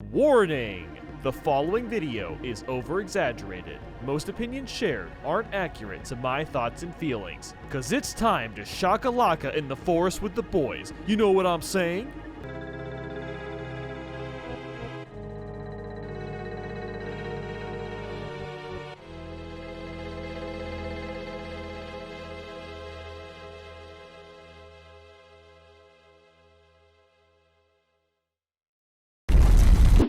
Warning! The following video is over-exaggerated. Most opinions shared aren't accurate to my thoughts and feelings. Cause it's time to shaka-laka in the forest with the boys. You know what I'm saying?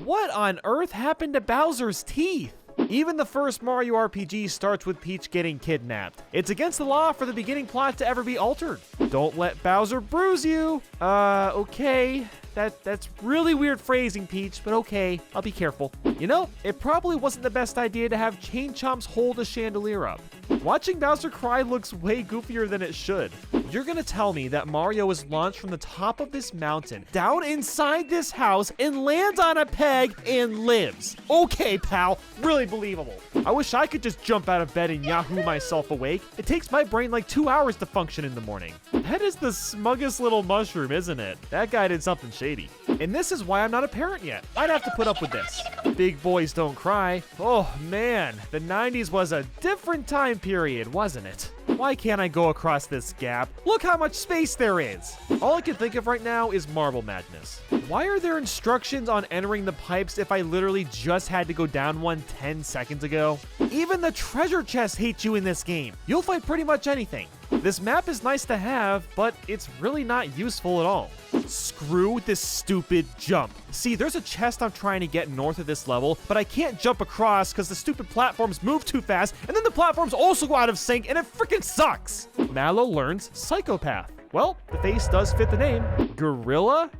What on earth happened to Bowser's teeth? Even the first Mario RPG starts with Peach getting kidnapped. It's against the law for the beginning plot to ever be altered. Don't let Bowser bruise you. Okay. That's really weird phrasing, Peach, but okay, I'll be careful. You know, it probably wasn't the best idea to have Chain Chomps hold a chandelier up. Watching Bowser cry looks way goofier than it should. You're gonna tell me that Mario is launched from the top of this mountain, down inside this house, and lands on a peg and lives. Okay, pal, really believable. I wish I could just jump out of bed and Yahoo myself awake. It takes my brain like 2 hours to function in the morning. That is the smuggest little mushroom, isn't it? That guy did something shady. And this is why I'm not a parent yet. I'd have to put up with this. Big boys don't cry. Oh man, the 90s was a different time period, wasn't it? Why can't I go across this gap? Look how much space there is! All I can think of right now is Marble Madness. Why are there instructions on entering the pipes if I literally just had to go down one 10 seconds ago? Even the treasure chests hate you in this game. You'll fight pretty much anything. This map is nice to have, but it's really not useful at all. Screw this stupid jump. See, there's a chest I'm trying to get north of this level, but I can't jump across because the stupid platforms move too fast, and then the platforms also go out of sync, and it freaking sucks. Mallow learns Psychopath. Well, the face does fit the name. Gorilla?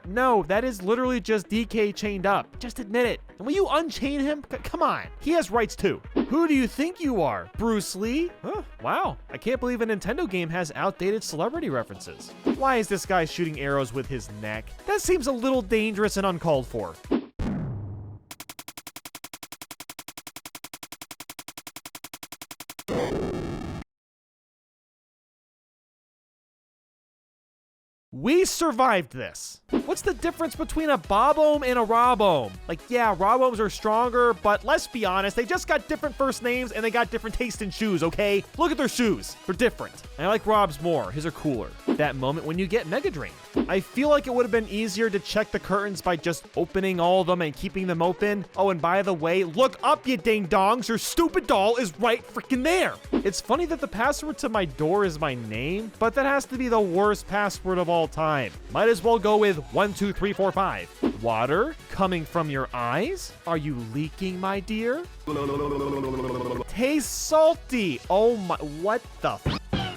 No, that is literally just DK chained up. Just admit it. And will you unchain him? Come on. He has rights too. Who do you think you are? Bruce Lee? Huh, wow. I can't believe a Nintendo game has outdated celebrity references. Why is this guy shooting arrows with his neck? That seems a little dangerous and uncalled for. We survived this. What's the difference between a Bob-Omb and a Rob-Omb? Like, yeah, Rob-Ombs are stronger, but let's be honest, they just got different first names and they got different taste in shoes, okay? Look at their shoes. They're different. And I like Rob's more. His are cooler. That moment when you get Mega Drained. I feel like it would have been easier to check the curtains by just opening all of them and keeping them open. Oh, and by the way, look up, you ding-dongs. Your stupid doll is right freaking there. It's funny that the password to my door is my name, but that has to be the worst password of all time. Might as well go with 12345. Water coming from your eyes? Are you leaking, my dear? Tastes salty. Oh my, what the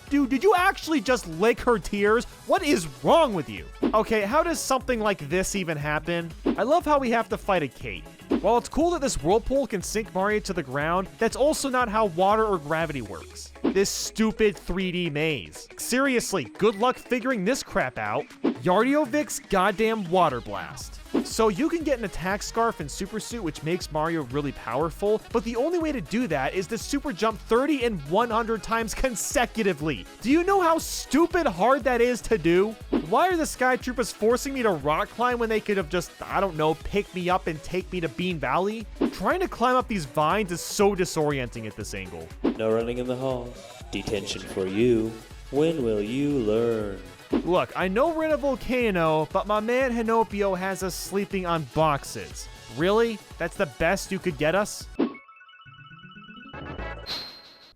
Dude, did you actually just lick her tears? What is wrong with you? Okay, how does something like this even happen? I love how we have to fight a Kate. While it's cool that this whirlpool can sink Mario to the ground, that's also not how water or gravity works. This stupid 3D maze. Seriously, good luck figuring this crap out. Yardiovik's goddamn water blast. So you can get an attack scarf and super suit, which makes Mario really powerful, but the only way to do that is to super jump 30 and 100 times consecutively. Do you know how stupid hard that is to do? Why are the Sky Troopers forcing me to rock climb when they could have just, I don't know, pick me up and take me to Bean Valley? Trying to climb up these vines is so disorienting at this angle. No running in the halls. Detention for you. When will you learn? Look, I know we're in a volcano, but my man Hinopio has us sleeping on boxes. Really? That's the best you could get us?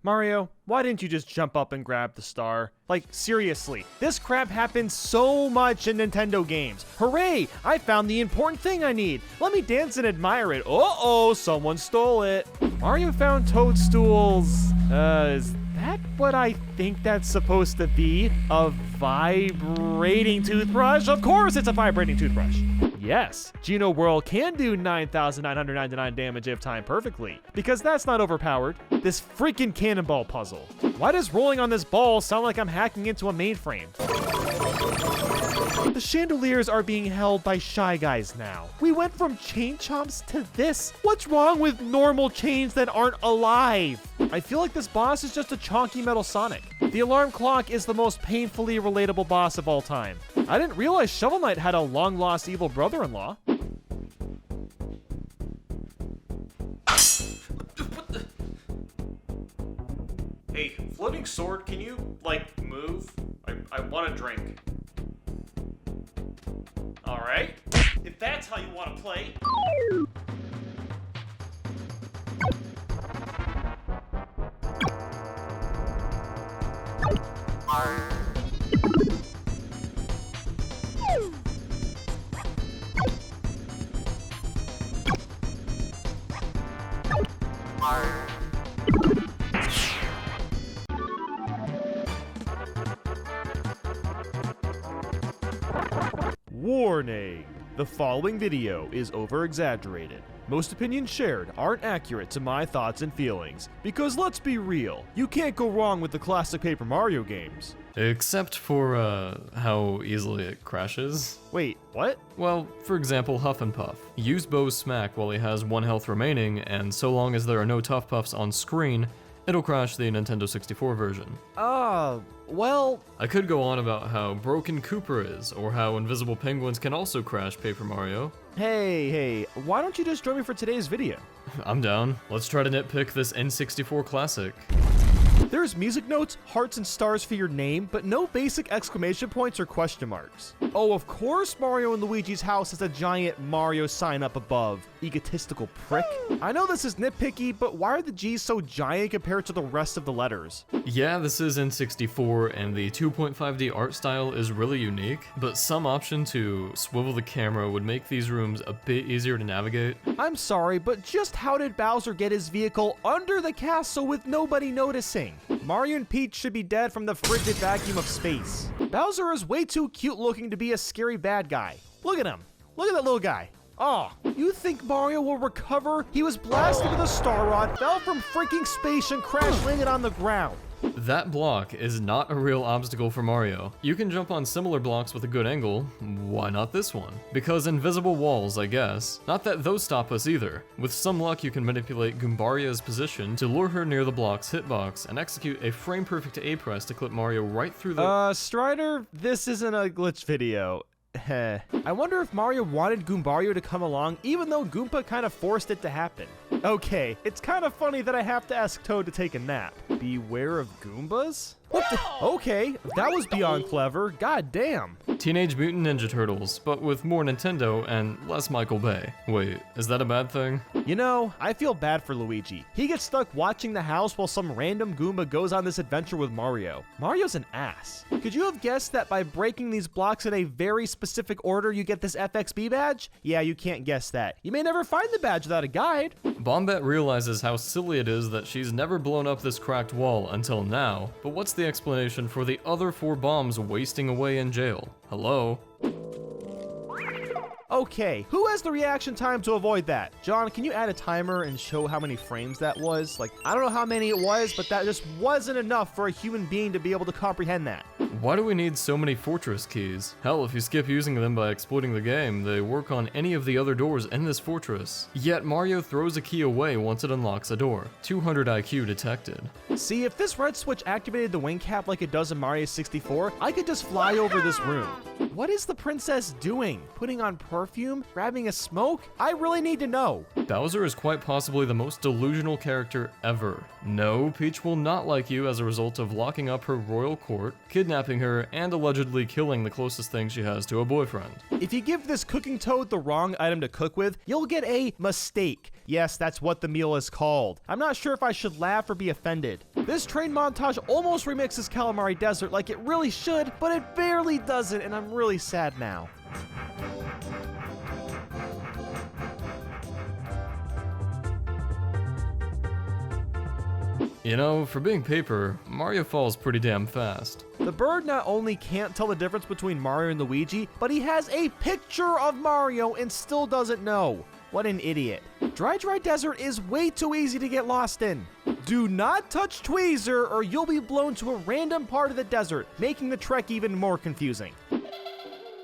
Mario, why didn't you just jump up and grab the star? Like, seriously, this crap happens so much in Nintendo games. Hooray! I found the important thing I need. Let me dance and admire it. Uh-oh, someone stole it. Mario found toadstools. Is that what I think that's supposed to be? A vibrating toothbrush? Of course it's a vibrating toothbrush. Yes, Geno Whirl can do 9,999 damage if timed perfectly, because that's not overpowered. This freaking cannonball puzzle. Why does rolling on this ball sound like I'm hacking into a mainframe? The chandeliers are being held by Shy Guys now. We went from chain chomps to this. What's wrong with normal chains that aren't alive? I feel like this boss is just a chonky metal Sonic. The alarm clock is the most painfully relatable boss of all time. I didn't realize Shovel Knight had a long-lost evil brother-in-law. Hey, floating sword, can you, like, move? I want a drink. Alright. If that's how you want to play. Warning! The following video is over-exaggerated. Most opinions shared aren't accurate to my thoughts and feelings, because let's be real, you can't go wrong with the classic Paper Mario games. Except for, how easily it crashes. Wait, what? Well, for example, Huff and Puff. Use Bo's smack while he has 1 health remaining, and so long as there are no Tough Puffs on screen, it'll crash the Nintendo 64 version. Well... I could go on about how broken Cooper is, or how invisible penguins can also crash Paper Mario. Hey, why don't you just join me for today's video? I'm down. Let's try to nitpick this N64 classic. There's music notes, hearts, and stars for your name, but no basic exclamation points or question marks. Oh, of course Mario and Luigi's house has a giant Mario sign up above. Egotistical prick. I know this is nitpicky, but why are the G's so giant compared to the rest of the letters? Yeah, this is N64, and the 2.5D art style is really unique, but some option to swivel the camera would make these rooms a bit easier to navigate. I'm sorry, but just how did Bowser get his vehicle under the castle with nobody noticing? Mario and Peach should be dead from the frigid vacuum of space. Bowser is way too cute looking to be a scary bad guy. Look at him. Look at that little guy. Oh, you think Mario will recover? He was blasted with a star rod, fell from freaking space, and crashed landing on the ground. That block is not a real obstacle for Mario. You can jump on similar blocks with a good angle. Why not this one? Because invisible walls, I guess. Not that those stop us either. With some luck, you can manipulate Goombaria's position to lure her near the block's hitbox and execute a frame-perfect A-press to clip Mario right through the— Strider, this isn't a glitch video. I wonder if Mario wanted Goombario to come along, even though Goomba kind of forced it to happen. Okay, it's kind of funny that I have to ask Toad to take a nap. Beware of Goombas? What the? Okay, that was beyond clever. God damn. Teenage Mutant Ninja Turtles, but with more Nintendo and less Michael Bay. Wait, is that a bad thing? You know, I feel bad for Luigi. He gets stuck watching the house while some random Goomba goes on this adventure with Mario. Mario's an ass. Could you have guessed that by breaking these blocks in a very specific order you get this FXB badge? Yeah, you can't guess that. You may never find the badge without a guide. Bombette realizes how silly it is that she's never blown up this cracked wall until now, but what's the explanation for the other 4 bombs wasting away in jail? Hello? Okay, who has the reaction time to avoid that? John, can you add a timer and show how many frames that was? Like, I don't know how many it was, but that just wasn't enough for a human being to be able to comprehend that. Why do we need so many fortress keys? Hell, if you skip using them by exploiting the game, they work on any of the other doors in this fortress. Yet Mario throws a key away once it unlocks a door. 200 IQ detected. See, if this red switch activated the wing cap like it does in Mario 64, I could just fly over this room. What is the princess doing? Putting on perfume? Grabbing a smoke? I really need to know. Bowser is quite possibly the most delusional character ever. No, Peach will not like you as a result of locking up her royal court, kidnapping her, and allegedly killing the closest thing she has to a boyfriend. If you give this cooking toad the wrong item to cook with, you'll get a mistake. Yes, that's what the meal is called. I'm not sure if I should laugh or be offended. This train montage almost remixes Calamari Desert like it really should, but it barely doesn't, and I'm really sad now. You know, for being Paper, Mario falls pretty damn fast. The bird not only can't tell the difference between Mario and Luigi, but he has a picture of Mario and still doesn't know. What an idiot. Dry Desert is way too easy to get lost in. Do not touch Tweezer or you'll be blown to a random part of the desert, making the trek even more confusing.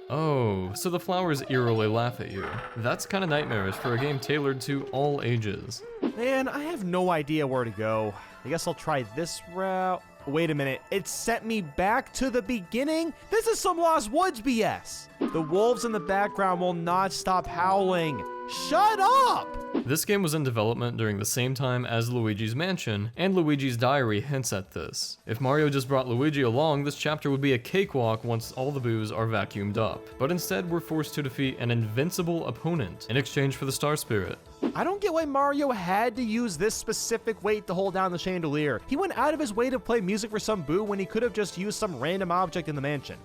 Oh, so the flowers eerily laugh at you. That's kinda nightmarish for a game tailored to all ages. Man, I have no idea where to go. I guess I'll try this route. Wait a minute, it sent me back to the beginning? This is some Lost Woods BS. The wolves in the background will not stop howling. Shut up! This game was in development during the same time as Luigi's Mansion, and Luigi's Diary hints at this. If Mario just brought Luigi along, this chapter would be a cakewalk once all the boos are vacuumed up. But instead, we're forced to defeat an invincible opponent in exchange for the Star Spirit. I don't get why Mario had to use this specific weight to hold down the chandelier. He went out of his way to play music for some boo when he could have just used some random object in the mansion.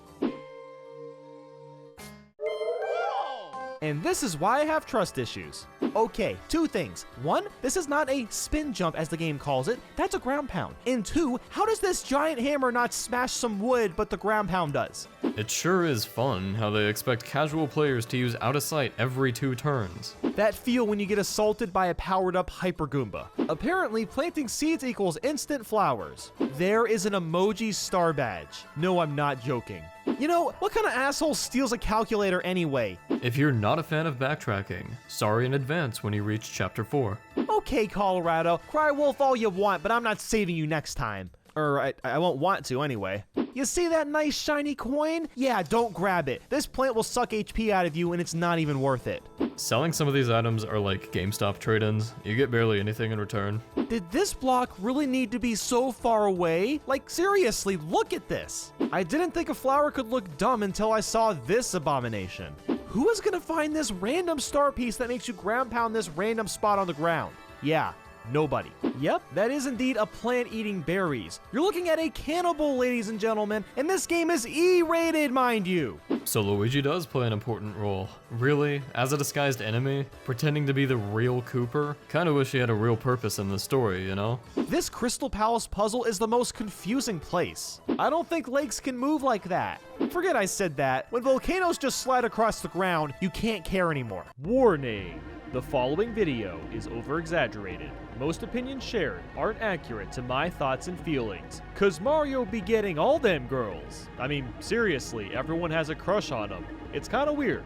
And this is why I have trust issues. Okay, two things. One, this is not a spin jump as the game calls it, that's a ground pound. And two, how does this giant hammer not smash some wood but the ground pound does? It sure is fun how they expect casual players to use out of sight every 2 turns. That feel when you get assaulted by a powered up Hyper Goomba. Apparently, planting seeds equals instant flowers. There is an emoji star badge. No, I'm not joking. You know, what kind of asshole steals a calculator anyway? If you're not a fan of backtracking, sorry in advance when you reach Chapter 4. Okay, Colorado, cry wolf all you want, but I'm not saving you next time. Or I won't want to anyway. You see that nice shiny coin? Yeah, don't grab it. This plant will suck HP out of you and it's not even worth it. Selling some of these items are like GameStop trade-ins. You get barely anything in return. Did this block really need to be so far away? Like, seriously, look at this. I didn't think a flower could look dumb until I saw this abomination. Who is gonna find this random star piece that makes you ground pound this random spot on the ground? Yeah, nobody. Yep, that is indeed a plant eating berries. You're looking at a cannibal, ladies and gentlemen, and this game is E-rated, mind you. So Luigi does play an important role. Really? As a disguised enemy? Pretending to be the real Cooper? Kinda wish he had a real purpose in the story, you know? This Crystal Palace puzzle is the most confusing place. I don't think lakes can move like that. Forget I said that. When volcanoes just slide across the ground, you can't care anymore. Warning. The following video is over-exaggerated. Most opinions shared aren't accurate to my thoughts and feelings. Cause Mario be getting all them girls. I mean, seriously, everyone has a crush on him. It's kinda weird.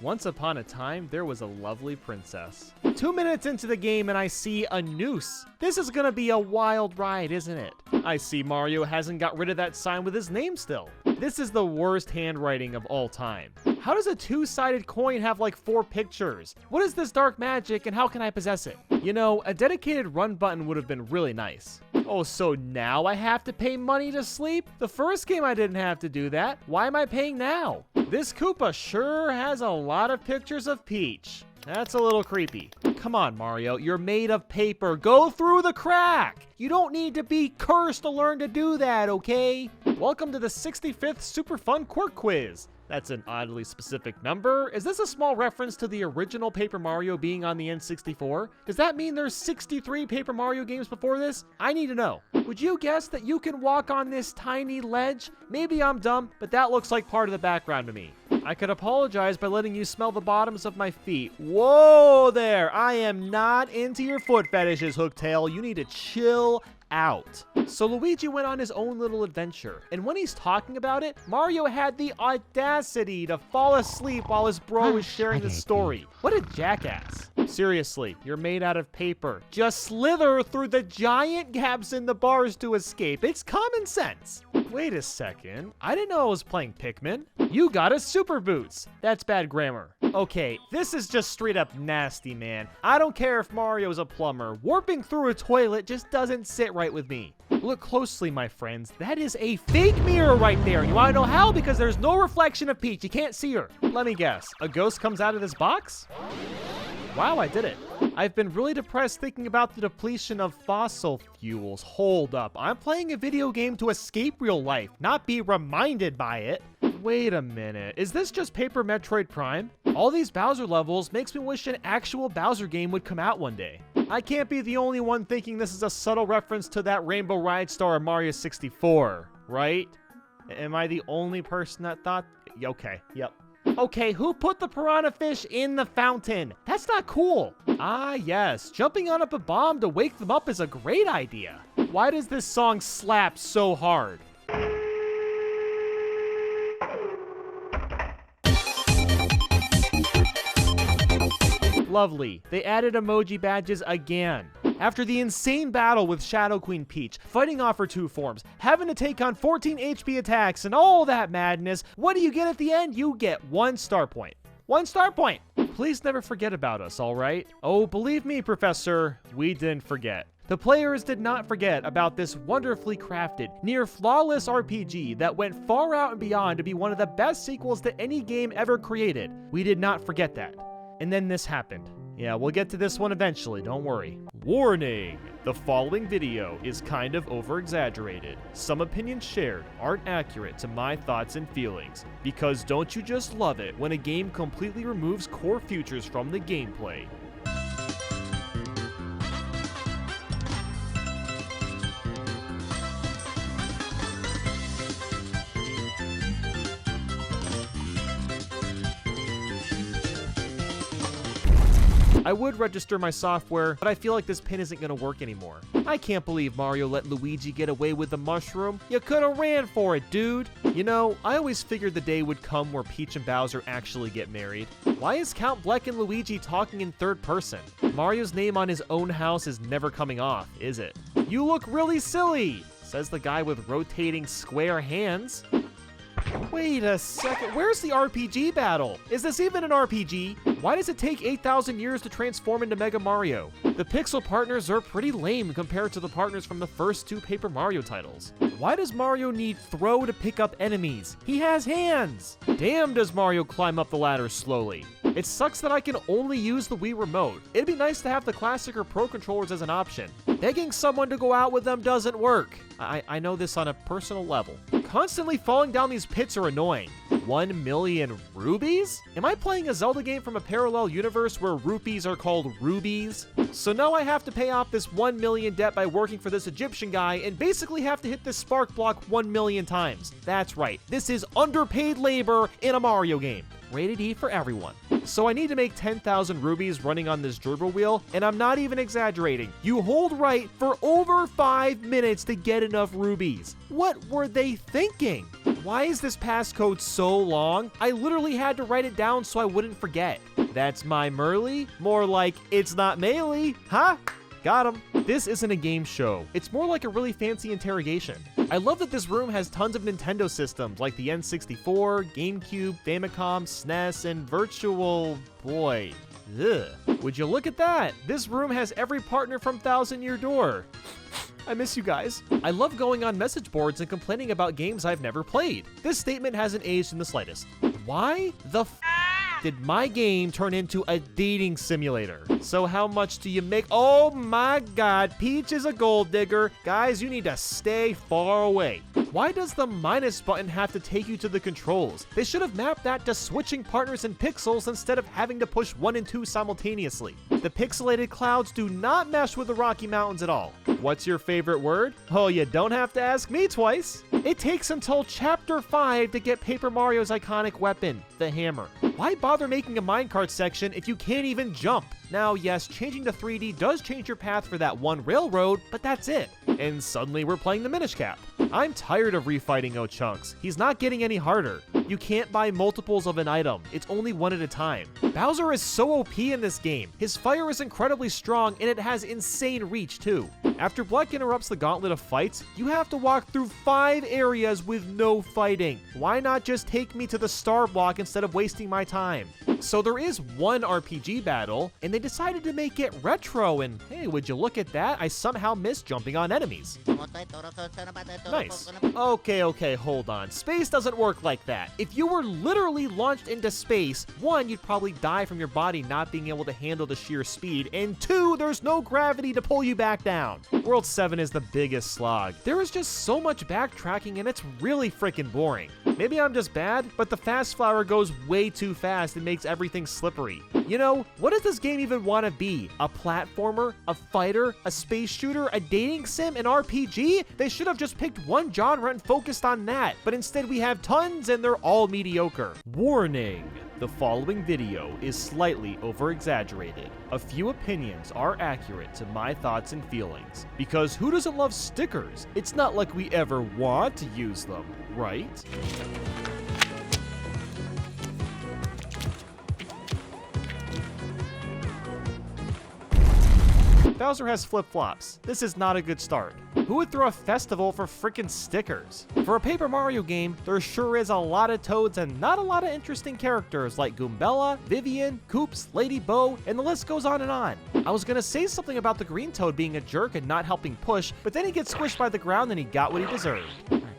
Once upon a time, there was a lovely princess. 2 minutes into the game and I see a noose. This is gonna be a wild ride, isn't it? I see Mario hasn't got rid of that sign with his name still. This is the worst handwriting of all time. How does a 2-sided coin have like 4 pictures? What is this dark magic and how can I possess it? You know, a dedicated run button would have been really nice. Oh, so now I have to pay money to sleep? The first game I didn't have to do that. Why am I paying now? This Koopa sure has a lot of pictures of Peach. That's a little creepy. Come on, Mario, you're made of paper. Go through the crack! You don't need to be cursed to learn to do that, okay? Welcome to the 65th Super Fun Quirk Quiz. That's an oddly specific number. Is this a small reference to the original Paper Mario being on the N64? Does that mean there's 63 Paper Mario games before this? I need to know. Would you guess that you can walk on this tiny ledge? Maybe I'm dumb, but that looks like part of the background to me. I could apologize by letting you smell the bottoms of my feet. Whoa there! I am not into your foot fetishes, Hooktail. You need to chill out. So Luigi went on his own little adventure, and when he's talking about it, Mario had the audacity to fall asleep while his bro was sharing the story. What a jackass. Seriously, you're made out of paper. Just slither through the giant gaps in the bars to escape. It's common sense. Wait a second. I didn't know I was playing Pikmin. You got a Super Boots. That's bad grammar. Okay, this is just straight up nasty, man. I don't care if Mario's a plumber. Warping through a toilet just doesn't sit right with me. Look closely, my friends. That is a fake mirror right there. You wanna know how? Because there's no reflection of Peach. You can't see her. Let me guess. A ghost comes out of this box? Wow, I did it. I've been really depressed thinking about the depletion of fossil fuels. Hold up. I'm playing a video game to escape real life, not be reminded by it. Wait a minute. Is this just Paper Metroid Prime? All these Bowser levels makes me wish an actual Bowser game would come out one day. I can't be the only one thinking this is a subtle reference to that Rainbow Ride Star of Mario 64, right? Am I the only person that thought? Okay, yep. Okay, who put the piranha fish in the fountain? That's not cool. Ah, yes. Jumping on up a bomb to wake them up is a great idea. Why does this song slap so hard? Lovely. They added emoji badges again. After the insane battle with Shadow Queen Peach, fighting off her 2 forms, having to take on 14 HP attacks, and all that madness, what do you get at the end? You get 1 star point. 1 star point! Please never forget about us, alright? Oh, believe me, Professor, we didn't forget. The players did not forget about this wonderfully crafted, near flawless RPG that went far out and beyond to be one of the best sequels to any game ever created. We did not forget that. And then this happened. Yeah, we'll get to this one eventually, don't worry. Warning! The following video is kind of over-exaggerated. Some opinions shared aren't accurate to my thoughts and feelings, because don't you just love it when a game completely removes core features from the gameplay? I would register my software, but I feel like this pin isn't gonna work anymore. I can't believe Mario let Luigi get away with the mushroom. You could've ran for it, dude. You know, I always figured the day would come where Peach and Bowser actually get married. Why is Count Bleck and Luigi talking in third person? Mario's name on his own house is never coming off, is it? You look really silly, says the guy with rotating square hands. Wait a second, where's the RPG battle? Is this even an RPG? Why does it take 8,000 years to transform into Mega Mario? The pixel partners are pretty lame compared to the partners from the first 2 Paper Mario titles. Why does Mario need throw to pick up enemies? He has hands! Damn, does Mario climb up the ladder slowly. It sucks that I can only use the Wii Remote. It'd be nice to have the Classic or Pro controllers as an option. Begging someone to go out with them doesn't work. I know this on a personal level. Constantly falling down these pits are annoying. 1 million rubies? Am I playing a Zelda game from a parallel universe where rupees are called rubies? So now I have to pay off this 1 million debt by working for this Egyptian guy and basically have to hit this spark block 1 million times. That's right, this is underpaid labor in a Mario game. Rated E for everyone. So I need to make 10,000 rubies running on this dribble wheel, and I'm not even exaggerating. You hold right for over 5 minutes to get enough rubies. What were they thinking? Why is this passcode so long? I literally had to write it down so I wouldn't forget. That's my Merly? More like, it's not Melee, huh? Got him. This isn't a game show. It's more like a really fancy interrogation. I love that this room has tons of Nintendo systems like the N64, GameCube, Famicom, SNES, and Virtual Boy. Ugh. Would you look at that? This room has every partner from Thousand Year Door. I miss you guys. I love going on message boards and complaining about games I've never played. This statement hasn't aged in the slightest. Why the did my game turn into a dating simulator? So how much do you make? Oh my god, Peach is a gold digger. Guys, you need to stay far away. Why does the minus button have to take you to the controls? They should have mapped that to switching partners and pixels instead of having to push 1 and 2 simultaneously. The pixelated clouds do not mesh with the Rocky Mountains at all. What's your favorite word? Oh, you don't have to ask me twice. It takes until Chapter 5 to get Paper Mario's iconic weapon, the hammer. Why bother making a minecart section if you can't even jump? Now, yes, changing to 3D does change your path for that one railroad, but that's it. And suddenly we're playing the Minish Cap. I'm tired of refighting O-Chunks. He's not getting any harder. You can't buy multiples of an item. It's only one at a time. Bowser is so OP in this game. His fire is incredibly strong and it has insane reach too. After Bleck interrupts the gauntlet of fights, you have to walk through 5 areas with no fighting. Why not just take me to the star block instead of wasting my time? So there is one RPG battle, and they decided to make it retro, and hey, would you look at that? I somehow missed jumping on enemies. Nice. Okay, hold on. Space doesn't work like that. If you were literally launched into space, 1, you'd probably die from your body not being able to handle the sheer speed, and 2, there's no gravity to pull you back down. World 7 is the biggest slog. There is just so much backtracking, and it's really freaking boring. Maybe I'm just bad, but the fast flower goes way too fast and makes everything slippery. You know, what does this game even want to be? A platformer? A fighter? A space shooter? A dating sim? An RPG? They should have just picked one genre and focused on that, but instead we have tons and they're all mediocre. Warning! The following video is slightly over-exaggerated. A few opinions are accurate to my thoughts and feelings, because who doesn't love stickers? It's not like we ever want to use them, right? Bowser has flip-flops. This is not a good start. Who would throw a festival for frickin' stickers? For a Paper Mario game, there sure is a lot of Toads and not a lot of interesting characters like Goombella, Vivian, Koops, Lady Bo, and the list goes on and on. I was gonna say something about the green Toad being a jerk and not helping push, but then he gets squished by the ground and he got what he deserved.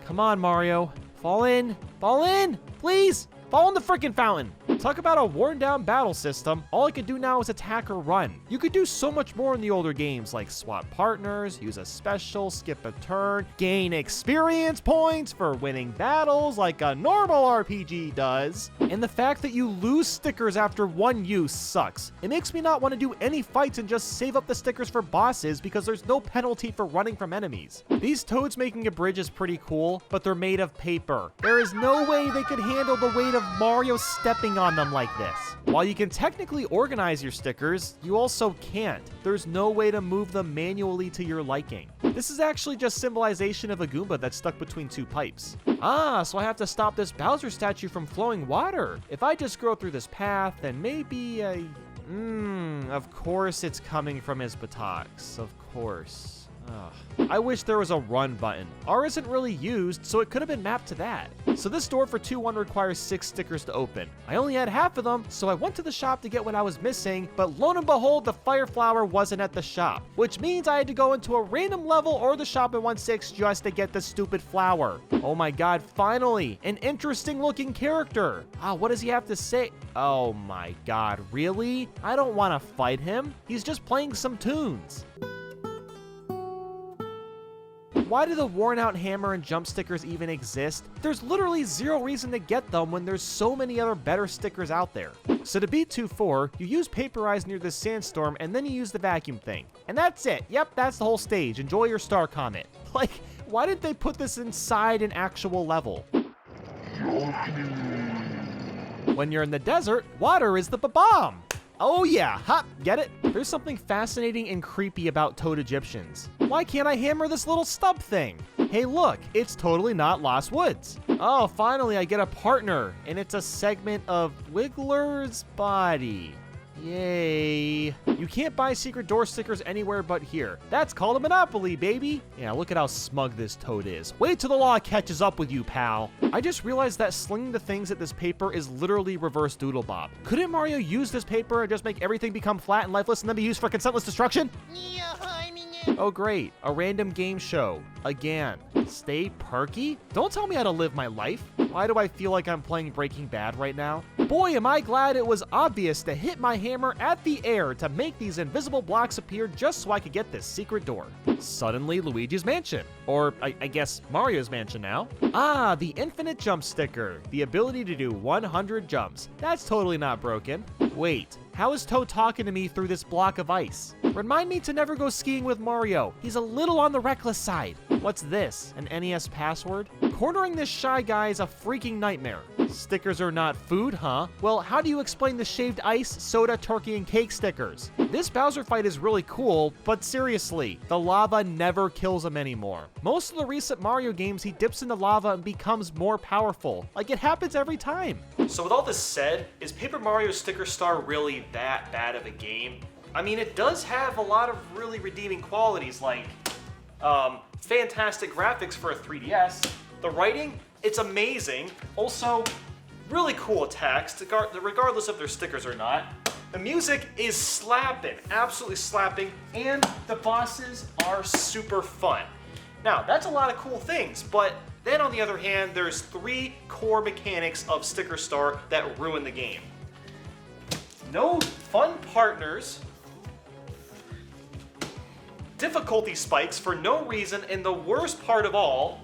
Come on, Mario. Fall in. Fall in! Please! Fall in the frickin' fountain! Talk about a worn-down battle system. All I can do now is attack or run. You could do so much more in the older games, like swap partners, use a special, skip a turn, gain experience points for winning battles like a normal RPG does. And the fact that you lose stickers after one use sucks. It makes me not want to do any fights and just save up the stickers for bosses because there's no penalty for running from enemies. These Toads making a bridge is pretty cool, but they're made of paper. There is no way they could handle the weight of Mario stepping on them like this. While you can technically organize your stickers, you also can't. There's no way to move them manually to your liking. This is actually just symbolization of a Goomba that's stuck between two pipes. Ah, so I have to stop this Bowser statue from flowing water. If I just go through this path, then maybe of course it's coming from his buttocks. Of course. Ugh. I wish there was a run button. R isn't really used, so it could have been mapped to that. So this door for 2-1 requires 6 stickers to open. I only had half of them, so I went to the shop to get what I was missing, but lo and behold, the fire flower wasn't at the shop, which means I had to go into a random level or the shop in 1/6 just to get the stupid flower. Oh my god, finally, an interesting looking character. What does he have to say? Oh my god, really? I don't want to fight him. He's just playing some tunes. Why do the worn out hammer and jump stickers even exist? There's literally zero reason to get them when there's so many other better stickers out there. So to beat 2-4, you use Paperize near the sandstorm and then you use the vacuum thing. And that's it. Yep, that's the whole stage. Enjoy your star comet. Like, why didn't they put this inside an actual level? When you're in the desert, water is the bomb. Oh yeah, ha, get it? There's something fascinating and creepy about Toad Egyptians. Why can't I hammer this little stub thing? Hey look, it's totally not Lost Woods. Oh, finally I get a partner, and it's a segment of Wiggler's body. Yay. You can't buy secret door stickers anywhere but here. That's called a monopoly, baby. Yeah, look at how smug this Toad is. Wait till the law catches up with you, pal. I just realized that slinging the things at this paper is literally reverse Doodle Bob. Couldn't Mario use this paper and just make everything become flat and lifeless and then be used for consentless destruction? Oh great, a random game show. Again. Stay perky? Don't tell me how to live my life. Why do I feel like I'm playing Breaking Bad right now? Boy, am I glad it was obvious to hit my hammer at the air to make these invisible blocks appear just so I could get this secret door. Suddenly Luigi's Mansion. Or, I guess, Mario's Mansion now. Ah, the infinite jump sticker. The ability to do 100 jumps. That's totally not broken. Wait, how is Toad talking to me through this block of ice? Remind me to never go skiing with Mario. He's a little on the reckless side. What's this, an NES password? Cornering this shy guy is a freaking nightmare. Stickers are not food, huh? Well, how do you explain the shaved ice, soda, turkey, and cake stickers? This Bowser fight is really cool, but seriously, the lava never kills him anymore. Most of the recent Mario games, he dips into lava and becomes more powerful. Like, it happens every time. So with all this said, is Paper Mario Sticker Star really that bad of a game? I mean, it does have a lot of really redeeming qualities, like fantastic graphics for a 3DS. The writing, it's amazing. Also, really cool attacks, regardless if they're stickers or not. The music is slapping, absolutely slapping, and the bosses are super fun. Now, that's a lot of cool things, but then on the other hand, there's 3 core mechanics of Sticker Star that ruin the game. No fun partners, difficulty spikes for no reason, and the worst part of all,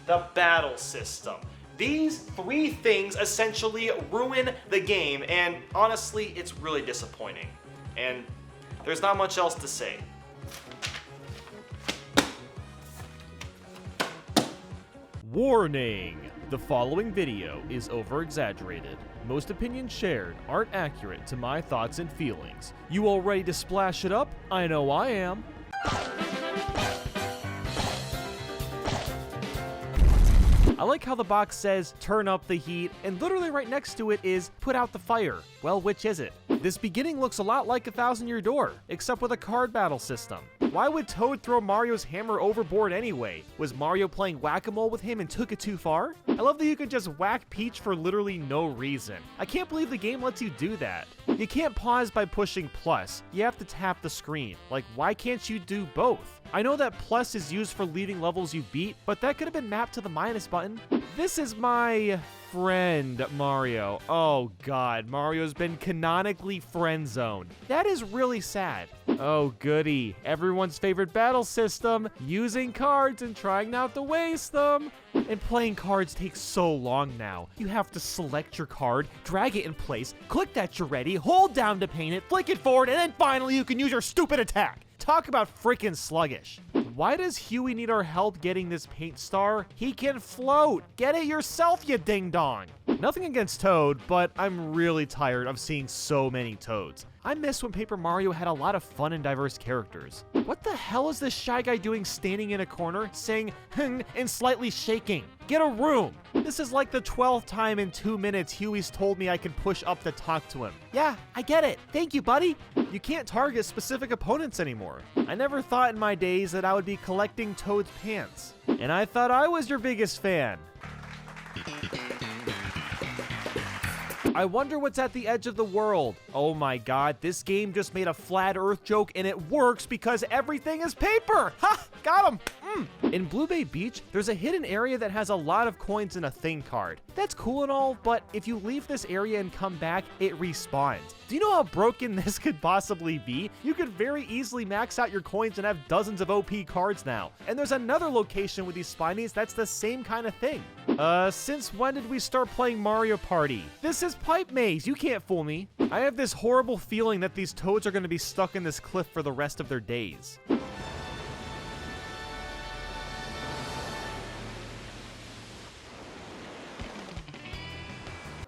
the battle system. These 3 things essentially ruin the game, and honestly, it's really disappointing. And there's not much else to say. Warning! The following video is over-exaggerated. Most opinions shared aren't accurate to my thoughts and feelings. You all ready to splash it up? I know I am. I like how the box says, turn up the heat, and literally right next to it is, put out the fire. Well, which is it? This beginning looks a lot like 1,000-Year Door, except with a card battle system. Why would Toad throw Mario's hammer overboard anyway? Was Mario playing whack-a-mole with him and took it too far? I love that you can just whack Peach for literally no reason. I can't believe the game lets you do that. You can't pause by pushing plus, you have to tap the screen. Like, why can't you do both? I know that plus is used for leaving levels you beat, but that could have been mapped to the minus button. This is my friend Mario. Oh god, Mario's been canonically friend zoned. That is really sad. Oh goody, everyone's favorite battle system, using cards and trying not to waste them. And playing cards takes so long now. You have to select your card, drag it in place, click that you're ready, hold down to paint it, flick it forward, and then finally you can use your stupid attack. Talk about freaking sluggish. Why does Huey need our help getting this paint star? He can float! Get it yourself, you ding-dong! Nothing against Toad, but I'm really tired of seeing so many Toads. I miss when Paper Mario had a lot of fun and diverse characters. What the hell is this shy guy doing standing in a corner, saying "hng" and slightly shaking? Get a room! This is like the 12th time in 2 minutes Huey's told me I can push up to talk to him. Yeah, I get it. Thank you, buddy. You can't target specific opponents anymore. I never thought in my days that I would be collecting Toad's pants. And I thought I was your biggest fan. I wonder what's at the edge of the world. Oh my god, this game just made a flat earth joke and it works because everything is paper! Ha! Got him! In Blue Bay Beach, there's a hidden area that has a lot of coins in a thing card. That's cool and all, but if you leave this area and come back, it respawns. Do you know how broken this could possibly be? You could very easily max out your coins and have dozens of OP cards now. And there's another location with these spinies that's the same kind of thing. Since when did we start playing Mario Party? This is Pipe Maze, you can't fool me. I have this horrible feeling that these Toads are going to be stuck in this cliff for the rest of their days.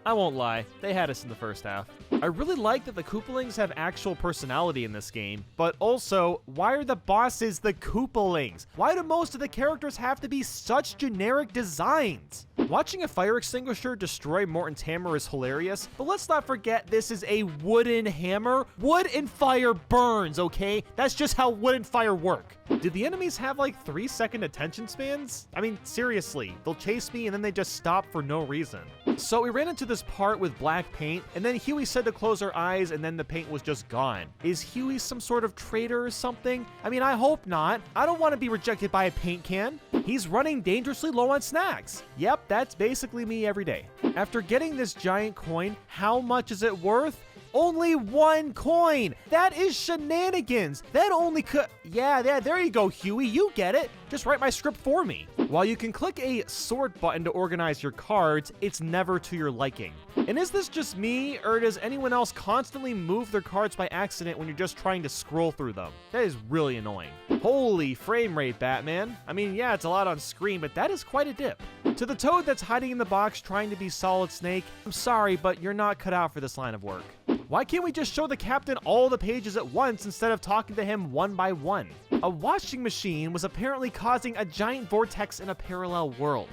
I won't lie, they had us in the first half. I really like that the Koopalings have actual personality in this game, but also, why are the bosses the Koopalings? Why do most of the characters have to be such generic designs? Watching a fire extinguisher destroy Morton's hammer is hilarious, but let's not forget this is a wooden hammer. Wood and fire burns, okay? That's just how wood and fire work. Do the enemies have like 3-second attention spans? I mean, seriously, they'll chase me and then they just stop for no reason. So we ran into this part with black paint, and then Huey said to close our eyes and then the paint was just gone. Is Huey some sort of traitor or something? I mean, I hope not. I don't want to be rejected by a paint can. He's running dangerously low on snacks. Yep, that's basically me every day. After getting this giant coin, how much is it worth? Only 1 coin! That is shenanigans! That only could— Yeah, there you go, Huey, you get it! Just write my script for me. While you can click a sort button to organize your cards, it's never to your liking. And is this just me, or does anyone else constantly move their cards by accident when you're just trying to scroll through them? That is really annoying. Holy frame rate, Batman. I mean, yeah, it's a lot on screen, but that is quite a dip. To the Toad that's hiding in the box trying to be Solid Snake, I'm sorry, but you're not cut out for this line of work. Why can't we just show the captain all the pages at once instead of talking to him one by one? A washing machine was apparently causing a giant vortex in a parallel world.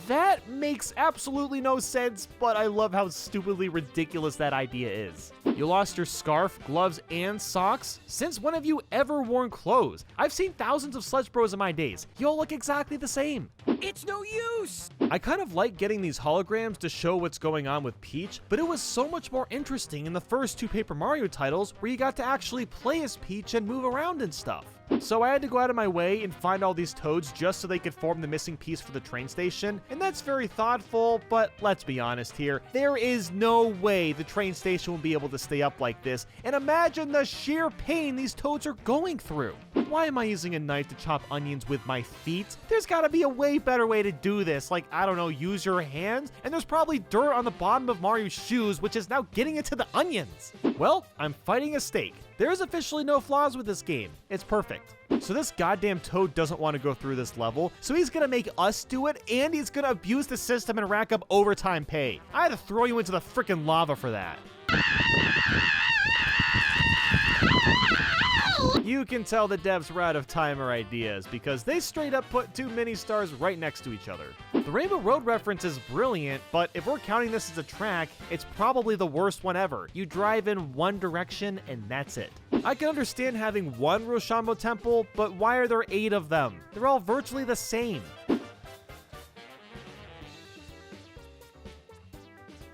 That makes absolutely no sense, but I love how stupidly ridiculous that idea is. You lost your scarf, gloves, and socks? Since when have you ever worn clothes? I've seen thousands of Sledge Bros in my days. You all look exactly the same. It's no use! I kind of like getting these holograms to show what's going on with Peach, but it was so much more interesting in the first 2 Paper Mario titles where you got to actually play as Peach and move around and stuff. So I had to go out of my way and find all these Toads just so they could form the missing piece for the train station, and that's very thoughtful, but let's be honest here, there is no way the train station will be able to stay up like this, and imagine the sheer pain these Toads are going through. Why am I using a knife to chop onions with my feet? There's gotta be a way better way to do this, like, I don't know, use your hands? And there's probably dirt on the bottom of Mario's shoes, which is now getting into the onions. Well, I'm fighting a steak. There's officially no flaws with this game. It's perfect. So this goddamn Toad doesn't want to go through this level, so he's gonna make us do it, and he's gonna abuse the system and rack up overtime pay. I had to throw you into the frickin' lava for that. You can tell the devs were out of timer ideas because they straight up put two mini-stars right next to each other. The Rainbow Road reference is brilliant, but if we're counting this as a track, it's probably the worst one ever. You drive in one direction and that's it. I can understand having one Roshambo temple, but why are there 8 of them? They're all virtually the same.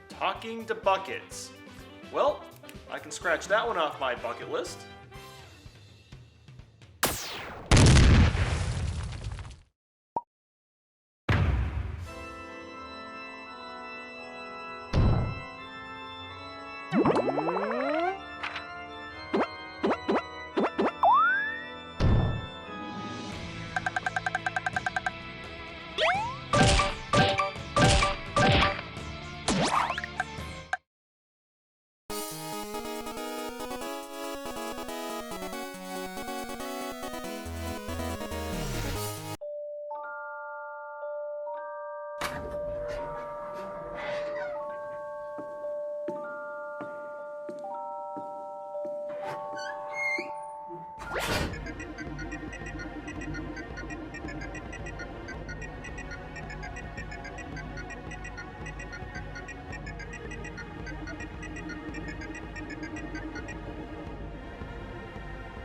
Talking to buckets. Well, I can scratch that one off my bucket list.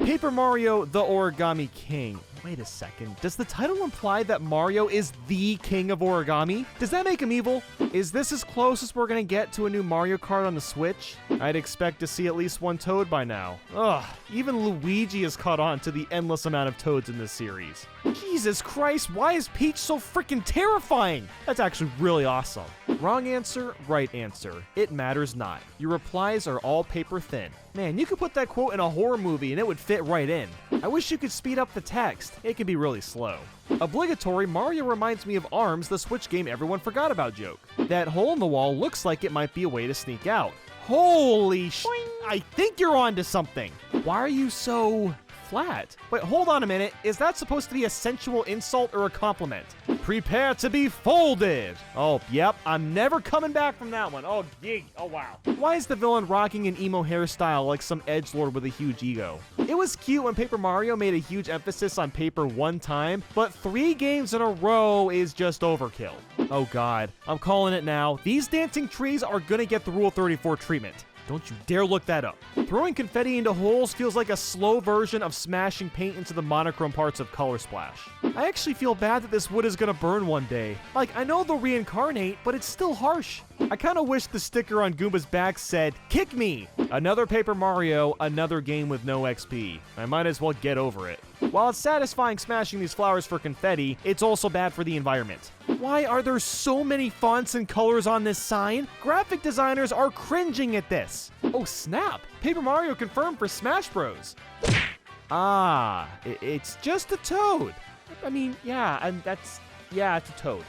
Paper Mario, the Origami King. Wait a second, does the title imply that Mario is the king of origami? Does that make him evil? Is this as close as we're gonna get to a new Mario Kart on the Switch? I'd expect to see at least one Toad by now. Ugh, even Luigi has caught on to the endless amount of Toads in this series. Jesus Christ, why is Peach so freaking terrifying? That's actually really awesome. Wrong answer, right answer. It matters not. Your replies are all paper thin. Man, you could put that quote in a horror movie and it would fit right in. I wish you could speed up the text. It can be really slow. Obligatory, Mario reminds me of ARMS, the Switch game everyone forgot about joke. That hole in the wall looks like it might be a way to sneak out. Holy sh... I think you're onto something. Why are you so flat? Wait, hold on a minute. Is that supposed to be a sensual insult or a compliment? Prepare to be folded. Oh, yep. I'm never coming back from that one. Oh, gee. Oh, wow. Why is the villain rocking an emo hairstyle like some edgelord with a huge ego? It was cute when Paper Mario made a huge emphasis on paper one time, but 3 games in a row is just overkill. Oh, God. I'm calling it now. These dancing trees are gonna get the Rule 34 treatment. Don't you dare look that up. Throwing confetti into holes feels like a slow version of smashing paint into the monochrome parts of Color Splash. I actually feel bad that this wood is gonna burn one day. Like, I know they'll reincarnate, but it's still harsh. I kinda wish the sticker on Goomba's back said, "Kick me!" Another Paper Mario, another game with no XP. I might as well get over it. While it's satisfying smashing these flowers for confetti, it's also bad for the environment. Why are there so many fonts and colors on this sign? Graphic designers are cringing at this. Oh snap, Paper Mario confirmed for Smash Bros. Ah, it's just a Toad. I mean, yeah, it's a Toad.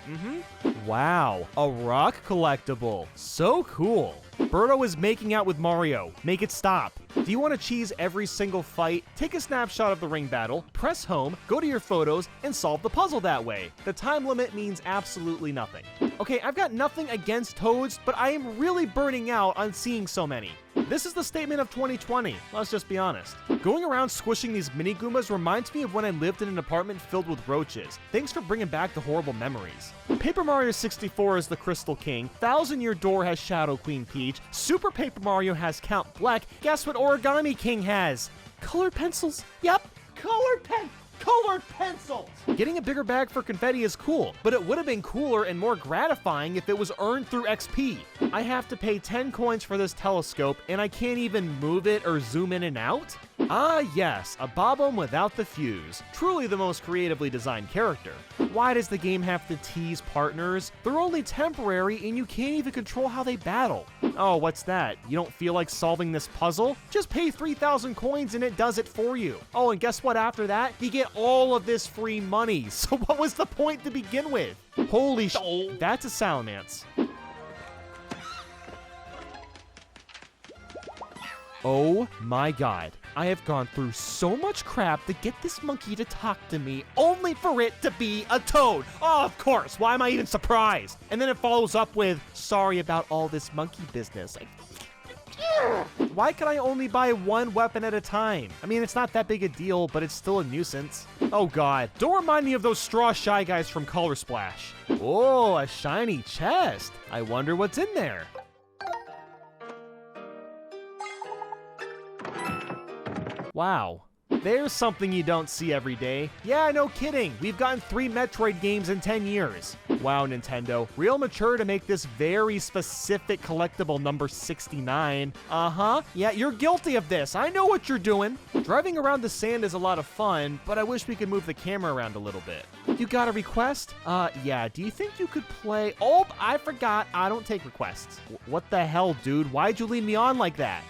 Wow, a rock collectible. So cool. Birdo is making out with Mario. Make it stop. Do you want to cheese every single fight? Take a snapshot of the ring battle, press home, go to your photos, and solve the puzzle that way. The time limit means absolutely nothing. Okay, I've got nothing against Toads, but I am really burning out on seeing so many. This is the statement of 2020, let's just be honest. Going around squishing these mini Goombas reminds me of when I lived in an apartment filled with roaches. Thanks for bringing back the horrible memories. Paper Mario 64 is the Crystal King, Thousand Year Door has Shadow Queen Peach, Super Paper Mario has Count Black, guess what Origami King has? Colored pencils. Yep, colored pencils! Getting a bigger bag for confetti is cool, but it would have been cooler and more gratifying if it was earned through XP. I have to pay 10 coins for this telescope, and I can't even move it or zoom in and out? Ah yes, a Bob-omb without the fuse. Truly the most creatively designed character. Why does the game have to tease partners? They're only temporary and you can't even control how they battle. Oh, what's that? You don't feel like solving this puzzle? Just pay 3,000 coins and it does it for you. Oh, and guess what after that? You get all of this free money. So what was the point to begin with? Holy sh... That's a Salamence. Oh my god. I have gone through so much crap to get this monkey to talk to me, only for it to be a Toad. Oh, of course. Why am I even surprised? And then it follows up with, sorry about all this monkey business. Why can I only buy one weapon at a time? I mean, it's not that big a deal, but it's still a nuisance. Oh god, don't remind me of those straw shy guys from Color Splash. Oh, a shiny chest. I wonder what's in there. Wow. There's something you don't see every day. Yeah, no kidding. We've gotten 3 Metroid games in 10 years. Wow, Nintendo. Real mature to make this very specific collectible number 69. Uh-huh. Yeah, you're guilty of this. I know what you're doing. Driving around the sand is a lot of fun, but I wish we could move the camera around a little bit. You got a request? Yeah. Do you think you could play... Oh, I forgot. I don't take requests. What the hell, dude? Why'd you lead me on like that?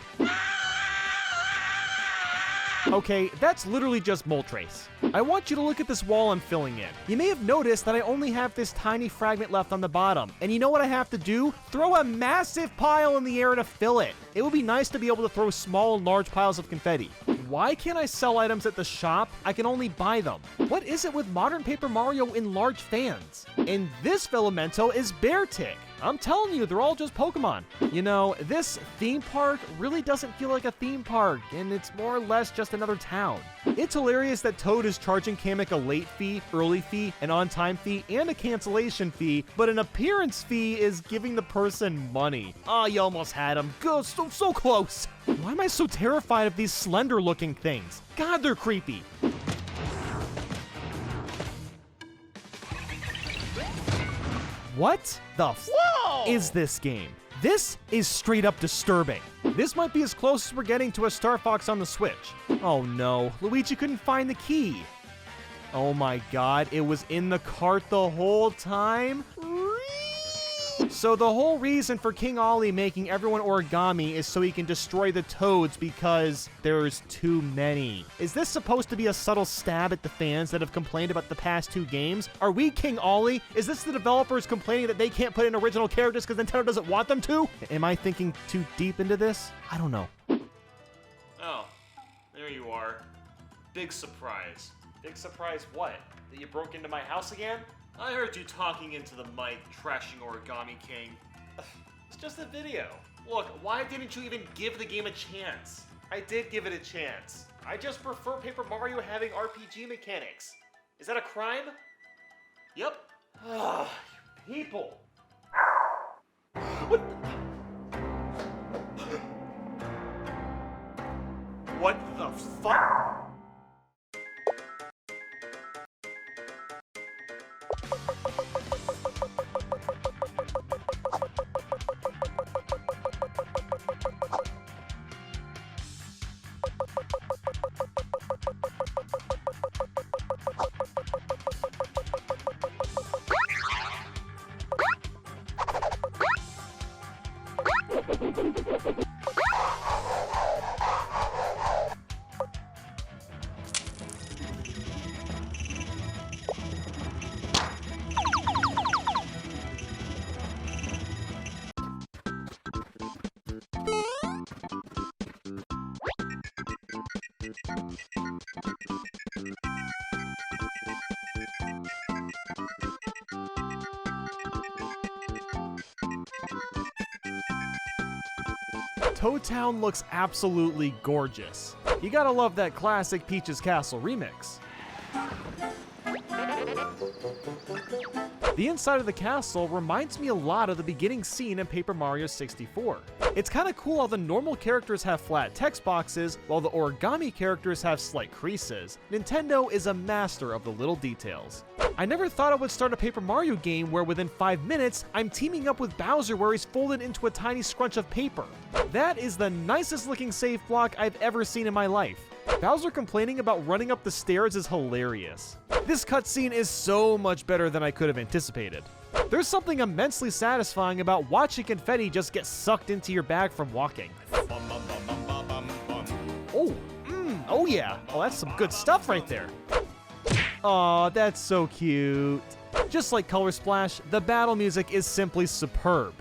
Okay, that's literally just Moltres. I want you to look at this wall I'm filling in. You may have noticed that I only have this tiny fragment left on the bottom. And you know what I have to do? Throw a massive pile in the air to fill it. It would be nice to be able to throw small and large piles of confetti. Why can't I sell items at the shop? I can only buy them. What is it with modern Paper Mario in large fans? And this Filamento is Beartic. I'm telling you, they're all just Pokemon. You know, this theme park really doesn't feel like a theme park, and it's more or less just another town. It's hilarious that Toad is charging Kamek a late fee, early fee, an on-time fee, and a cancellation fee, but an appearance fee is giving the person money. Oh, you almost had him. Go, so close. Why am I so terrified of these slender-looking things? God, they're creepy. What the f is this game? This is straight up disturbing. This might be as close as we're getting to a Star Fox on the Switch. Oh no, Luigi couldn't find the key. Oh my god, it was in the cart the whole time? So the whole reason for King Ollie making everyone origami is so he can destroy the toads because there's too many. Is this supposed to be a subtle stab at the fans that have complained about the past 2 games? Are we King Ollie? Is this the developers complaining that they can't put in original characters because Nintendo doesn't want them to? Am I thinking too deep into this? I don't know. Oh, there you are. Big surprise. Big surprise what? That you broke into my house again? I heard you talking into the mic, trashing Origami King. It's just a video. Look, why didn't you even give the game a chance? I did give it a chance. I just prefer Paper Mario having RPG mechanics. Is that a crime? Yep. Ah, people. What the fuck? Toad Town looks absolutely gorgeous. You gotta love that classic Peach's Castle remix. The inside of the castle reminds me a lot of the beginning scene in Paper Mario 64. It's kinda cool how the normal characters have flat text boxes, while the origami characters have slight creases. Nintendo is a master of the little details. I never thought I would start a Paper Mario game where within 5 minutes, I'm teaming up with Bowser where he's folded into a tiny scrunch of paper. That is the nicest looking save block I've ever seen in my life. Bowser complaining about running up the stairs is hilarious. This cutscene is so much better than I could have anticipated. There's something immensely satisfying about watching confetti just get sucked into your bag from walking. Oh yeah, oh that's some good stuff right there. Aw, that's so cute. Just like Color Splash, the battle music is simply superb.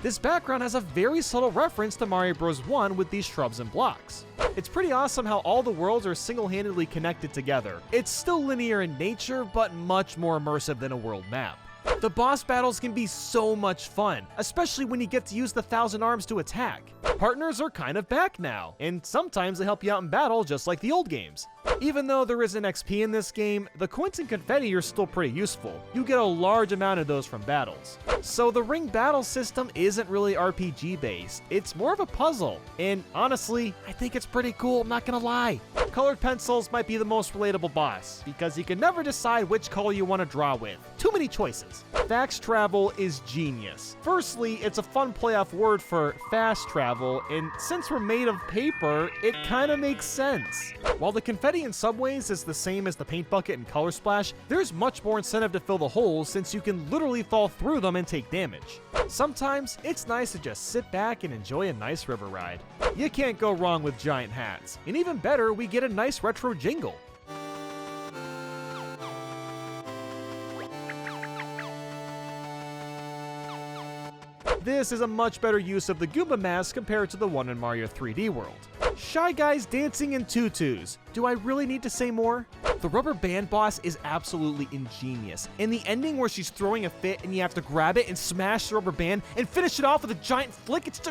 This background has a very subtle reference to Mario Bros. 1 with these shrubs and blocks. It's pretty awesome how all the worlds are single-handedly connected together. It's still linear in nature, but much more immersive than a world map. The boss battles can be so much fun, especially when you get to use the 1,000 arms to attack. Partners are kind of back now, and sometimes they help you out in battle just like the old games. Even though there isn't XP in this game, the coins and confetti are still pretty useful. You get a large amount of those from battles. So the ring battle system isn't really RPG based, it's more of a puzzle. And honestly, I think it's pretty cool, I'm not gonna lie. Colored pencils might be the most relatable boss, because you can never decide which color you want to draw with. Too many choices. Fax travel is genius. Firstly, it's a fun playoff word for fast travel, and since we're made of paper, it kinda makes sense. While the confetti in subways is the same as the paint bucket and color splash, there's much more incentive to fill the holes since you can literally fall through them and take damage. Sometimes, it's nice to just sit back and enjoy a nice river ride. You can't go wrong with giant hats, and even better, we get a nice retro jingle. This is a much better use of the Goomba mask compared to the one in Mario 3D World. Shy Guys dancing in tutus. Do I really need to say more? The rubber band boss is absolutely ingenious, and the ending where she's throwing a fit and you have to grab it and smash the rubber band and finish it off with a giant flick, it's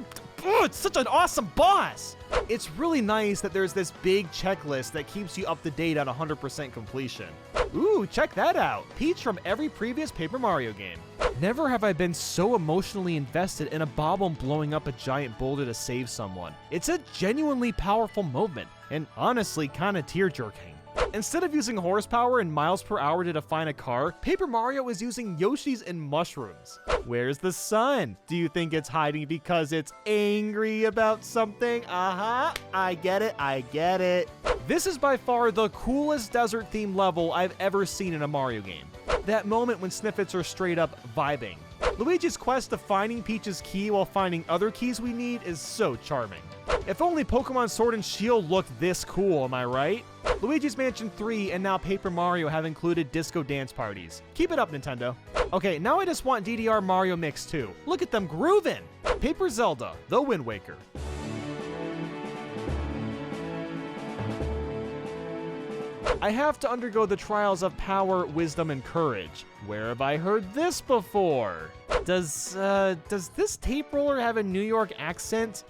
such an awesome boss! It's really nice that there's this big checklist that keeps you up to date on 100% completion. Ooh, check that out! Peach from every previous Paper Mario game. Never have I been so emotionally invested in a Bob-omb blowing up a giant boulder to save someone. It's a genuinely powerful moment, and honestly kinda tear-jerking. Instead of using horsepower and miles per hour to define a car, Paper Mario is using Yoshis and mushrooms. Where's the sun? Do you think it's hiding because it's angry about something? I get it. This is by far the coolest desert-themed level I've ever seen in a Mario game. That moment when Snippets are straight up vibing. Luigi's quest of finding Peach's key while finding other keys we need is so charming. If only Pokemon Sword and Shield looked this cool, am I right? Luigi's Mansion 3 and now Paper Mario have included disco dance parties. Keep it up, Nintendo. Okay, now I just want DDR Mario Mix 2. Look at them groovin'! Paper Zelda, The Wind Waker. I have to undergo the trials of power, wisdom, and courage. Where have I heard this before? Does this tape roller have a New York accent?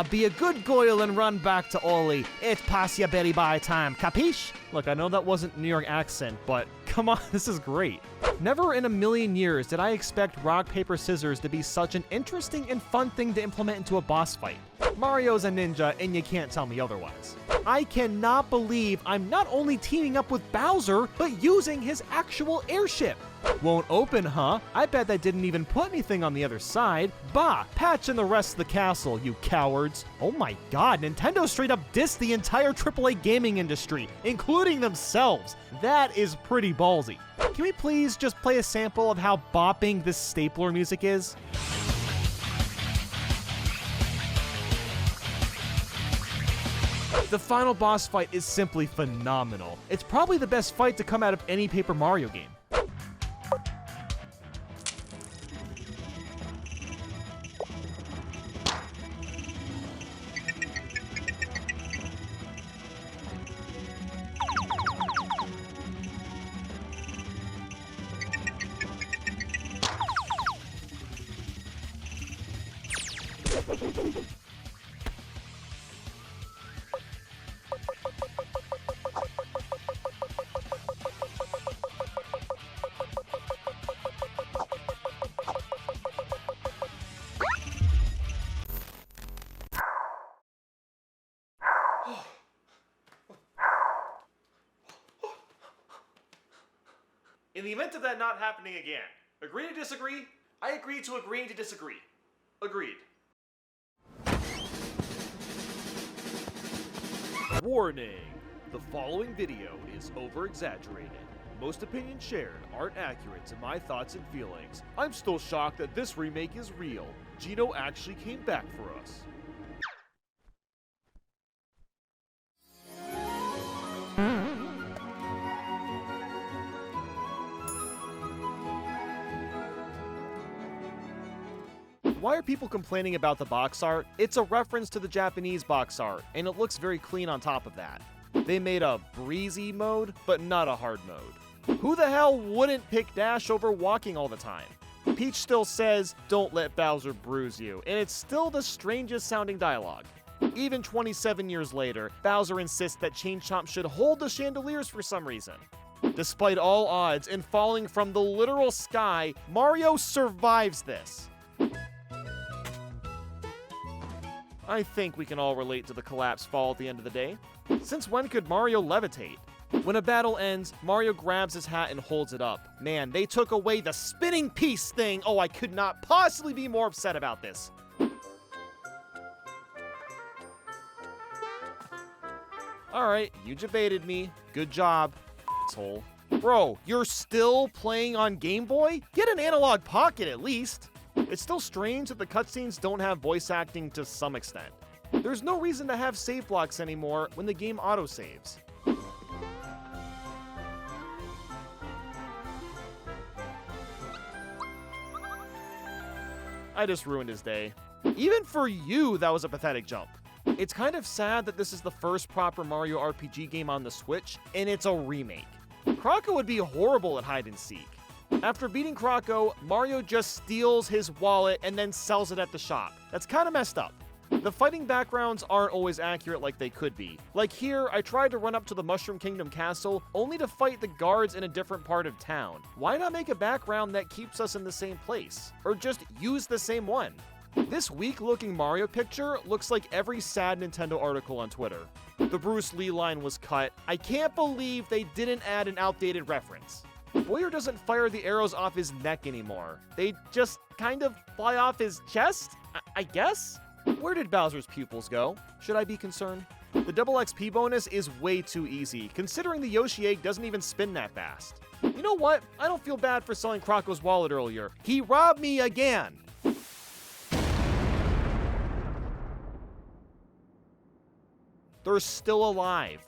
Be a good goyle and run back to Ollie. It pass ya berry by time, capiche? Look, I know that wasn't New York accent, but come on, this is great. Never in a million years did I expect rock, paper, scissors to be such an interesting and fun thing to implement into a boss fight. Mario's a ninja, and you can't tell me otherwise. I cannot believe I'm not only teaming up with Bowser, but using his actual airship. Won't open, huh? I bet that didn't even put anything on the other side. Bah, patch in the rest of the castle, you cowards. Oh my god, Nintendo straight up dissed the entire AAA gaming industry, including themselves. That is pretty ballsy. Can we please just play a sample of how bopping this stapler music is? The final boss fight is simply phenomenal. It's probably the best fight to come out of any Paper Mario game. In the event of that not happening again, agree to disagree? I agree to agreeing to disagree. Agreed. Warning! The following video is over-exaggerated. Most opinions shared aren't accurate to my thoughts and feelings. I'm still shocked that this remake is real. Gino actually came back for us. Why are people complaining about the box art? It's a reference to the Japanese box art, and it looks very clean on top of that. They made a breezy mode, but not a hard mode. Who the hell wouldn't pick dash over walking all the time? Peach still says, "Don't let Bowser bruise you," and it's still the strangest sounding dialogue. Even 27 years later, Bowser insists that Chain Chomp should hold the chandeliers for some reason. Despite all odds and falling from the literal sky, Mario survives this. I think we can all relate to the collapse fall at the end of the day. Since when could Mario levitate? When a battle ends, Mario grabs his hat and holds it up. Man, they took away the spinning piece thing. Oh, I could not possibly be more upset about this. Alright, you debated me. Good job, asshole. Bro, you're still playing on Game Boy? Get an analog pocket at least. It's still strange that the cutscenes don't have voice acting to some extent. There's no reason to have save blocks anymore when the game autosaves. I just ruined his day. Even for you, that was a pathetic jump. It's kind of sad that this is the first proper Mario RPG game on the Switch, and it's a remake. Croco would be horrible at hide and seek. After beating Croco, Mario just steals his wallet and then sells it at the shop. That's kind of messed up. The fighting backgrounds aren't always accurate like they could be. Like here, I tried to run up to the Mushroom Kingdom castle only to fight the guards in a different part of town. Why not make a background that keeps us in the same place? Or just use the same one? This weak-looking Mario picture looks like every sad Nintendo article on Twitter. The Bruce Lee line was cut. I can't believe they didn't add an outdated reference. Boyer doesn't fire the arrows off his neck anymore. They just kind of fly off his chest, I guess? Where did Bowser's pupils go? Should I be concerned? The double XP bonus is way too easy, considering the Yoshi egg doesn't even spin that fast. You know what? I don't feel bad for selling Croco's wallet earlier. He robbed me again! They're still alive.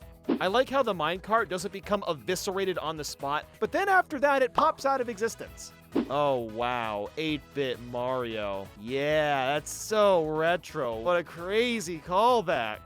I like how the minecart doesn't become eviscerated on the spot, but then after that it pops out of existence. Oh wow, 8-bit Mario. Yeah, that's so retro. What a crazy callback.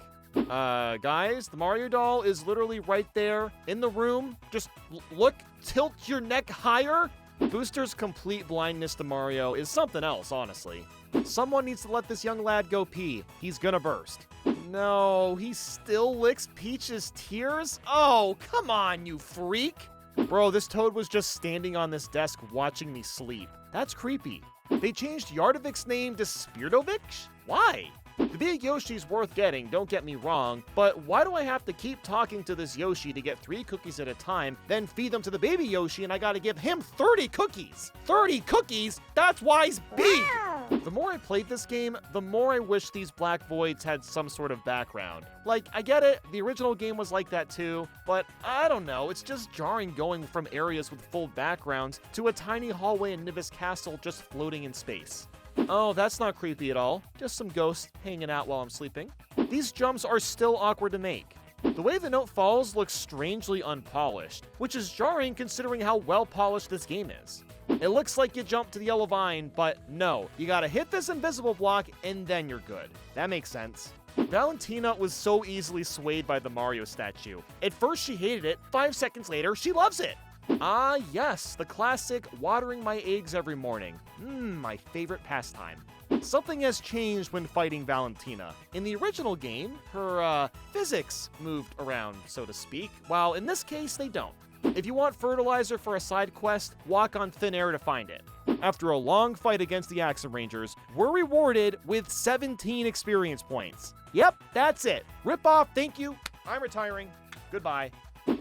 Guys, the Mario doll is literally right there in the room. Just look, tilt your neck higher. Booster's complete blindness to Mario is something else, honestly. Someone needs to let this young lad go pee. He's gonna burst. No, he still licks Peach's tears? Oh, come on, you freak! Bro, this toad was just standing on this desk watching me sleep. That's creepy. They changed Yardovik's name to Spirdovich? Why? The big Yoshi's worth getting, don't get me wrong, but why do I have to keep talking to this Yoshi to get 3 cookies at a time, then feed them to the baby Yoshi and I gotta give him 30 cookies? 30 cookies? That's why he's big! The more I played this game, the more I wish these black voids had some sort of background. Like, I get it, the original game was like that too, but I don't know, it's just jarring going from areas with full backgrounds to a tiny hallway in Nibis Castle just floating in space. Oh, that's not creepy at all. Just some ghosts hanging out while I'm sleeping. These jumps are still awkward to make. The way the note falls looks strangely unpolished, which is jarring considering how well polished this game is. It looks like you jump to the yellow vine, but no, you gotta hit this invisible block and then you're good. That makes sense. Valentina was so easily swayed by the Mario statue. At first she hated it, 5 seconds later she loves it. Ah yes, the classic watering my eggs every morning. My favorite pastime. Something has changed when fighting Valentina. In the original game, her physics moved around, so to speak, while in this case they don't. If you want fertilizer for a side quest, walk on thin air to find it. After a long fight against the Axum Rangers, we're rewarded with 17 experience points. Yep, that's it. Rip off, thank you. I'm retiring. Goodbye.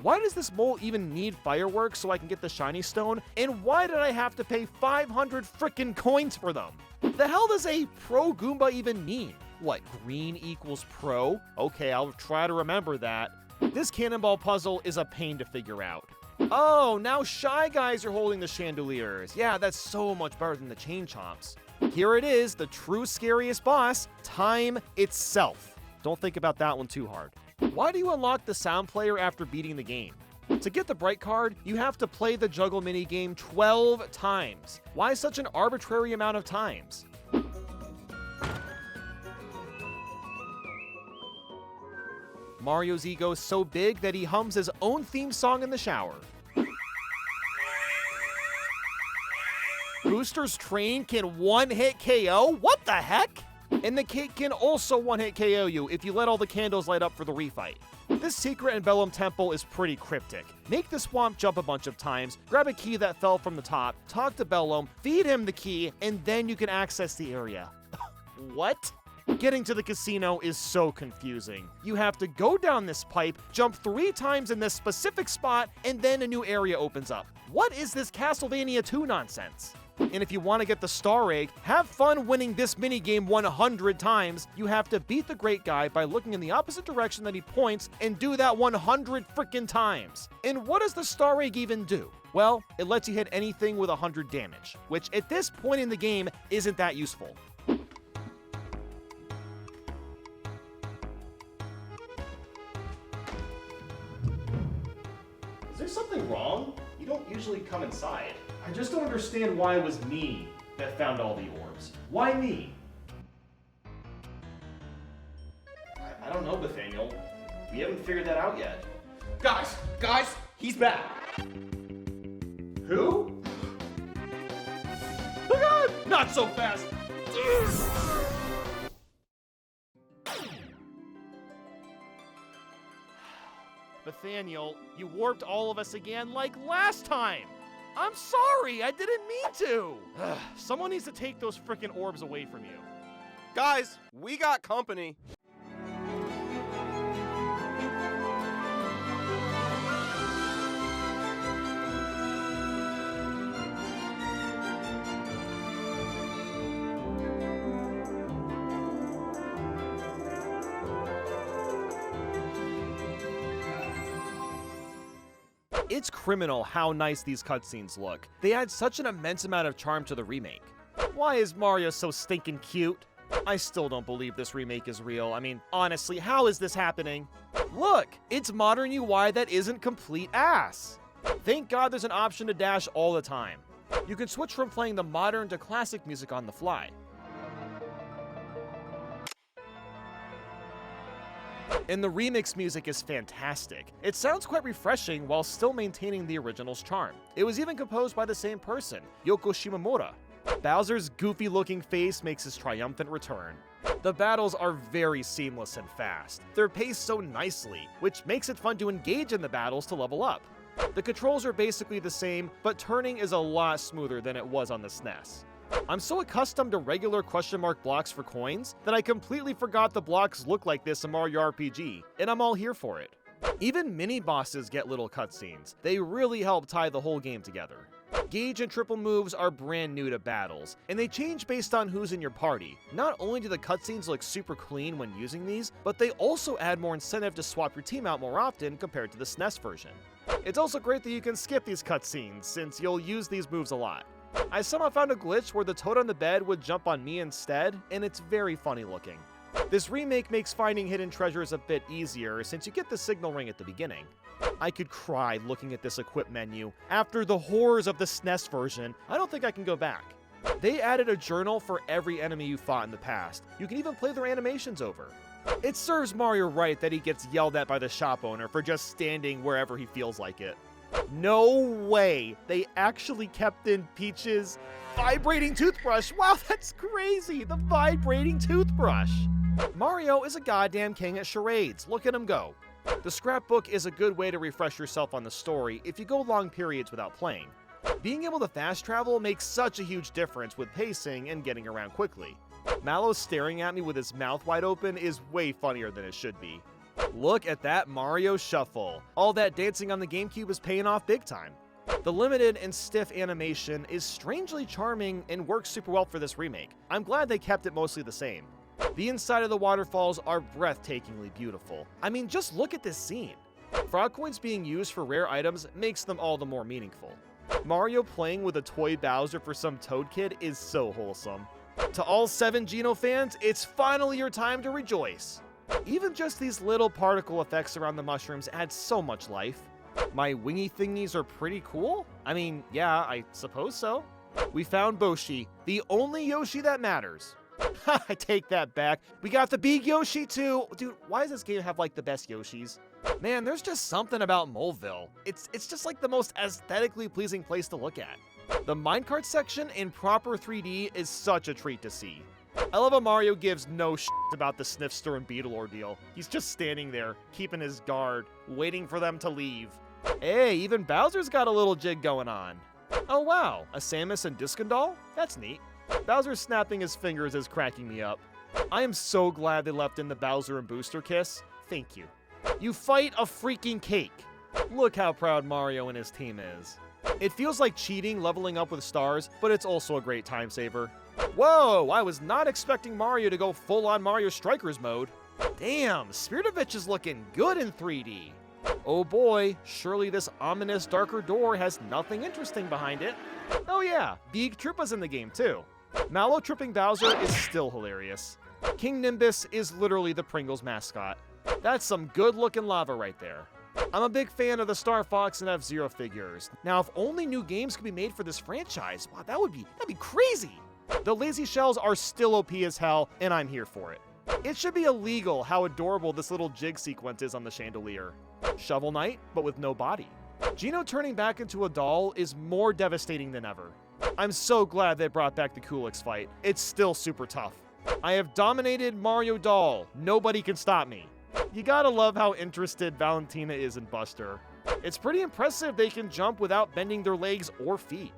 Why does this mole even need fireworks so I can get the shiny stone? And why did I have to pay 500 frickin' coins for them? The hell does a pro Goomba even mean? What, green equals pro? Okay, I'll try to remember that. This cannonball puzzle is a pain to figure out. Oh, now Shy Guys are holding the chandeliers. Yeah, that's so much better than the Chain Chomps. Here it is, the true scariest boss, time itself. Don't think about that one too hard. Why do you unlock the sound player after beating the game? To get the Bright card, you have to play the juggle minigame 12 times. Why such an arbitrary amount of times? Mario's ego is so big that he hums his own theme song in the shower. Booster's train can one-hit KO? What the heck? And the cake can also one-hit KO you if you let all the candles light up for the refight. This secret in Bellum Temple is pretty cryptic. Make the swamp jump a bunch of times, grab a key that fell from the top, talk to Bellum, feed him the key, and then you can access the area. What? Getting to the casino is so confusing. You have to go down this pipe, jump 3 times in this specific spot, and then a new area opens up. What is this Castlevania 2 nonsense? And if you want to get the Star Egg, have fun winning this minigame 100 times. You have to beat the great guy by looking in the opposite direction that he points and do that 100 frickin' times. And what does the Star Egg even do? Well, it lets you hit anything with 100 damage, which at this point in the game isn't that useful. Is there something wrong? You don't usually come inside. I just don't understand why it was me that found all the orbs. Why me? I don't know, Nathaniel. We haven't figured that out yet. Guys, he's back. Who? Oh God! Not so fast! Nathaniel, you warped all of us again like last time! I'm sorry, I didn't mean to! Someone needs to take those frickin' orbs away from you. Guys, we got company. It's criminal how nice these cutscenes look. They add such an immense amount of charm to the remake. Why is Mario so stinking cute? I still don't believe this remake is real. I mean, honestly, how is this happening? Look, it's modern UI that isn't complete ass. Thank God there's an option to dash all the time. You can switch from playing the modern to classic music on the fly. And the remix music is fantastic. It sounds quite refreshing while still maintaining the original's charm. It was even composed by the same person, Yoko Shimomura. Bowser's goofy-looking face makes his triumphant return. The battles are very seamless and fast. They're paced so nicely, which makes it fun to engage in the battles to level up. The controls are basically the same, but turning is a lot smoother than it was on the SNES. I'm so accustomed to regular question mark blocks for coins that I completely forgot the blocks look like this in Mario RPG, and I'm all here for it. Even mini-bosses get little cutscenes. They really help tie the whole game together. Gauge and triple moves are brand new to battles, and they change based on who's in your party. Not only do the cutscenes look super clean when using these, but they also add more incentive to swap your team out more often compared to the SNES version. It's also great that you can skip these cutscenes, since you'll use these moves a lot. I somehow found a glitch where the toad on the bed would jump on me instead, and it's very funny looking. This remake makes finding hidden treasures a bit easier since you get the signal ring at the beginning. I could cry looking at this equip menu. After the horrors of the SNES version, I don't think I can go back. They added a journal for every enemy you fought in the past. You can even play their animations over. It serves Mario right that he gets yelled at by the shop owner for just standing wherever he feels like it. No way! They actually kept in Peach's vibrating toothbrush! Wow, that's crazy! The vibrating toothbrush! Mario is a goddamn king at charades. Look at him go. The scrapbook is a good way to refresh yourself on the story if you go long periods without playing. Being able to fast travel makes such a huge difference with pacing and getting around quickly. Mallow staring at me with his mouth wide open is way funnier than it should be. Look at that Mario shuffle. All that dancing on the GameCube is paying off big time. The limited and stiff animation is strangely charming and works super well for this remake. I'm glad they kept it mostly the same. The inside of the waterfalls are breathtakingly beautiful. I mean, just look at this scene. Frog coins being used for rare items makes them all the more meaningful. Mario playing with a toy Bowser for some Toad kid is so wholesome. To all 7 Geno fans, it's finally your time to rejoice. Even just these little particle effects around the mushrooms add so much life. My wingy thingies are pretty cool? I mean, yeah, I suppose so. We found Boshi, the only Yoshi that matters. I take that back. We got the big Yoshi too. Dude, why does this game have like the best Yoshis? Man, there's just something about Moleville. It's just like the most aesthetically pleasing place to look at. The minecart section in proper 3D is such a treat to see. I love how Mario gives no shit about the Snifster and Beetle ordeal. He's just standing there, keeping his guard, waiting for them to leave. Hey, even Bowser's got a little jig going on. Oh wow, a Samus and Discondol? That's neat. Bowser snapping his fingers is cracking me up. I am so glad they left in the Bowser and Booster kiss. Thank you. You fight a freaking cake. Look how proud Mario and his team is. It feels like cheating leveling up with stars, but it's also a great time saver. Whoa, I was not expecting Mario to go full-on Mario Strikers mode. Damn, Spiritovich is looking good in 3D. Oh boy, surely this ominous darker door has nothing interesting behind it. Oh yeah, Beeg Troopa's in the game too. Mallow tripping Bowser is still hilarious. King Nimbus is literally the Pringles mascot. That's some good-looking lava right there. I'm a big fan of the Star Fox and F-Zero figures. Now, if only new games could be made for this franchise, wow, that'd be crazy. The lazy shells are still OP as hell, and I'm here for it. It should be illegal how adorable this little jig sequence is on the chandelier. Shovel Knight, but with no body. Geno turning back into a doll is more devastating than ever. I'm so glad they brought back the Kulix fight. It's still super tough. I have dominated Mario Doll. Nobody can stop me. You gotta love how interested Valentina is in Buster. It's pretty impressive they can jump without bending their legs or feet.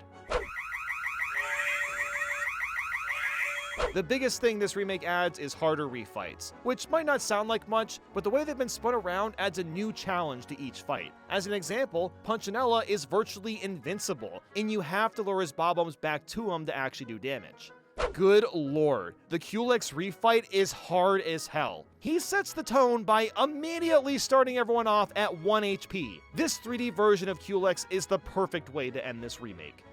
The biggest thing this remake adds is harder refights, which might not sound like much, but the way they've been spun around adds a new challenge to each fight. As an example, Punchinella is virtually invincible, and you have to lure his bob-ombs back to him to actually do damage. Good lord, the Kulix refight is hard as hell. He sets the tone by immediately starting everyone off at 1 HP. This 3D version of Kulix is the perfect way to end this remake.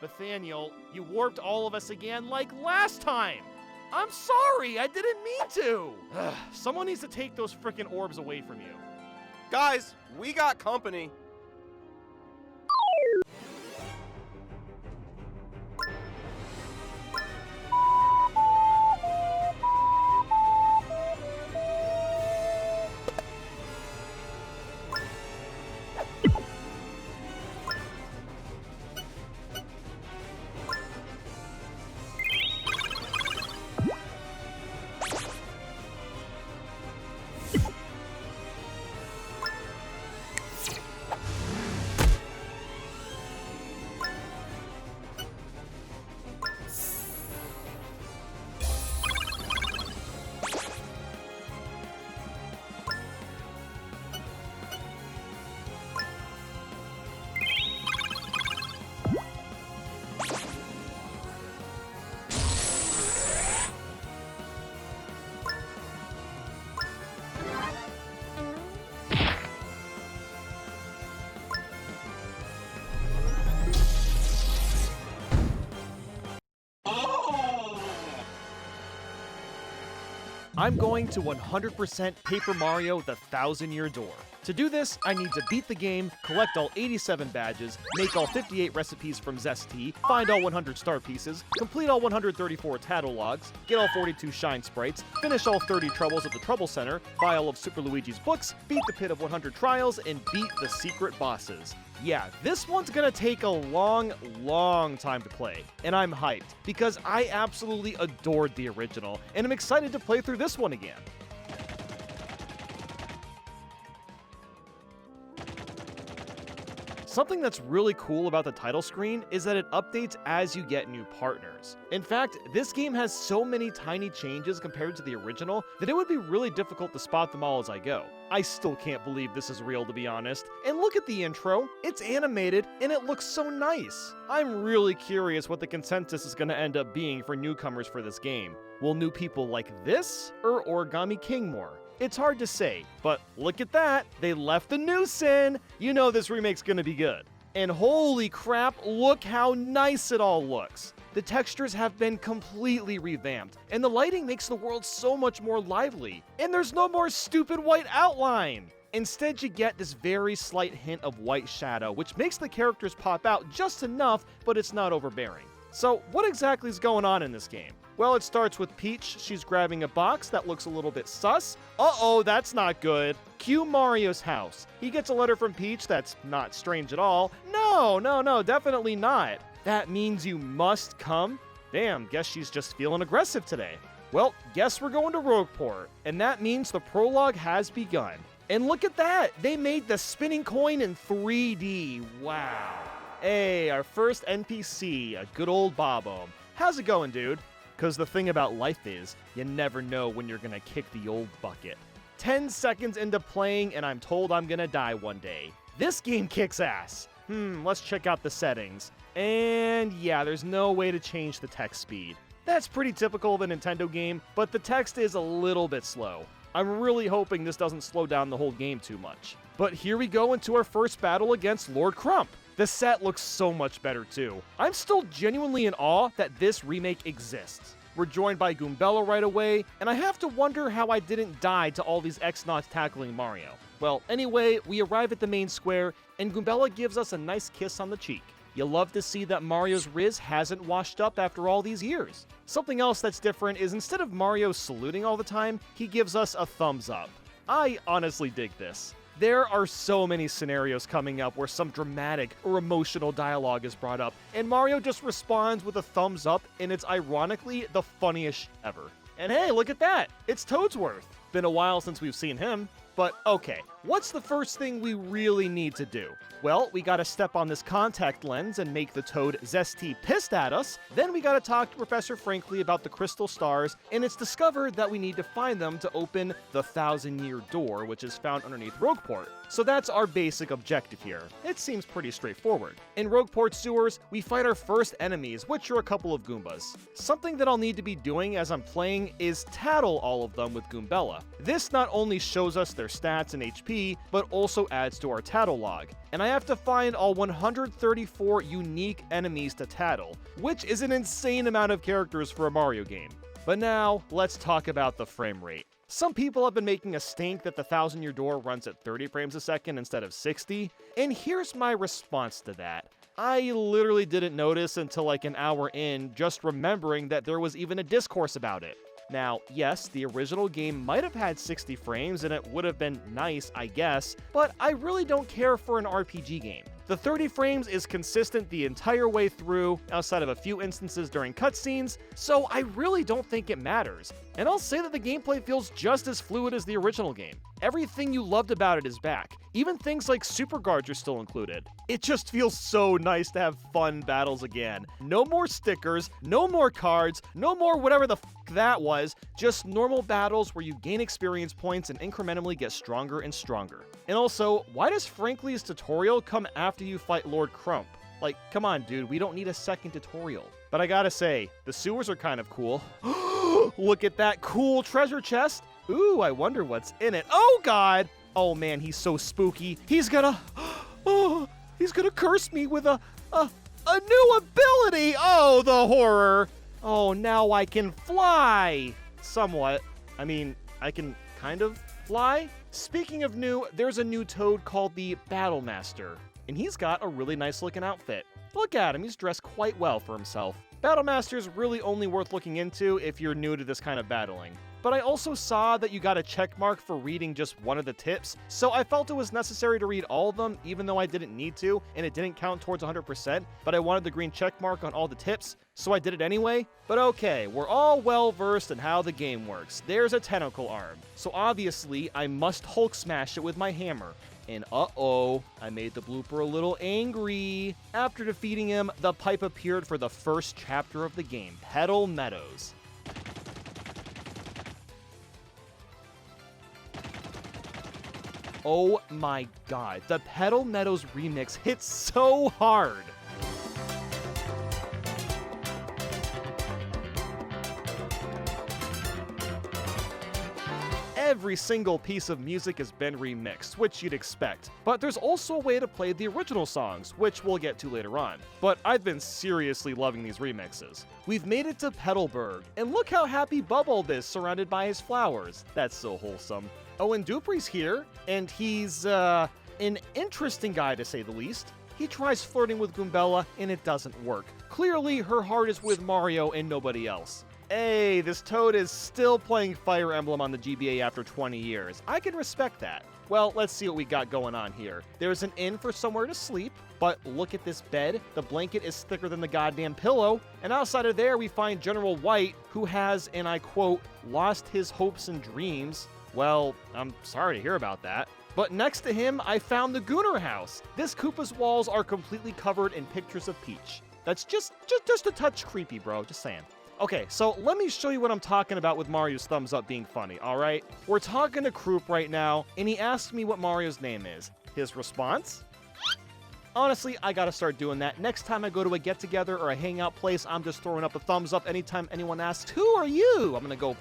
Nathaniel, you warped all of us again like last time! I'm sorry, I didn't mean to! Someone needs to take those frickin' orbs away from you. Guys, we got company. I'm going to 100% Paper Mario the 1000-Year Door. To do this, I need to beat the game, collect all 87 badges, make all 58 recipes from Zest Tea, find all 100 star pieces, complete all 134 tattle logs, get all 42 shine sprites, finish all 30 troubles at the Trouble Center, buy all of Super Luigi's books, beat the pit of 100 trials, and beat the secret bosses. Yeah, this one's gonna take a long time to play, and I'm hyped, because I absolutely adored the original, and I'm excited to play through this one again. Something that's really cool about the title screen is that it updates as you get new partners. In fact, this game has so many tiny changes compared to the original that it would be really difficult to spot them all as I go. I still can't believe this is real, to be honest. And look at the intro, it's animated and it looks so nice. I'm really curious what the consensus is going to end up being for newcomers for this game. Will new people like this or Origami King more? It's hard to say, but look at that, they left the noose in! You know this remake's gonna be good. And holy crap, look how nice it all looks! The textures have been completely revamped, and the lighting makes the world so much more lively. And there's no more stupid white outline! Instead, you get this very slight hint of white shadow, which makes the characters pop out just enough, but it's not overbearing. So what exactly is going on in this game? Well, it starts with Peach. She's grabbing a box that looks a little bit sus. Uh-oh, that's not good. Cue Mario's house. He gets a letter from Peach that's not strange at all. No, definitely not. That means you must come? Damn, guess she's just feeling aggressive today. Well, guess we're going to Rogueport, and that means the prologue has begun. And look at that! They made the spinning coin in 3D. Wow. Hey, our first NPC, a good old Bob-omb. How's it going, dude? Because the thing about life is, you never know when you're gonna kick the old bucket. 10 seconds into playing, and I'm told I'm gonna die one day. This game kicks ass. Let's check out the settings. And yeah, there's no way to change the text speed. That's pretty typical of a Nintendo game, but the text is a little bit slow. I'm really hoping this doesn't slow down the whole game too much. But here we go into our first battle against Lord Crump. The set looks so much better too. I'm still genuinely in awe that this remake exists. We're joined by Goombella right away, and I have to wonder how I didn't die to all these X-Nauts tackling Mario. Well, anyway, we arrive at the main square, and Goombella gives us a nice kiss on the cheek. You love to see that Mario's Riz hasn't washed up after all these years. Something else that's different is instead of Mario saluting all the time, he gives us a thumbs up. I honestly dig this. There are so many scenarios coming up where some dramatic or emotional dialogue is brought up, and Mario just responds with a thumbs up, and it's ironically the funniest ever. And hey, look at that! It's Toadsworth. Been a while since we've seen him. But okay, what's the first thing we really need to do? Well, we gotta step on this contact lens and make the Toad zesty pissed at us. Then we gotta talk to Professor Frankly about the crystal stars, and it's discovered that we need to find them to open the 1,000-year door, which is found underneath Rogueport. So that's our basic objective here. It seems pretty straightforward. In Rogueport sewers, we fight our first enemies, which are a couple of Goombas. Something that I'll need to be doing as I'm playing is tattle all of them with Goombella. This not only shows us their stats and HP, but also adds to our tattle log. And I have to find all 134 unique enemies to tattle, which is an insane amount of characters for a Mario game. But now, let's talk about the frame rate. Some people have been making a stink that the 1,000-year door runs at 30 frames a second instead of 60, and here's my response to that. I literally didn't notice until like an hour in, just remembering that there was even a discourse about it. Now, yes, the original game might have had 60 frames and it would have been nice, I guess, but I really don't care for an RPG game. The 30 frames is consistent the entire way through, outside of a few instances during cutscenes, so I really don't think it matters. And I'll say that the gameplay feels just as fluid as the original game. Everything you loved about it is back. Even things like super guards are still included. It just feels so nice to have fun battles again. No more stickers, no more cards, no more whatever the that was, just normal battles where you gain experience points and incrementally get stronger and stronger. And also, why does Frankly's tutorial come after you fight Lord Crump? Like, come on dude, we don't need a second tutorial. But I gotta say, the sewers are kind of cool. Look at that cool treasure chest. Ooh, I wonder what's in it. Oh god! Oh man, he's so spooky. He's gonna curse me with a new ability! Oh, the horror! Oh, now I can fly! Somewhat. I mean, I can kind of fly? Speaking of new, there's a new Toad called the Battle Master, and he's got a really nice looking outfit. Look at him, he's dressed quite well for himself. Battle Master's really only worth looking into if you're new to this kind of battling. But I also saw that you got a check mark for reading just one of the tips, so I felt it was necessary to read all of them, even though I didn't need to, and it didn't count towards 100%, but I wanted the green check mark on all the tips, so I did it anyway. But okay, we're all well versed in how the game works. There's a tentacle arm, so obviously I must Hulk smash it with my hammer. And uh-oh, I made the blooper a little angry. After defeating him, the pipe appeared for the first chapter of the game, Petal Meadows. Oh my god, the Petal Meadows remix hits so hard! Every single piece of music has been remixed, which you'd expect. But there's also a way to play the original songs, which we'll get to later on. But I've been seriously loving these remixes. We've made it to Petalburg, and look how happy Bubble is surrounded by his flowers. That's so wholesome. Oh, and Dupree's here, and he's, an interesting guy to say the least. He tries flirting with Goombella, and it doesn't work. Clearly, her heart is with Mario and nobody else. Hey, this Toad is still playing Fire Emblem on the GBA after 20 years. I can respect that. Well, let's see what we got going on here. There's an inn for somewhere to sleep, but look at this bed. The blanket is thicker than the goddamn pillow. And outside of there, we find General White, who has, and I quote, lost his hopes and dreams. Well, I'm sorry to hear about that. But next to him, I found the Gooner house. This Koopa's walls are completely covered in pictures of Peach. That's just a touch creepy, bro. Just saying. Okay, so let me show you what I'm talking about with Mario's thumbs up being funny, alright? We're talking to Kroop right now, and he asked me what Mario's name is. His response? Honestly, I gotta start doing that. Next time I go to a get-together or a hangout place, I'm just throwing up a thumbs up anytime anyone asks, who are you? I'm gonna go,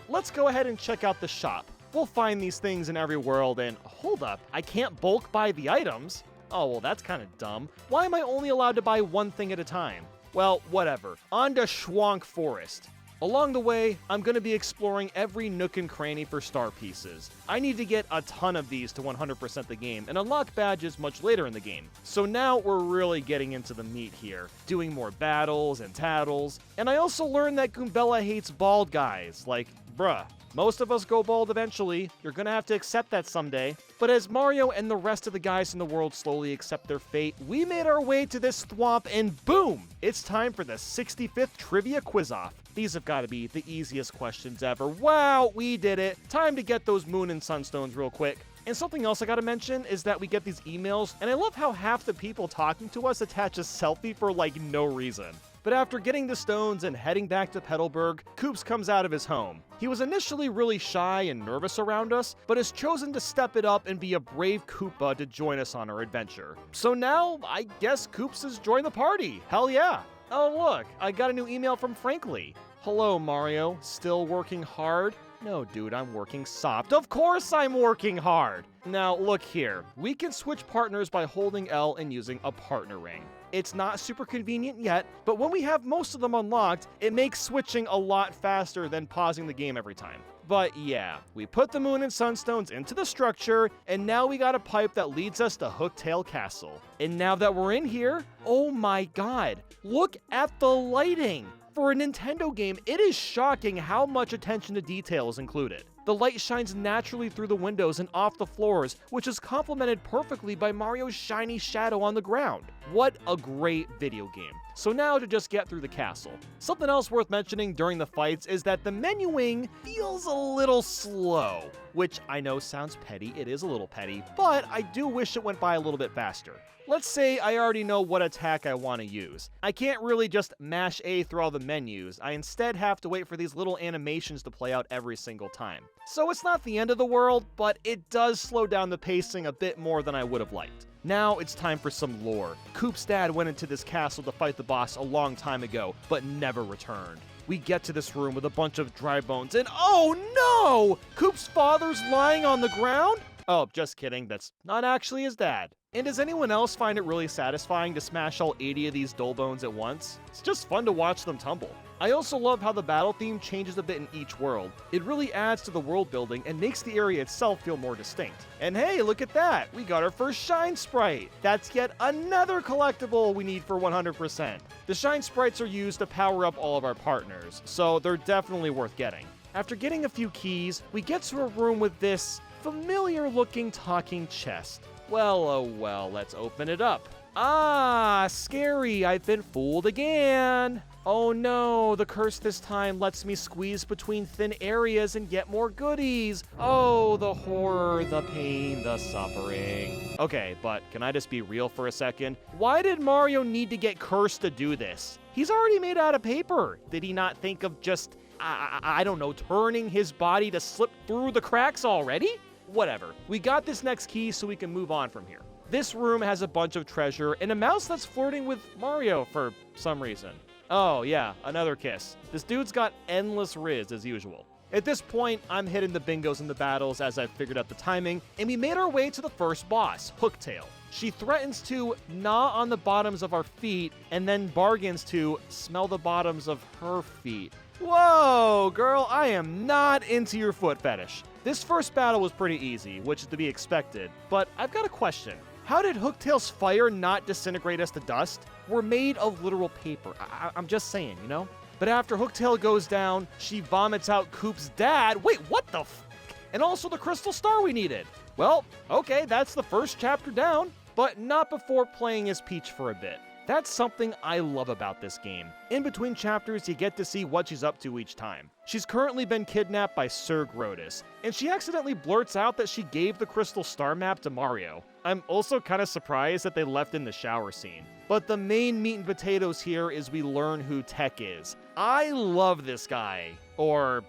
let's go ahead and check out the shop. We'll find these things in every world, and hold up, I can't bulk buy the items? Oh, well, that's kind of dumb. Why am I only allowed to buy one thing at a time? Well, whatever. On to Schwank Forest. Along the way, I'm going to be exploring every nook and cranny for star pieces. I need to get a ton of these to 100% the game and unlock badges much later in the game. So now we're really getting into the meat here, doing more battles and tattles. And I also learned that Goombella hates bald guys. Like, bruh. Most of us go bald eventually. You're gonna have to accept that someday. But as Mario and the rest of the guys in the world slowly accept their fate, we made our way to this thwomp and boom! It's time for the 65th Trivia Quiz-Off. These have got to be the easiest questions ever. Wow, we did it! Time to get those Moon and Sunstones real quick. And something else I gotta mention is that we get these emails, and I love how half the people talking to us attach a selfie for like no reason. But after getting the stones and heading back to Petalburg, Koops comes out of his home. He was initially really shy and nervous around us, but has chosen to step it up and be a brave Koopa to join us on our adventure. So now, I guess Koops has joined the party. Hell yeah. Oh look, I got a new email from Frankly. Hello, Mario. Still working hard? No, dude, I'm working soft. Of course I'm working hard! Now, look here. We can switch partners by holding L and using a partner ring. It's not super convenient yet, but when we have most of them unlocked, it makes switching a lot faster than pausing the game every time. But yeah, we put the Moon and Sunstones into the structure, and now we got a pipe that leads us to Hooktail Castle. And now that we're in here, oh my god, look at the lighting! For a Nintendo game, it is shocking how much attention to detail is included. The light shines naturally through the windows and off the floors, which is complemented perfectly by Mario's shiny shadow on the ground. What a great video game. So now to just get through the castle. Something else worth mentioning during the fights is that the menuing feels a little slow, which I know sounds petty, it is a little petty, but I do wish it went by a little bit faster. Let's say I already know what attack I want to use. I can't really just mash A through all the menus. I instead have to wait for these little animations to play out every single time. So it's not the end of the world, but it does slow down the pacing a bit more than I would have liked. Now it's time for some lore. Koop's dad went into this castle to fight the boss a long time ago, but never returned. We get to this room with a bunch of dry bones, and oh no! Koop's father's lying on the ground? Oh, just kidding, that's not actually his dad. And does anyone else find it really satisfying to smash all 80 of these dull bones at once? It's just fun to watch them tumble. I also love how the battle theme changes a bit in each world. It really adds to the world building and makes the area itself feel more distinct. And hey, look at that! We got our first Shine Sprite! That's yet another collectible we need for 100%. The Shine Sprites are used to power up all of our partners, so they're definitely worth getting. After getting a few keys, we get to a room with this familiar-looking talking chest. Well, oh well, let's open it up. Ah, scary, I've been fooled again. Oh no, the curse this time lets me squeeze between thin areas and get more goodies. Oh, the horror, the pain, the suffering. Okay, but can I just be real for a second? Why did Mario need to get cursed to do this? He's already made out of paper. Did he not think of just, I don't know, turning his body to slip through the cracks already? Whatever. We got this next key so we can move on from here. This room has a bunch of treasure and a mouse that's flirting with Mario for some reason. Oh yeah, another kiss. This dude's got endless riz as usual. At this point, I'm hitting the bingos and the battles as I've figured out the timing, and we made our way to the first boss, Hooktail. She threatens to gnaw on the bottoms of our feet and then bargains to smell the bottoms of her feet. Whoa, girl, I am not into your foot fetish. This first battle was pretty easy, which is to be expected, but I've got a question. How did Hooktail's fire not disintegrate us to dust? We're made of literal paper. I'm just saying, you know? But after Hooktail goes down, she vomits out Coop's dad. Wait, what the f? And also the crystal star we needed. Well, okay, that's the first chapter down, but not before playing as Peach for a bit. That's something I love about this game. In between chapters, you get to see what she's up to each time. She's currently been kidnapped by Sir Grotus, and she accidentally blurts out that she gave the crystal star map to Mario. I'm also kind of surprised that they left in the shower scene. But the main meat and potatoes here is we learn who Tech is. I love this guy. Or,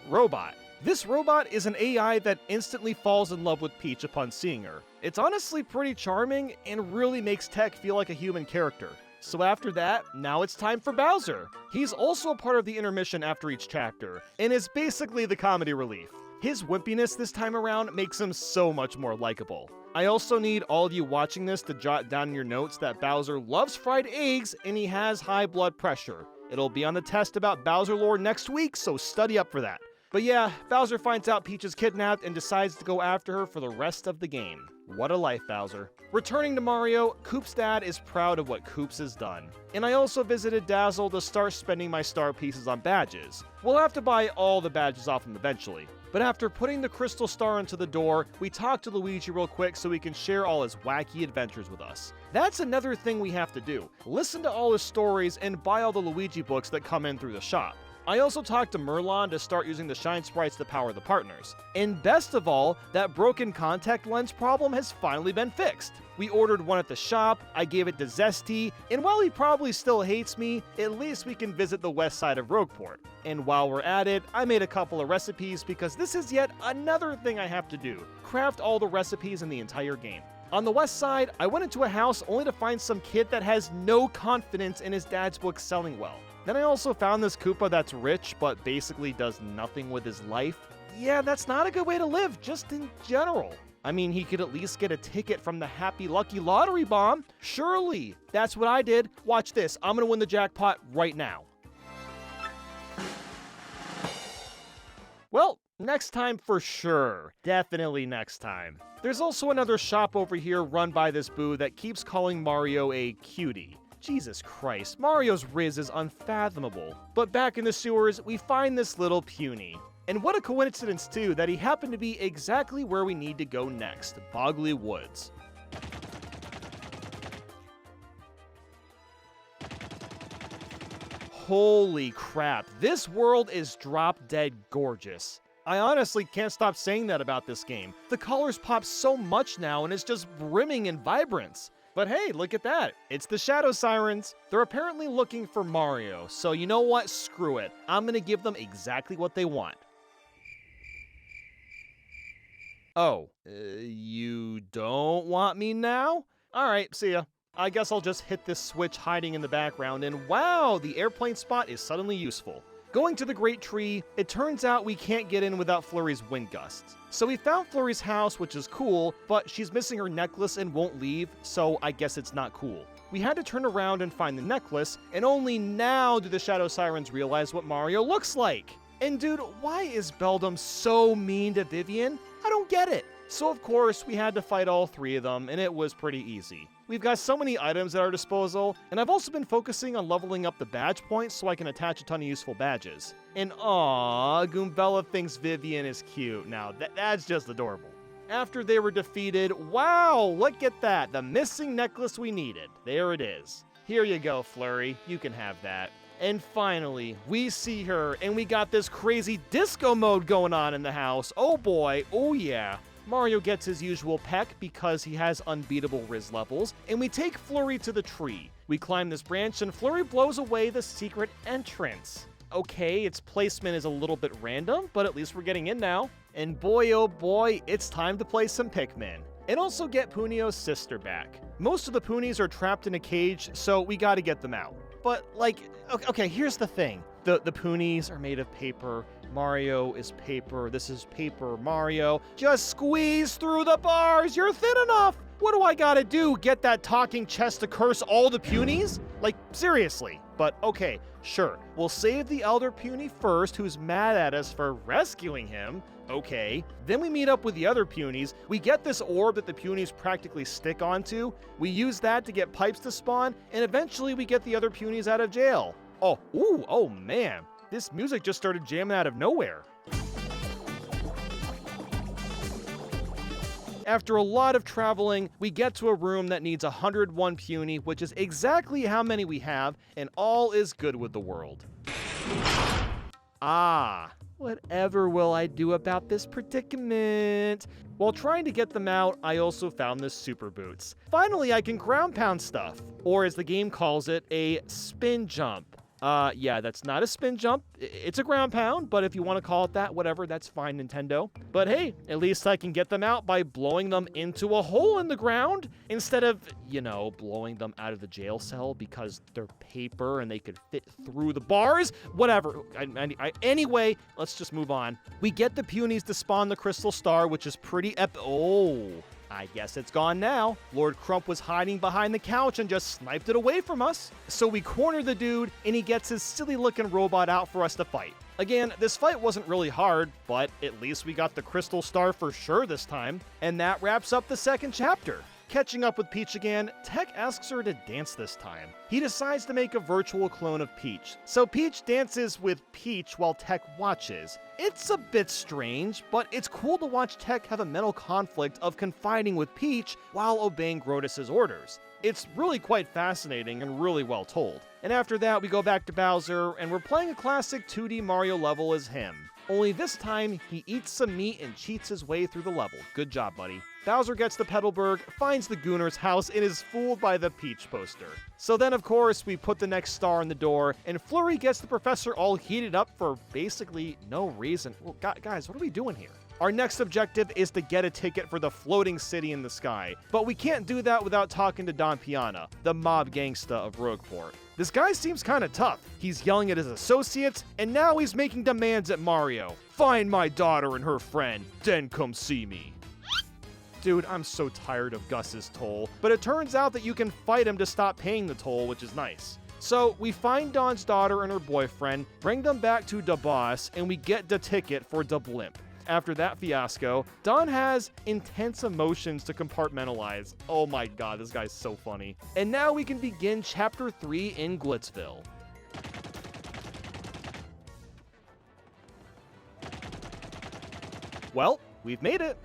robot. This robot is an AI that instantly falls in love with Peach upon seeing her. It's honestly pretty charming and really makes Tech feel like a human character. So after that, now it's time for Bowser. He's also a part of the intermission after each chapter, and is basically the comedy relief. His wimpiness this time around makes him so much more likable. I also need all of you watching this to jot down in your notes that Bowser loves fried eggs and he has high blood pressure. It'll be on the test about Bowser lore next week, so study up for that. But yeah, Bowser finds out Peach is kidnapped and decides to go after her for the rest of the game. What a life, Bowser. Returning to Mario, Coop's dad is proud of what Koops has done. And I also visited Dazzle to start spending my star pieces on badges. We'll have to buy all the badges off him eventually. But after putting the crystal star into the door, we talk to Luigi real quick so he can share all his wacky adventures with us. That's another thing we have to do. Listen to all his stories and buy all the Luigi books that come in through the shop. I also talked to Merlon to start using the Shine Sprites to power the partners. And best of all, that broken contact lens problem has finally been fixed. We ordered one at the shop, I gave it to Zesty, and while he probably still hates me, at least we can visit the west side of Rogueport. And while we're at it, I made a couple of recipes because this is yet another thing I have to do. Craft all the recipes in the entire game. On the west side, I went into a house only to find some kid that has no confidence in his dad's book selling well. Then I also found this Koopa that's rich, but basically does nothing with his life. Yeah, that's not a good way to live, just in general. I mean, he could at least get a ticket from the Happy Lucky Lottery Bomb. Surely. That's what I did. Watch this. I'm gonna win the jackpot right now. Well, next time for sure. Definitely next time. There's also another shop over here run by this boo that keeps calling Mario a cutie. Jesus Christ, Mario's riz is unfathomable. But back in the sewers, we find this little puny. And what a coincidence too, that he happened to be exactly where we need to go next, Bogley Woods. Holy crap, this world is drop dead gorgeous. I honestly can't stop saying that about this game. The colors pop so much now and it's just brimming in vibrance. But hey, look at that. It's the Shadow Sirens. They're apparently looking for Mario, so you know what? Screw it. I'm gonna give them exactly what they want. Oh, you don't want me now? Alright, see ya. I guess I'll just hit this switch hiding in the background, and wow, the airplane spot is suddenly useful. Going to the Great Tree, it turns out we can't get in without Flurry's wind gusts. So we found Flurry's house, which is cool, but she's missing her necklace and won't leave, so I guess it's not cool. We had to turn around and find the necklace, and only now do the Shadow Sirens realize what Mario looks like. And dude, why is Beldum so mean to Vivian? I don't get it. So of course, we had to fight all three of them, and it was pretty easy. We've got so many items at our disposal, and I've also been focusing on leveling up the badge points so I can attach a ton of useful badges. And aww, Goombella thinks Vivian is cute. Now, that's just adorable. After they were defeated, wow, look at that, the missing necklace we needed. There it is. Here you go, Flurry, you can have that. And finally, we see her, and we got this crazy disco mode going on in the house. Oh boy, oh yeah. Mario gets his usual peck because he has unbeatable Riz levels, and we take Flurry to the tree. We climb this branch, and Flurry blows away the secret entrance. Okay, its placement is a little bit random, but at least we're getting in now. And boy oh boy, it's time to play some Pikmin. And also get Punio's sister back. Most of the Punies are trapped in a cage, so we gotta get them out. But, like, okay, here's the thing. The Punies are made of paper. Mario is paper. This is paper Mario. Just squeeze through the bars. You're thin enough. What do I gotta do? Get that talking chest to curse all the punies? Like, seriously. But okay, sure. We'll save the Elder Puny first, who's mad at us for rescuing him. Okay. Then we meet up with the other punies. We get this orb that the punies practically stick onto. We use that to get pipes to spawn, and eventually we get the other punies out of jail. Oh man. This music just started jamming out of nowhere. After a lot of traveling, we get to a room that needs 101 puny, which is exactly how many we have, and all is good with the world. Whatever will I do about this predicament? While trying to get them out, I also found the super boots. Finally, I can ground pound stuff, or as the game calls it, a spin jump. Yeah, that's not a spin jump. It's a ground pound, but if you want to call it that, whatever, that's fine, Nintendo. But hey, at least I can get them out by blowing them into a hole in the ground instead of, blowing them out of the jail cell because they're paper and they could fit through the bars. Whatever. Anyway, let's just move on. We get the punies to spawn the crystal star, which is pretty I guess it's gone now. Lord Crump was hiding behind the couch and just sniped it away from us. So we corner the dude, and he gets his silly-looking robot out for us to fight. Again, this fight wasn't really hard, but at least we got the crystal star for sure this time. And that wraps up the second chapter. Catching up with Peach again, Tech asks her to dance this time. He decides to make a virtual clone of Peach, so Peach dances with Peach while Tech watches. It's a bit strange, but it's cool to watch Tech have a mental conflict of confiding with Peach while obeying Grodus' orders. It's really quite fascinating and really well told. And after that, we go back to Bowser, and we're playing a classic 2D Mario level as him. Only this time, he eats some meat and cheats his way through the level. Good job, buddy. Bowser gets to Petalburg, finds the Gooner's house, and is fooled by the Peach poster. So then, of course, we put the next star in the door, and Flurry gets the professor all heated up for basically no reason. Well, guys, what are we doing here? Our next objective is to get a ticket for the floating city in the sky, but we can't do that without talking to Don Piana, the mob gangsta of Rogueport. This guy seems kinda tough. He's yelling at his associates, and now he's making demands at Mario. Find my daughter and her friend, then come see me. Dude, I'm so tired of Gus's toll, but it turns out that you can fight him to stop paying the toll, which is nice. So we find Dawn's daughter and her boyfriend, bring them back to Da Boss, and we get the ticket for Da Blimp. After that fiasco, Dawn has intense emotions to compartmentalize. Oh my god, this guy's so funny. And now we can begin Chapter 3 in Glitzville. Well, we've made it.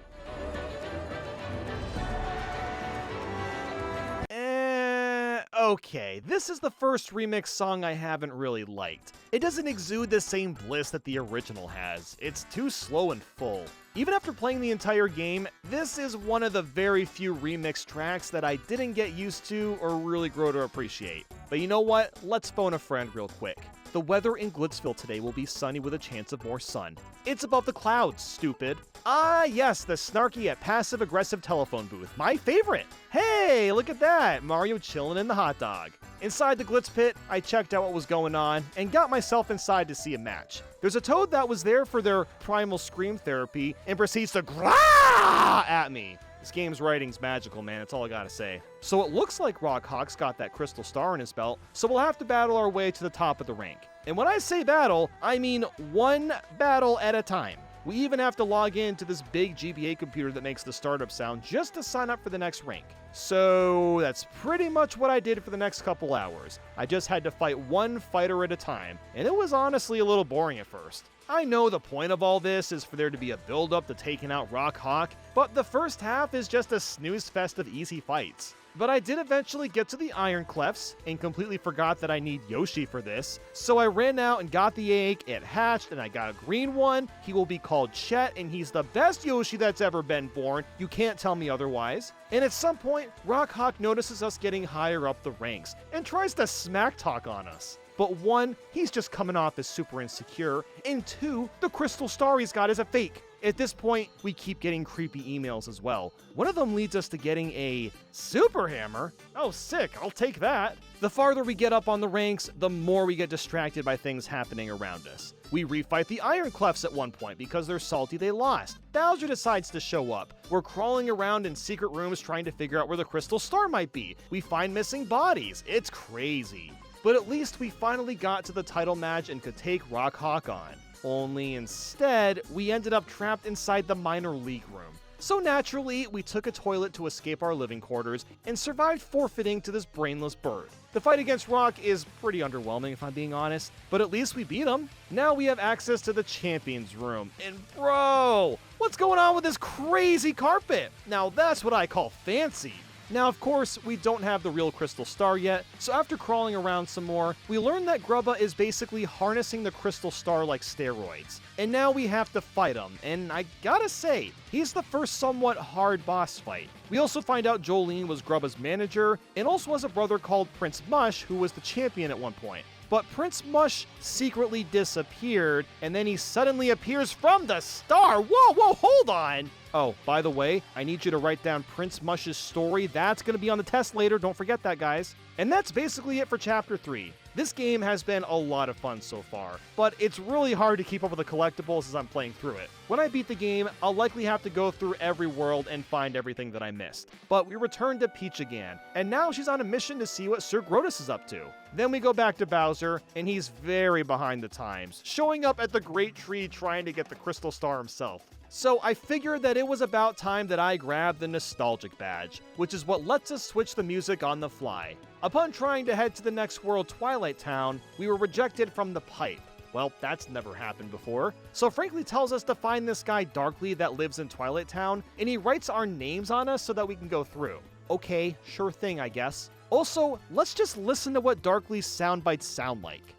Okay, this is the first remix song I haven't really liked. It doesn't exude the same bliss that the original has. It's too slow and full. Even after playing the entire game, this is one of the very few remix tracks that I didn't get used to or really grow to appreciate. But you know what? Let's phone a friend real quick. The weather in Glitzville today will be sunny with a chance of more sun. It's above the clouds, stupid. Ah, yes, the snarky yet passive-aggressive telephone booth. My favorite. Hey, look at that. Mario chilling in the hot dog. Inside the Glitz Pit, I checked out what was going on and got myself inside to see a match. There's a Toad that was there for their primal scream therapy and proceeds to grah at me. This game's writing's magical, man. That's all I gotta say. So it looks like Rock Hawk's got that crystal star in his belt, so we'll have to battle our way to the top of the rank. And when I say battle, I mean one battle at a time. We even have to log in to this big GBA computer that makes the startup sound just to sign up for the next rank. So that's pretty much what I did for the next couple hours. I just had to fight one fighter at a time, and it was honestly a little boring at first. I know the point of all this is for there to be a build-up to taking out Rock Hawk, but the first half is just a snooze fest of easy fights. But I did eventually get to the Iron Clefs, and completely forgot that I need Yoshi for this, so I ran out and got the egg, it hatched, and I got a green one. He will be called Chet, and he's the best Yoshi that's ever been born. You can't tell me otherwise. And at some point, Rock Hawk notices us getting higher up the ranks, and tries to smack talk on us. But one, he's just coming off as super insecure, and two, the crystal star he's got is a fake. At this point, we keep getting creepy emails as well. One of them leads us to getting a super hammer. Oh, sick, I'll take that. The farther we get up on the ranks, the more we get distracted by things happening around us. We refight the Iron Clefs at one point because they're salty they lost. Bowser decides to show up. We're crawling around in secret rooms trying to figure out where the crystal star might be. We find missing bodies. It's crazy. But at least we finally got to the title match and could take Rock Hawk on. Only instead, we ended up trapped inside the minor league room. So naturally, we took a toilet to escape our living quarters and survived forfeiting to this brainless bird. The fight against Rock is pretty underwhelming if I'm being honest, but at least we beat him. Now we have access to the champions room, and bro, what's going on with this crazy carpet? Now that's what I call fancy. Now, of course, we don't have the real crystal star yet, so after crawling around some more, we learned that Grubba is basically harnessing the crystal star like steroids. And now we have to fight him, and I gotta say, he's the first somewhat hard boss fight. We also find out Jolene was Grubba's manager, and also has a brother called Prince Mush, who was the champion at one point. But Prince Mush secretly disappeared, and then he suddenly appears from the star. Whoa, hold on! Oh, by the way, I need you to write down Prince Mush's story. That's going to be on the test later. Don't forget that, guys. And that's basically it for Chapter 3. This game has been a lot of fun so far, but it's really hard to keep up with the collectibles as I'm playing through it. When I beat the game, I'll likely have to go through every world and find everything that I missed. But we return to Peach again, and now she's on a mission to see what Sir Grotus is up to. Then we go back to Bowser, and he's very behind the times, showing up at the Great Tree trying to get the Crystal Star himself. So I figured that it was about time that I grabbed the Nostalgic Badge, which is what lets us switch the music on the fly. Upon trying to head to the next world, Twilight Town, we were rejected from the pipe. Well, that's never happened before. So Frankly tells us to find this guy Darkly that lives in Twilight Town, and he writes our names on us so that we can go through. Okay, sure thing, I guess. Also, let's just listen to what Darkly's sound bites sound like.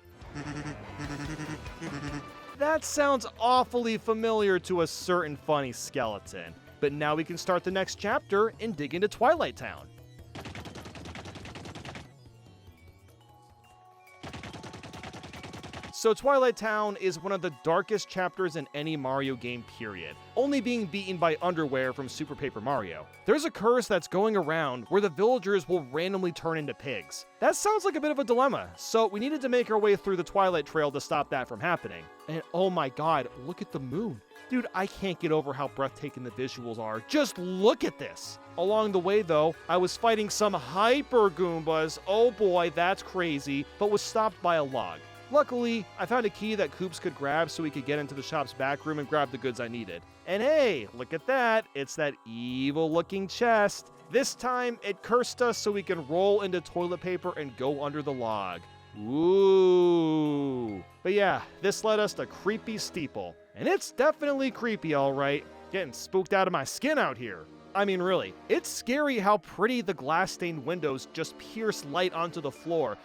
That sounds awfully familiar to a certain funny skeleton. But now we can start the next chapter and dig into Twilight Town. So Twilight Town is one of the darkest chapters in any Mario game period, only being beaten by Underwear from Super Paper Mario. There's a curse that's going around where the villagers will randomly turn into pigs. That sounds like a bit of a dilemma, so we needed to make our way through the Twilight Trail to stop that from happening. And oh my god, look at the moon. Dude, I can't get over how breathtaking the visuals are. Just look at this! Along the way though, I was fighting some Hyper Goombas, oh boy, that's crazy, but was stopped by a log. Luckily, I found a key that Koops could grab so we could get into the shop's back room and grab the goods I needed. And hey, look at that, it's that evil-looking chest. This time, it cursed us so we can roll into toilet paper and go under the log. Ooh. But yeah, this led us to Creepy Steeple. And it's definitely creepy, alright. Getting spooked out of my skin out here. I mean, really, it's scary how pretty the glass-stained windows just pierce light onto the floor.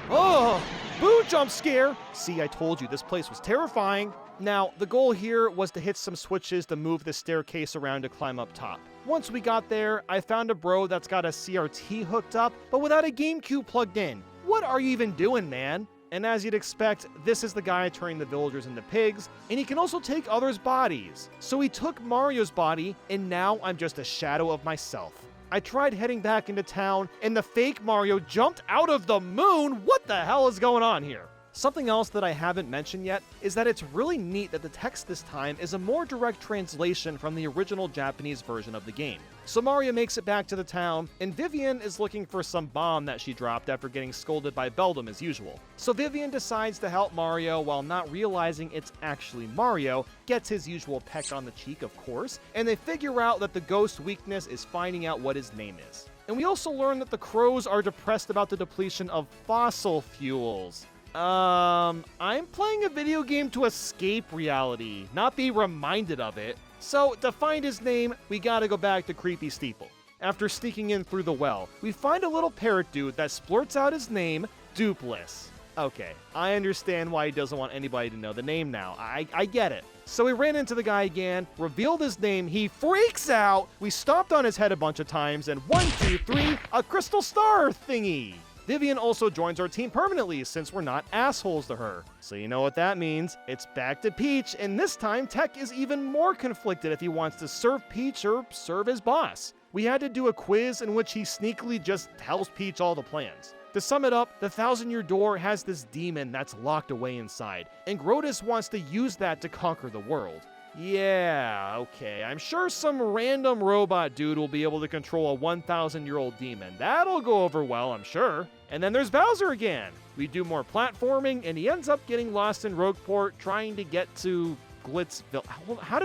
Oh, boo jump scare! See, I told you, this place was terrifying. Now, the goal here was to hit some switches to move the staircase around to climb up top. Once we got there, I found a bro that's got a CRT hooked up, but without a GameCube plugged in. What are you even doing, man? And as you'd expect, this is the guy turning the villagers into pigs, and he can also take others' bodies. So he took Mario's body, and now I'm just a shadow of myself. I tried heading back into town, and the fake Mario jumped out of the moon! What the hell is going on here? Something else that I haven't mentioned yet is that it's really neat that the text this time is a more direct translation from the original Japanese version of the game. So Mario makes it back to the town, and Vivian is looking for some bomb that she dropped after getting scolded by Beldum as usual. So Vivian decides to help Mario while not realizing it's actually Mario, gets his usual peck on the cheek of course, and they figure out that the ghost's weakness is finding out what his name is. And we also learn that the crows are depressed about the depletion of fossil fuels. I'm playing a video game to escape reality, not be reminded of it. So, to find his name, we gotta go back to Creepy Steeple. After sneaking in through the well, we find a little parrot dude that splurts out his name, Dupless. Okay, I understand why he doesn't want anybody to know the name now. I get it. So we ran into the guy again, revealed his name, he freaks out, we stomped on his head a bunch of times, and 1, 2, 3, a crystal star thingy! Vivian also joins our team permanently since we're not assholes to her. So you know what that means. It's back to Peach, and this time Tech is even more conflicted if he wants to serve Peach or serve his boss. We had to do a quiz in which he sneakily just tells Peach all the plans. To sum it up, the Thousand-Year Door has this demon that's locked away inside, and Grotus wants to use that to conquer the world. Yeah, okay, I'm sure some random robot dude will be able to control a 1,000-year-old demon. That'll go over well, I'm sure. And then there's Bowser again. We do more platforming, and he ends up getting lost in Rogueport trying to get to Glitzville. How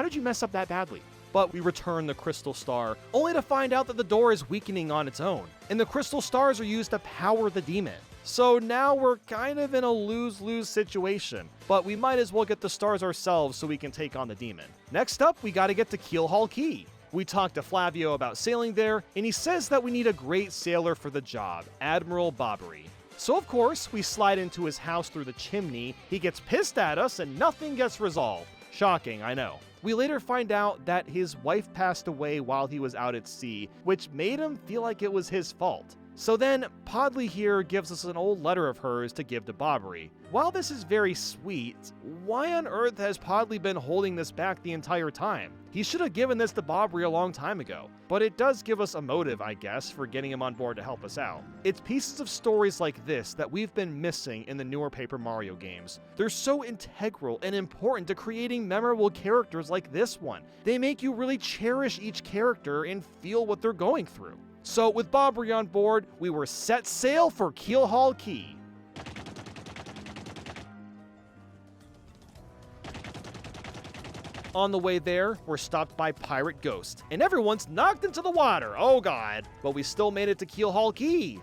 did you mess up that badly? But we return the Crystal Star, only to find out that the door is weakening on its own, and the Crystal Stars are used to power the demon. So now we're kind of in a lose-lose situation, but we might as well get the stars ourselves so we can take on the demon. Next up, we gotta get to Keelhaul Key. We talked to Flavio about sailing there, and he says that we need a great sailor for the job, Admiral Bobbery. So of course, we slide into his house through the chimney, he gets pissed at us, and nothing gets resolved. Shocking, I know. We later find out that his wife passed away while he was out at sea, which made him feel like it was his fault. So then, Podley here gives us an old letter of hers to give to Bobbery. While this is very sweet, why on earth has Podley been holding this back the entire time? He should have given this to Bobbery a long time ago, but it does give us a motive, I guess, for getting him on board to help us out. It's pieces of stories like this that we've been missing in the newer Paper Mario games. They're so integral and important to creating memorable characters like this one. They make you really cherish each character and feel what they're going through. So with Bobbery on board, we were set sail for Keelhaul Key. On the way there, we're stopped by Pirate Ghost, and everyone's knocked into the water, oh god. But we still made it to Keelhaul Key.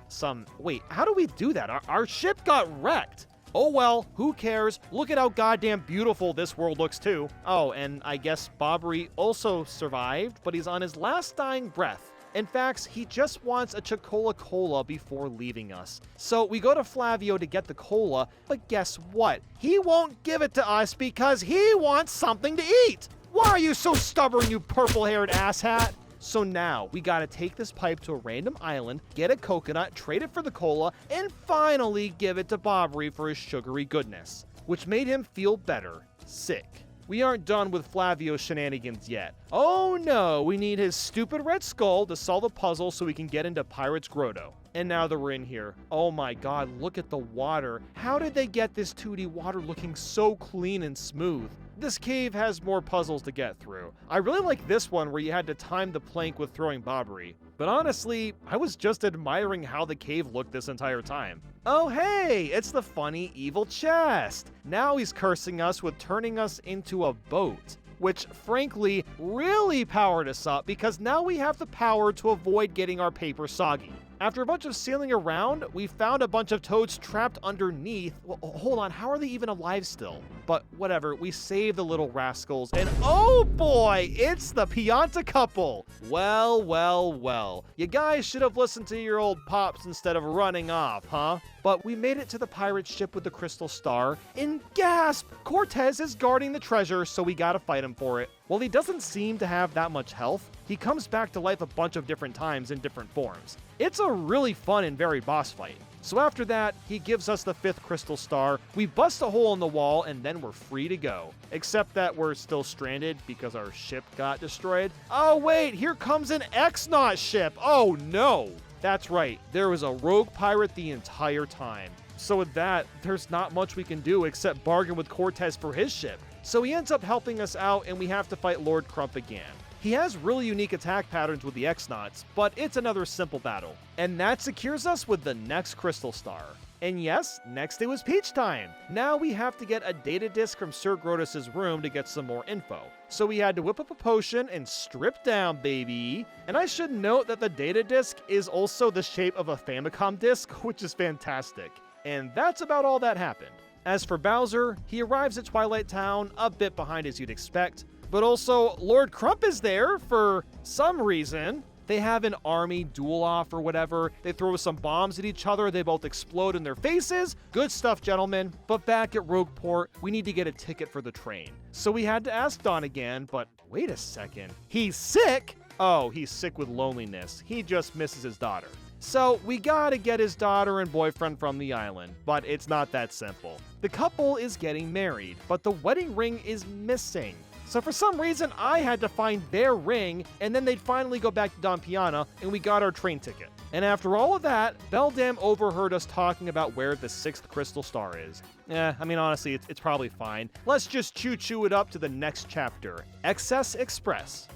Wait, how do we do that? Our ship got wrecked. Oh well, who cares? Look at how goddamn beautiful this world looks too. Oh, and I guess Bobbery also survived, but he's on his last dying breath. In fact, he just wants a Chocola Cola before leaving us. So we go to Flavio to get the cola, but guess what? He won't give it to us because he wants something to eat! Why are you so stubborn, you purple-haired asshat? So now, we gotta take this pipe to a random island, get a coconut, trade it for the cola, and finally give it to Bobbery for his sugary goodness, which made him feel better. Sick. We aren't done with Flavio's shenanigans yet. Oh no, we need his stupid red skull to solve a puzzle so we can get into Pirate's Grotto. And now that we're in here, oh my god, look at the water. How did they get this 2D water looking so clean and smooth? This cave has more puzzles to get through. I really like this one where you had to time the plank with throwing Bobbery. But honestly, I was just admiring how the cave looked this entire time. Oh hey, it's the funny evil chest. Now he's cursing us with turning us into a boat, which frankly really powered us up because now we have the power to avoid getting our paper soggy. After a bunch of sailing around, we found a bunch of toads trapped underneath. Well, hold on, how are they even alive still? But whatever, we saved the little rascals, and oh boy, it's the Pianta couple! Well, well, well. You guys should have listened to your old pops instead of running off, huh? But we made it to the pirate ship with the Crystal Star, and gasp! Cortez is guarding the treasure, so we gotta fight him for it. While he doesn't seem to have that much health, he comes back to life a bunch of different times in different forms. It's a really fun and varied boss fight. So after that, he gives us the 5th Crystal Star, we bust a hole in the wall, and then we're free to go. Except that we're still stranded because our ship got destroyed. Oh wait, here comes an X-Naut ship! Oh no! That's right, there was a rogue pirate the entire time. So with that, there's not much we can do except bargain with Cortez for his ship. So he ends up helping us out, and we have to fight Lord Crump again. He has really unique attack patterns with the X-Nauts, but it's another simple battle. And that secures us with the next Crystal Star. And yes, next it was Peach time. Now we have to get a data disk from Sir Grotus' room to get some more info. So we had to whip up a potion and strip down, baby. And I should note that the data disk is also the shape of a Famicom disc, which is fantastic. And that's about all that happened. As for Bowser, he arrives at Twilight Town a bit behind as you'd expect, but also Lord Crump is there for some reason. They have an army duel-off or whatever. They throw some bombs at each other. They both explode in their faces. Good stuff, gentlemen. But back at Rogueport, we need to get a ticket for the train. So we had to ask Don again, but wait a second. He's sick? Oh, he's sick with loneliness. He just misses his daughter. So we gotta get his daughter and boyfriend from the island, but it's not that simple. The couple is getting married, but the wedding ring is missing. So for some reason, I had to find their ring, and then they'd finally go back to Don Piana, and we got our train ticket. And after all of that, Beldam overheard us talking about where the 6th crystal star is. Honestly, it's probably fine. Let's just choo-choo it up to the next chapter. Excess Express.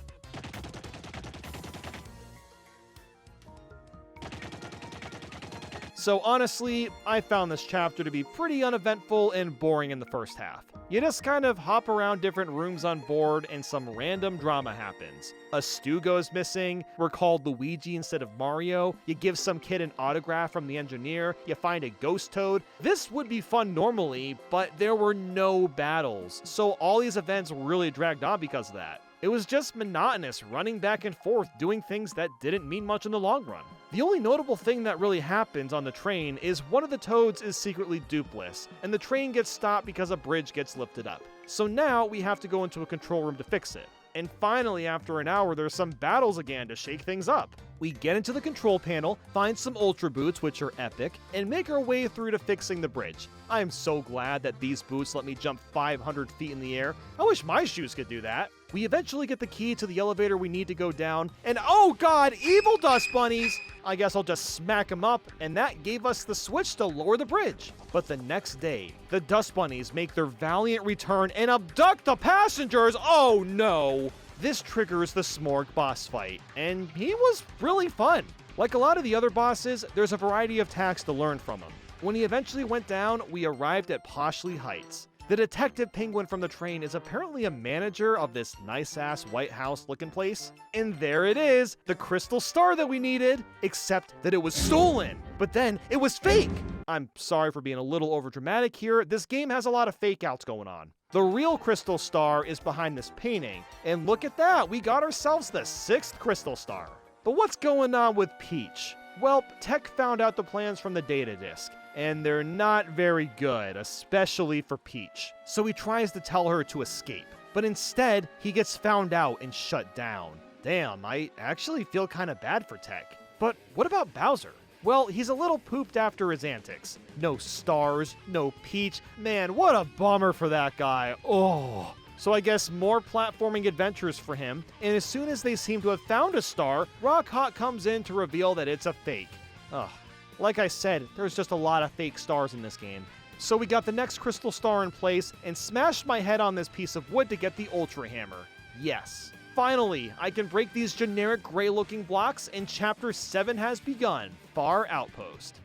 So honestly, I found this chapter to be pretty uneventful and boring in the first half. You just kind of hop around different rooms on board and some random drama happens. A stew goes missing, we're called Luigi instead of Mario, you give some kid an autograph from the engineer, you find a ghost toad. This would be fun normally, but there were no battles, so all these events really dragged on because of that. It was just monotonous, running back and forth, doing things that didn't mean much in the long run. The only notable thing that really happens on the train is one of the toads is secretly dupeless, and the train gets stopped because a bridge gets lifted up. So now we have to go into a control room to fix it. And finally, after an hour, there's some battles again to shake things up. We get into the control panel, find some Ultra Boots, which are epic, and make our way through to fixing the bridge. I am so glad that these boots let me jump 500 feet in the air. I wish my shoes could do that. We eventually get the key to the elevator we need to go down, and oh god, evil dust bunnies! I guess I'll just smack them up, and that gave us the switch to lower the bridge. But the next day, the dust bunnies make their valiant return and abduct the passengers. Oh no! This triggers the Smorg boss fight, and he was really fun. Like a lot of the other bosses, there's a variety of tacks to learn from him. When he eventually went down, we arrived at Poshley Heights. The detective penguin from the train is apparently a manager of this nice-ass White House looking place. And there it is, the crystal star that we needed, except that it was stolen. But then it was fake. I'm sorry for being a little overdramatic here. This game has a lot of fake outs going on. The real crystal star is behind this painting. And look at that, we got ourselves the 6th crystal star. But what's going on with Peach? Well, Tech found out the plans from the data disk, and they're not very good, especially for Peach. So he tries to tell her to escape, but instead, he gets found out and shut down. Damn, I actually feel kinda bad for Tech. But what about Bowser? Well, he's a little pooped after his antics. No stars, no Peach. Man, what a bummer for that guy. Oh. So I guess more platforming adventures for him, and as soon as they seem to have found a star, Rock Hot comes in to reveal that it's a fake. Ugh. Like I said, there's just a lot of fake stars in this game. So we got the next crystal star in place, and smashed my head on this piece of wood to get the Ultra Hammer. Yes. Finally, I can break these generic gray-looking blocks, and Chapter 7 has begun. Far Outpost.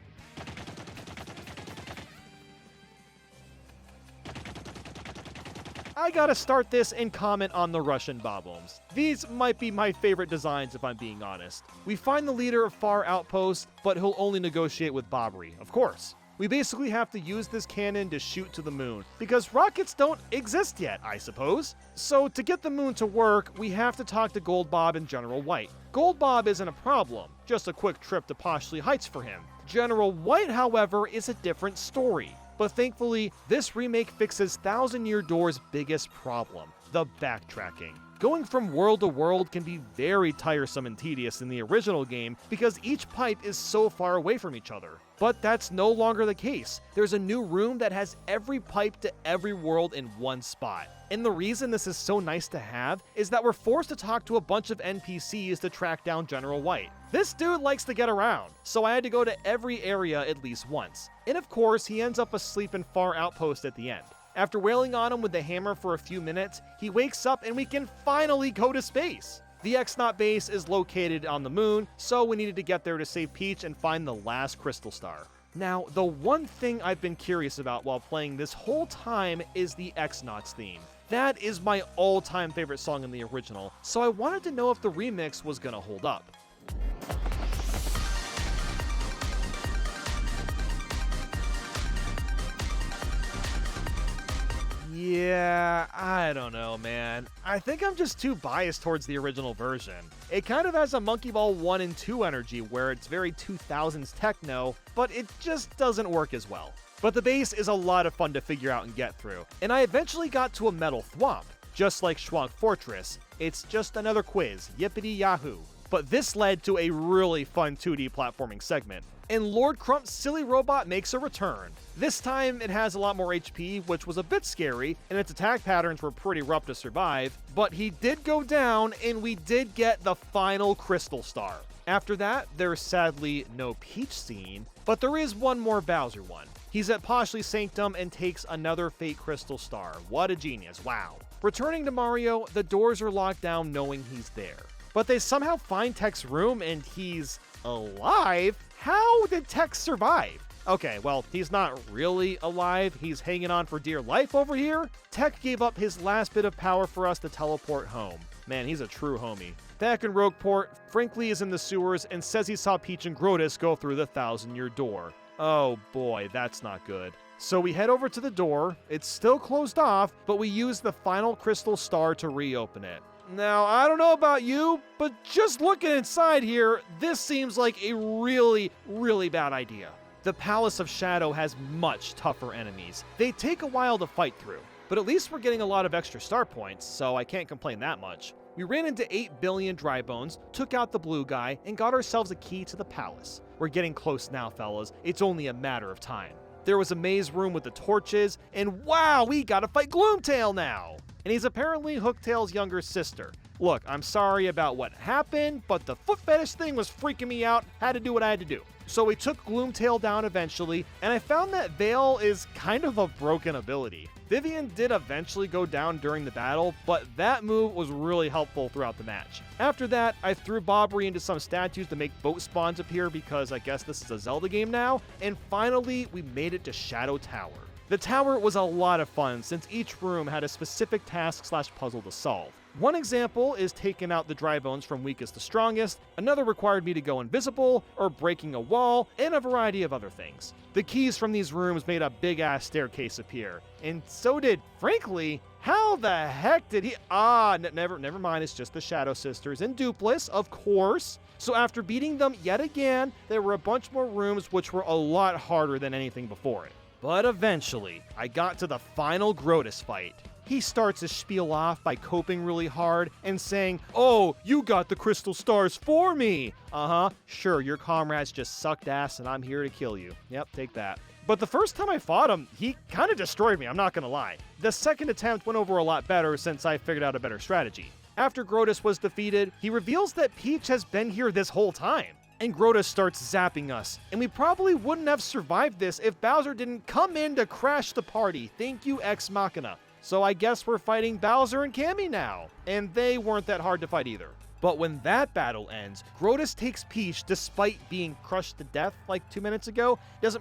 I gotta start this and comment on the Russian Bob-Ombs. These might be my favorite designs if I'm being honest. We find the leader of Far Outpost, but he'll only negotiate with Bobbery, of course. We basically have to use this cannon to shoot to the moon, because rockets don't exist yet, I suppose. So to get the moon to work, we have to talk to Gold Bob and General White. Gold Bob isn't a problem, just a quick trip to Poshley Heights for him. General White, however, is a different story. But thankfully, this remake fixes Thousand Year Door's biggest problem, the backtracking. Going from world to world can be very tiresome and tedious in the original game because each pipe is so far away from each other. But that's no longer the case. There's a new room that has every pipe to every world in one spot. And the reason this is so nice to have is that we're forced to talk to a bunch of NPCs to track down General White. This dude likes to get around, so I had to go to every area at least once. And of course, he ends up asleep in Far Outpost at the end. After wailing on him with the hammer for a few minutes, he wakes up and we can finally go to space. The X-Naut base is located on the moon, so we needed to get there to save Peach and find the last crystal star. Now, the one thing I've been curious about while playing this whole time is the X-Nauts theme. That is my all-time favorite song in the original, so I wanted to know if the remix was gonna hold up. Yeah, I don't know, man. I think I'm just too biased towards the original version. It kind of has a Monkey Ball 1 and 2 energy where it's very 2000s techno, but it just doesn't work as well. But the bass is a lot of fun to figure out and get through, and I eventually got to a metal thwomp. Just like Schwag Fortress, it's just another quiz, yippity yahoo. But this led to a really fun 2D platforming segment, and Lord Crump's silly robot makes a return. This time it has a lot more HP, which was a bit scary, and its attack patterns were pretty rough to survive, but he did go down and we did get the final Crystal Star. After that, there's sadly no Peach scene, but there is one more Bowser one. He's at Poshly Sanctum and takes another Fate Crystal Star. What a genius, wow. Returning to Mario, the doors are locked down knowing he's there. But they somehow find Tech's room and he's alive? How did Tech survive? Okay, well, he's not really alive. He's hanging on for dear life over here. Tech gave up his last bit of power for us to teleport home. Man, he's a true homie. Back in Rogueport, Frankly is in the sewers and says he saw Peach and Grotus go through the 1,000-year door. Oh boy, that's not good. So we head over to the door. It's still closed off, but we use the final Crystal Star to reopen it. Now, I don't know about you, but just looking inside here, this seems like a really, really bad idea. The Palace of Shadow has much tougher enemies. They take a while to fight through, but at least we're getting a lot of extra star points, so I can't complain that much. We ran into 8 billion dry bones, took out the blue guy, and got ourselves a key to the palace. We're getting close now, fellas. It's only a matter of time. There was a maze room with the torches, and wow, we gotta fight Gloomtail now! And he's apparently Hooktail's younger sister. Look, I'm sorry about what happened, but the foot fetish thing was freaking me out. Had to do what I had to do. So we took Gloomtail down eventually, and I found that Veil is kind of a broken ability. Vivian did eventually go down during the battle, but that move was really helpful throughout the match. After that, I threw Bobbery into some statues to make boat spawns appear because I guess this is a Zelda game now, and finally we made it to Shadow Tower. The tower was a lot of fun since each room had a specific task/puzzle to solve. One example is taking out the dry bones from weakest to strongest, another required me to go invisible, or breaking a wall, and a variety of other things. The keys from these rooms made a big-ass staircase appear, and so did, frankly, how the heck did he— never mind, it's just the Shadow Sisters and Dupless, of course. So after beating them yet again, there were a bunch more rooms which were a lot harder than anything before it. But eventually, I got to the final Grotus fight. He starts his spiel off by coping really hard and saying, "Oh, you got the crystal stars for me!" Sure, your comrades just sucked ass and I'm here to kill you. Yep, take that. But the first time I fought him, he kind of destroyed me, I'm not gonna lie. The second attempt went over a lot better since I figured out a better strategy. After Grotus was defeated, he reveals that Peach has been here this whole time. And Grotus starts zapping us, and we probably wouldn't have survived this if Bowser didn't come in to crash the party. Thank you, Ex Machina. So I guess we're fighting Bowser and Cammy now, and they weren't that hard to fight either. But when that battle ends, Grotus takes Peach despite being crushed to death like 2 minutes ago.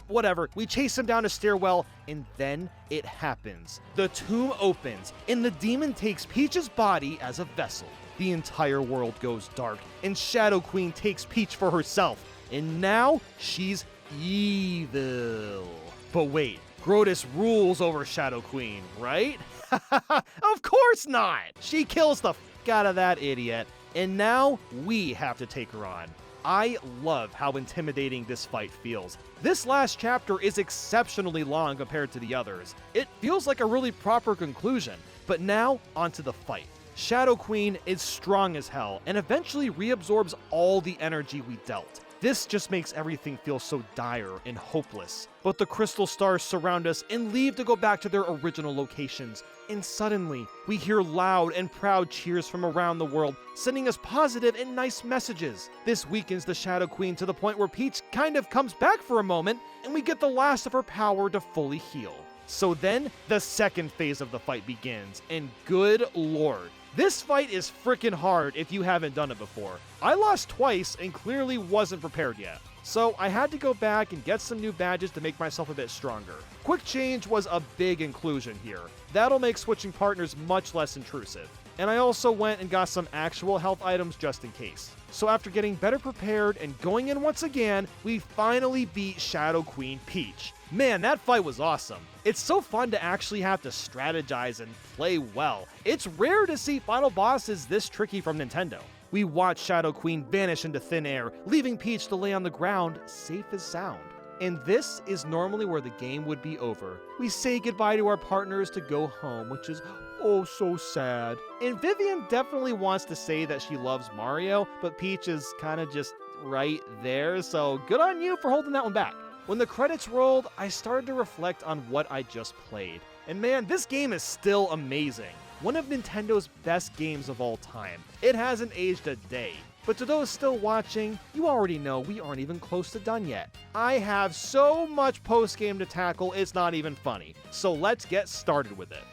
Whatever. We chase him down a stairwell, and then it happens. The tomb opens, and the demon takes Peach's body as a vessel. The entire world goes dark, and Shadow Queen takes Peach for herself, and now she's evil. But wait, Grotus rules over Shadow Queen, right? Of course not! She kills the f*** out of that idiot, and now we have to take her on. I love how intimidating this fight feels. This last chapter is exceptionally long compared to the others. It feels like a really proper conclusion, but now onto the fight. Shadow Queen is strong as hell and eventually reabsorbs all the energy we dealt. This just makes everything feel so dire and hopeless. But the crystal stars surround us and leave to go back to their original locations. And suddenly, we hear loud and proud cheers from around the world, sending us positive and nice messages. This weakens the Shadow Queen to the point where Peach kind of comes back for a moment, and we get the last of her power to fully heal. So then, the second phase of the fight begins, and good lord, this fight is freaking hard if you haven't done it before. I lost twice and clearly wasn't prepared yet. So I had to go back and get some new badges to make myself a bit stronger. Quick change was a big inclusion here. That'll make switching partners much less intrusive. And I also went and got some actual health items just in case. So after getting better prepared and going in once again, we finally beat Shadow Queen Peach. Man, that fight was awesome. It's so fun to actually have to strategize and play well. It's rare to see final bosses this tricky from Nintendo. We watch Shadow Queen vanish into thin air, leaving Peach to lay on the ground, safe as sound. And this is normally where the game would be over. We say goodbye to our partners to go home, which is oh so sad. And Vivian definitely wants to say that she loves Mario, but Peach is kind of just right there, so good on you for holding that one back. When the credits rolled, I started to reflect on what I just played. And man, this game is still amazing. One of Nintendo's best games of all time. It hasn't aged a day. But to those still watching, you already know we aren't even close to done yet. I have so much post-game to tackle, it's not even funny. So let's get started with it.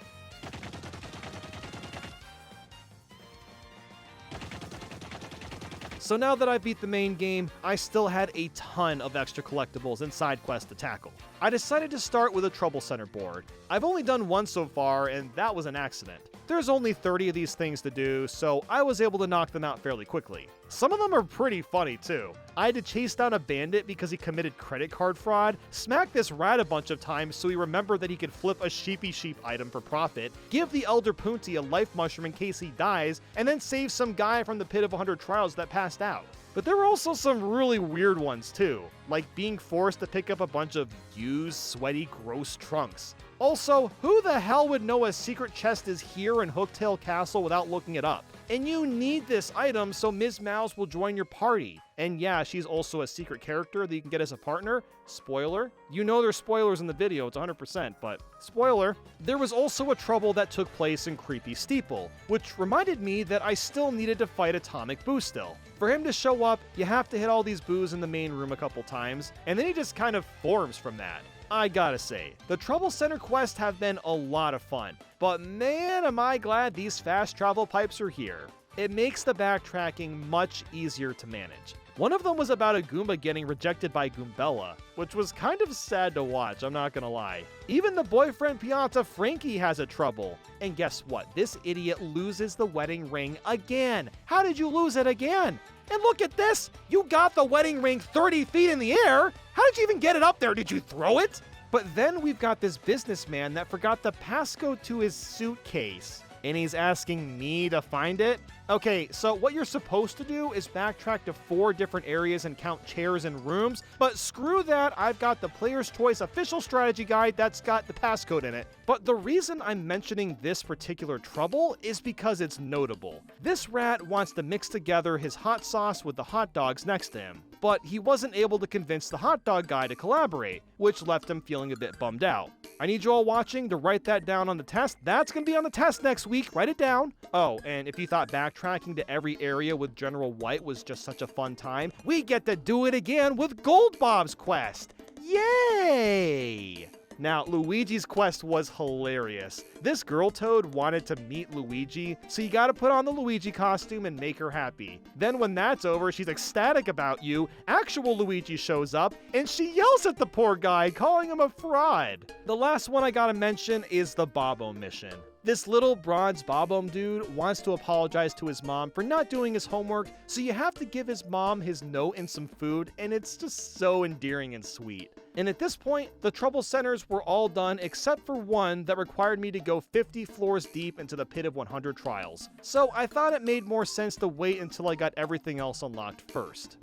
So now that I beat the main game, I still had a ton of extra collectibles and side quests to tackle. I decided to start with a Trouble Center board. I've only done one so far, and that was an accident. There's only 30 of these things to do, so I was able to knock them out fairly quickly. Some of them are pretty funny too. I had to chase down a bandit because he committed credit card fraud, smack this rat a bunch of times so he remembered that he could flip a sheepy sheep item for profit, give the Elder Punti a life mushroom in case he dies, and then save some guy from the pit of 100 trials that passed out. But there were also some really weird ones too, like being forced to pick up a bunch of used, sweaty, gross trunks. Also, who the hell would know a secret chest is here in Hooktail Castle without looking it up? And you need this item so Ms. Mouse will join your party. And yeah, she's also a secret character that you can get as a partner. Spoiler. You know there's spoilers in the video, it's 100%, but spoiler. There was also a trouble that took place in Creepy Steeple, which reminded me that I still needed to fight Atomic Boo still. For him to show up, you have to hit all these boos in the main room a couple times, and then he just kind of forms from that. I gotta say, the Trouble Center quests have been a lot of fun, but man am I glad these fast travel pipes are here. It makes the backtracking much easier to manage. One of them was about a Goomba getting rejected by Goombella, which was kind of sad to watch, I'm not gonna lie. Even the boyfriend Pianta Frankie has a trouble. And guess what? This idiot loses the wedding ring again. How did you lose it again? And look at this! You got the wedding ring 30 feet in the air! How did you even get it up there? Did you throw it? But then we've got this businessman that forgot the passcode to his suitcase. And he's asking me to find it? Okay, so what you're supposed to do is backtrack to 4 different areas and count chairs and rooms, but screw that, I've got the Player's Choice official strategy guide that's got the passcode in it. But the reason I'm mentioning this particular trouble is because it's notable. This rat wants to mix together his hot sauce with the hot dogs next to him, but he wasn't able to convince the hot dog guy to collaborate, which left him feeling a bit bummed out. I need you all watching to write that down on the test. That's going to be on the test next week. Write it down. Oh, and if you thought backtracking to every area with General White was just such a fun time, we get to do it again with Gold Bob's quest. Yay! Now, Luigi's quest was hilarious. This girl toad wanted to meet Luigi, so you gotta put on the Luigi costume and make her happy. Then when that's over, she's ecstatic about you, actual Luigi shows up, and she yells at the poor guy, calling him a fraud. The last one I gotta mention is the Bob-omb mission. This little bronze Bob-omb dude wants to apologize to his mom for not doing his homework, so you have to give his mom his note and some food, and it's just so endearing and sweet. And at this point, the Trouble Centers were all done except for one that required me to go 50 floors deep into the pit of 100 trials. So I thought it made more sense to wait until I got everything else unlocked first.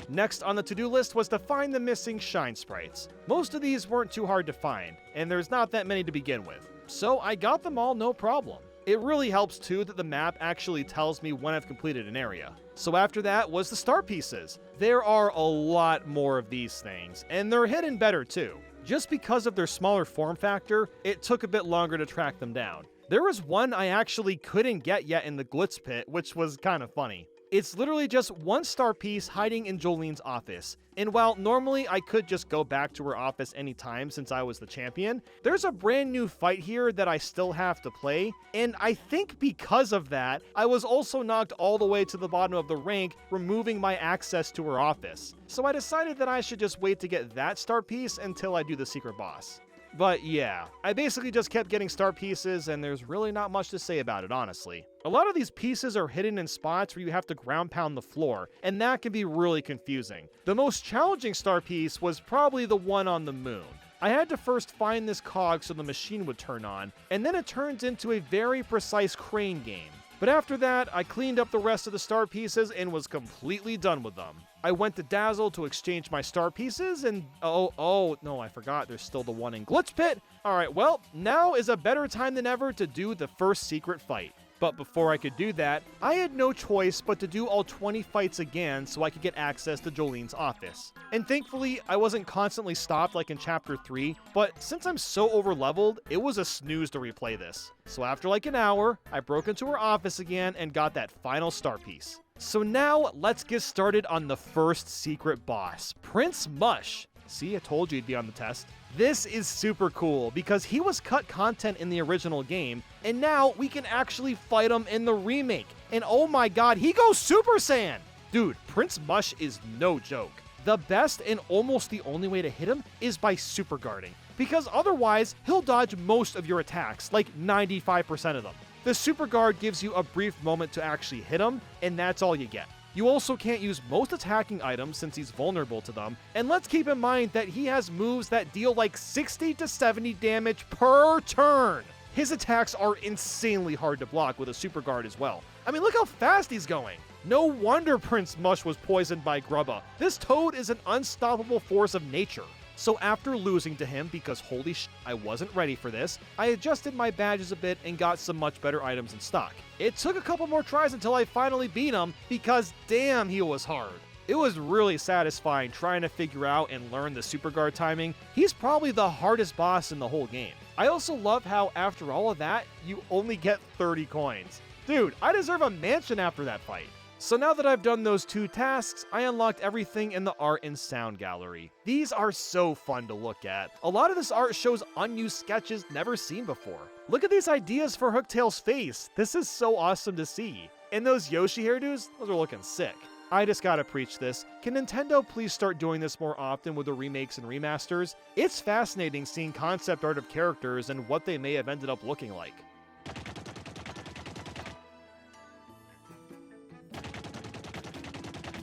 Next on the to-do list was to find the missing shine sprites. Most of these weren't too hard to find, and there's not that many to begin with. So I got them all no problem. It really helps too that the map actually tells me when I've completed an area. So after that was the star pieces. There are a lot more of these things, and they're hidden better too. Just because of their smaller form factor, it took a bit longer to track them down. There was one I actually couldn't get yet in the Glitz Pit, which was kind of funny. It's literally just one star piece hiding in Jolene's office. And while normally I could just go back to her office anytime since I was the champion, there's a brand new fight here that I still have to play. And I think because of that, I was also knocked all the way to the bottom of the rank, removing my access to her office. So I decided that I should just wait to get that star piece until I do the secret boss. But yeah, I basically just kept getting star pieces, and there's really not much to say about it, honestly. A lot of these pieces are hidden in spots where you have to ground pound the floor, and that can be really confusing. The most challenging star piece was probably the one on the moon. I had to first find this cog so the machine would turn on, and then it turns into a very precise crane game. But after that, I cleaned up the rest of the star pieces and was completely done with them. I went to Dazzle to exchange my star pieces and oh, no, I forgot there's still the one in Glitch Pit. Alright, well, now is a better time than ever to do the first secret fight. But before I could do that, I had no choice but to do all 20 fights again so I could get access to Jolene's office. And thankfully, I wasn't constantly stopped like in Chapter 3, but since I'm so overleveled, it was a snooze to replay this. So after like an hour, I broke into her office again and got that final star piece. So now, let's get started on the first secret boss, Prince Mush. See, I told you he'd be on the test. This is super cool because he was cut content in the original game, and now we can actually fight him in the remake. And oh my god, he goes Super Saiyan! Dude, Prince Mush is no joke. The best and almost the only way to hit him is by super guarding, because otherwise, he'll dodge most of your attacks, like 95% of them. The super guard gives you a brief moment to actually hit him, and that's all you get. You also can't use most attacking items since he's vulnerable to them, and let's keep in mind that he has moves that deal like 60 to 70 damage per turn. His attacks are insanely hard to block with a super guard as well. I mean, look how fast he's going. No wonder Prince Mush was poisoned by Grubba. This toad is an unstoppable force of nature. So after losing to him, because holy sh*, I wasn't ready for this, I adjusted my badges a bit and got some much better items in stock. It took a couple more tries until I finally beat him, because damn, he was hard. It was really satisfying trying to figure out and learn the super guard timing. He's probably the hardest boss in the whole game. I also love how after all of that, you only get 30 coins. Dude, I deserve a mansion after that fight. So now that I've done those 2 tasks, I unlocked everything in the art and sound gallery. These are so fun to look at. A lot of this art shows unused sketches never seen before. Look at these ideas for Hooktail's face. This is so awesome to see. And those Yoshi hairdos, those are looking sick. I just gotta preach this. Can Nintendo please start doing this more often with the remakes and remasters? It's fascinating seeing concept art of characters and what they may have ended up looking like.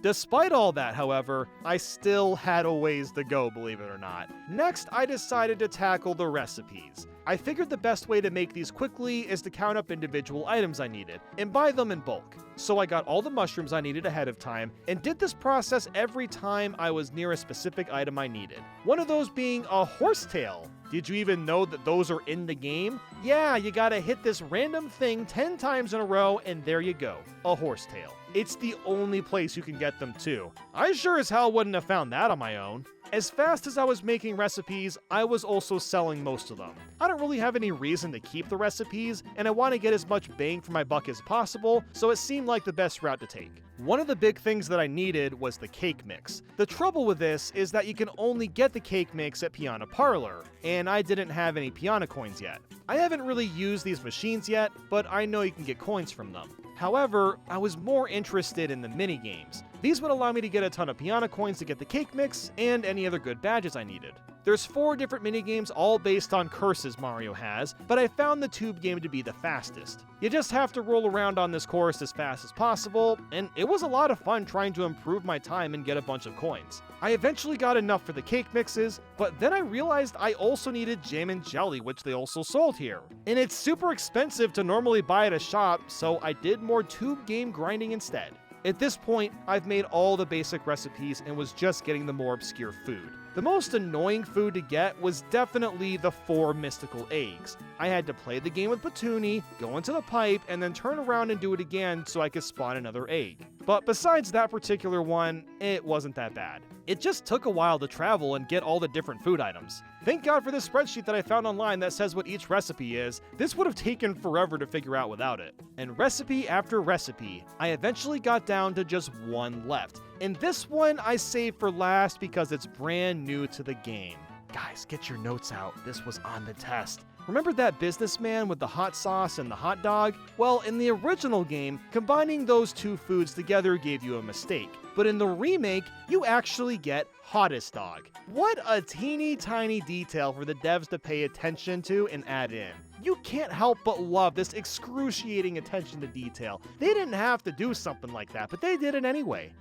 Despite all that, however, I still had a ways to go, believe it or not. Next, I decided to tackle the recipes. I figured the best way to make these quickly is to count up individual items I needed, and buy them in bulk. So I got all the mushrooms I needed ahead of time, and did this process every time I was near a specific item I needed. One of those being a horsetail. Did you even know that those are in the game? Yeah, you gotta hit this random thing 10 times in a row, and there you go, a horsetail. It's the only place you can get them too. I sure as hell wouldn't have found that on my own. As fast as I was making recipes, I was also selling most of them. I don't really have any reason to keep the recipes, and I want to get as much bang for my buck as possible, so it seemed like the best route to take. One of the big things that I needed was the cake mix. The trouble with this is that you can only get the cake mix at Piano Parlor, and I didn't have any Piano coins yet. I haven't really used these machines yet, but I know you can get coins from them. However, I was more interested in the mini-games. These would allow me to get a ton of Piano coins to get the cake mix, and any other good badges I needed. There's 4 different minigames all based on curses Mario has, but I found the tube game to be the fastest. You just have to roll around on this course as fast as possible, and it was a lot of fun trying to improve my time and get a bunch of coins. I eventually got enough for the cake mixes, but then I realized I also needed jam and jelly, which they also sold here. And it's super expensive to normally buy at a shop, so I did more tube game grinding instead. At this point, I've made all the basic recipes and was just getting the more obscure food. The most annoying food to get was definitely the 4 mystical eggs. I had to play the game with Petuni, go into the pipe, and then turn around and do it again so I could spawn another egg. But besides that particular one, it wasn't that bad. It just took a while to travel and get all the different food items. Thank God for this spreadsheet that I found online that says what each recipe is. This would have taken forever to figure out without it. And recipe after recipe, I eventually got down to just 1 left. And this one I saved for last because it's brand new to the game. Guys, get your notes out. This was on the test. Remember that businessman with the hot sauce and the hot dog? Well, in the original game, combining those 2 foods together gave you a mistake. But in the remake, you actually get hottest dog. What a teeny tiny detail for the devs to pay attention to and add in. You can't help but love this excruciating attention to detail. They didn't have to do something like that, but they did it anyway.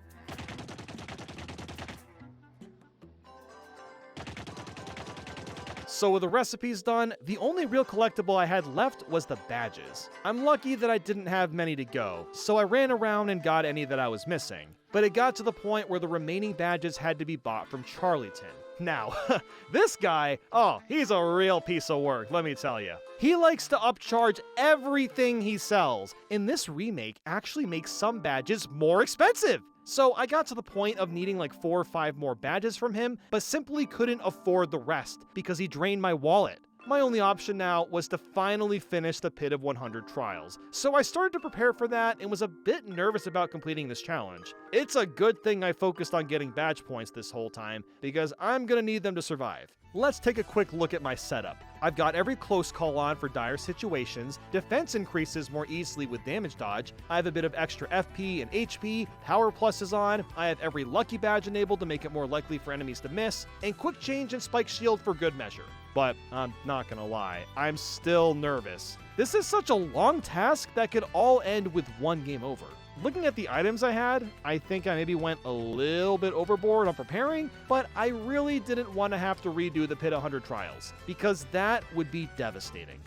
So with the recipes done, the only real collectible I had left was the badges. I'm lucky that I didn't have many to go, so I ran around and got any that I was missing. But it got to the point where the remaining badges had to be bought from Charlieton. Now, this guy, oh, he's a real piece of work, let me tell you. He likes to upcharge everything he sells, and this remake actually makes some badges more expensive. So I got to the point of needing like 4 or 5 more badges from him, but simply couldn't afford the rest because he drained my wallet. My only option now was to finally finish the Pit of 100 Trials, so I started to prepare for that and was a bit nervous about completing this challenge. It's a good thing I focused on getting badge points this whole time, because I'm gonna need them to survive. Let's take a quick look at my setup. I've got every close call on for dire situations, defense increases more easily with damage dodge, I have a bit of extra FP and HP, power plus is on, I have every lucky badge enabled to make it more likely for enemies to miss, and quick change and spike shield for good measure. But I'm not gonna lie, I'm still nervous. This is such a long task that could all end with one game over. Looking at the items I had, I think I maybe went a little bit overboard on preparing, but I really didn't want to have to redo the Pit 100 Trials, because that would be devastating.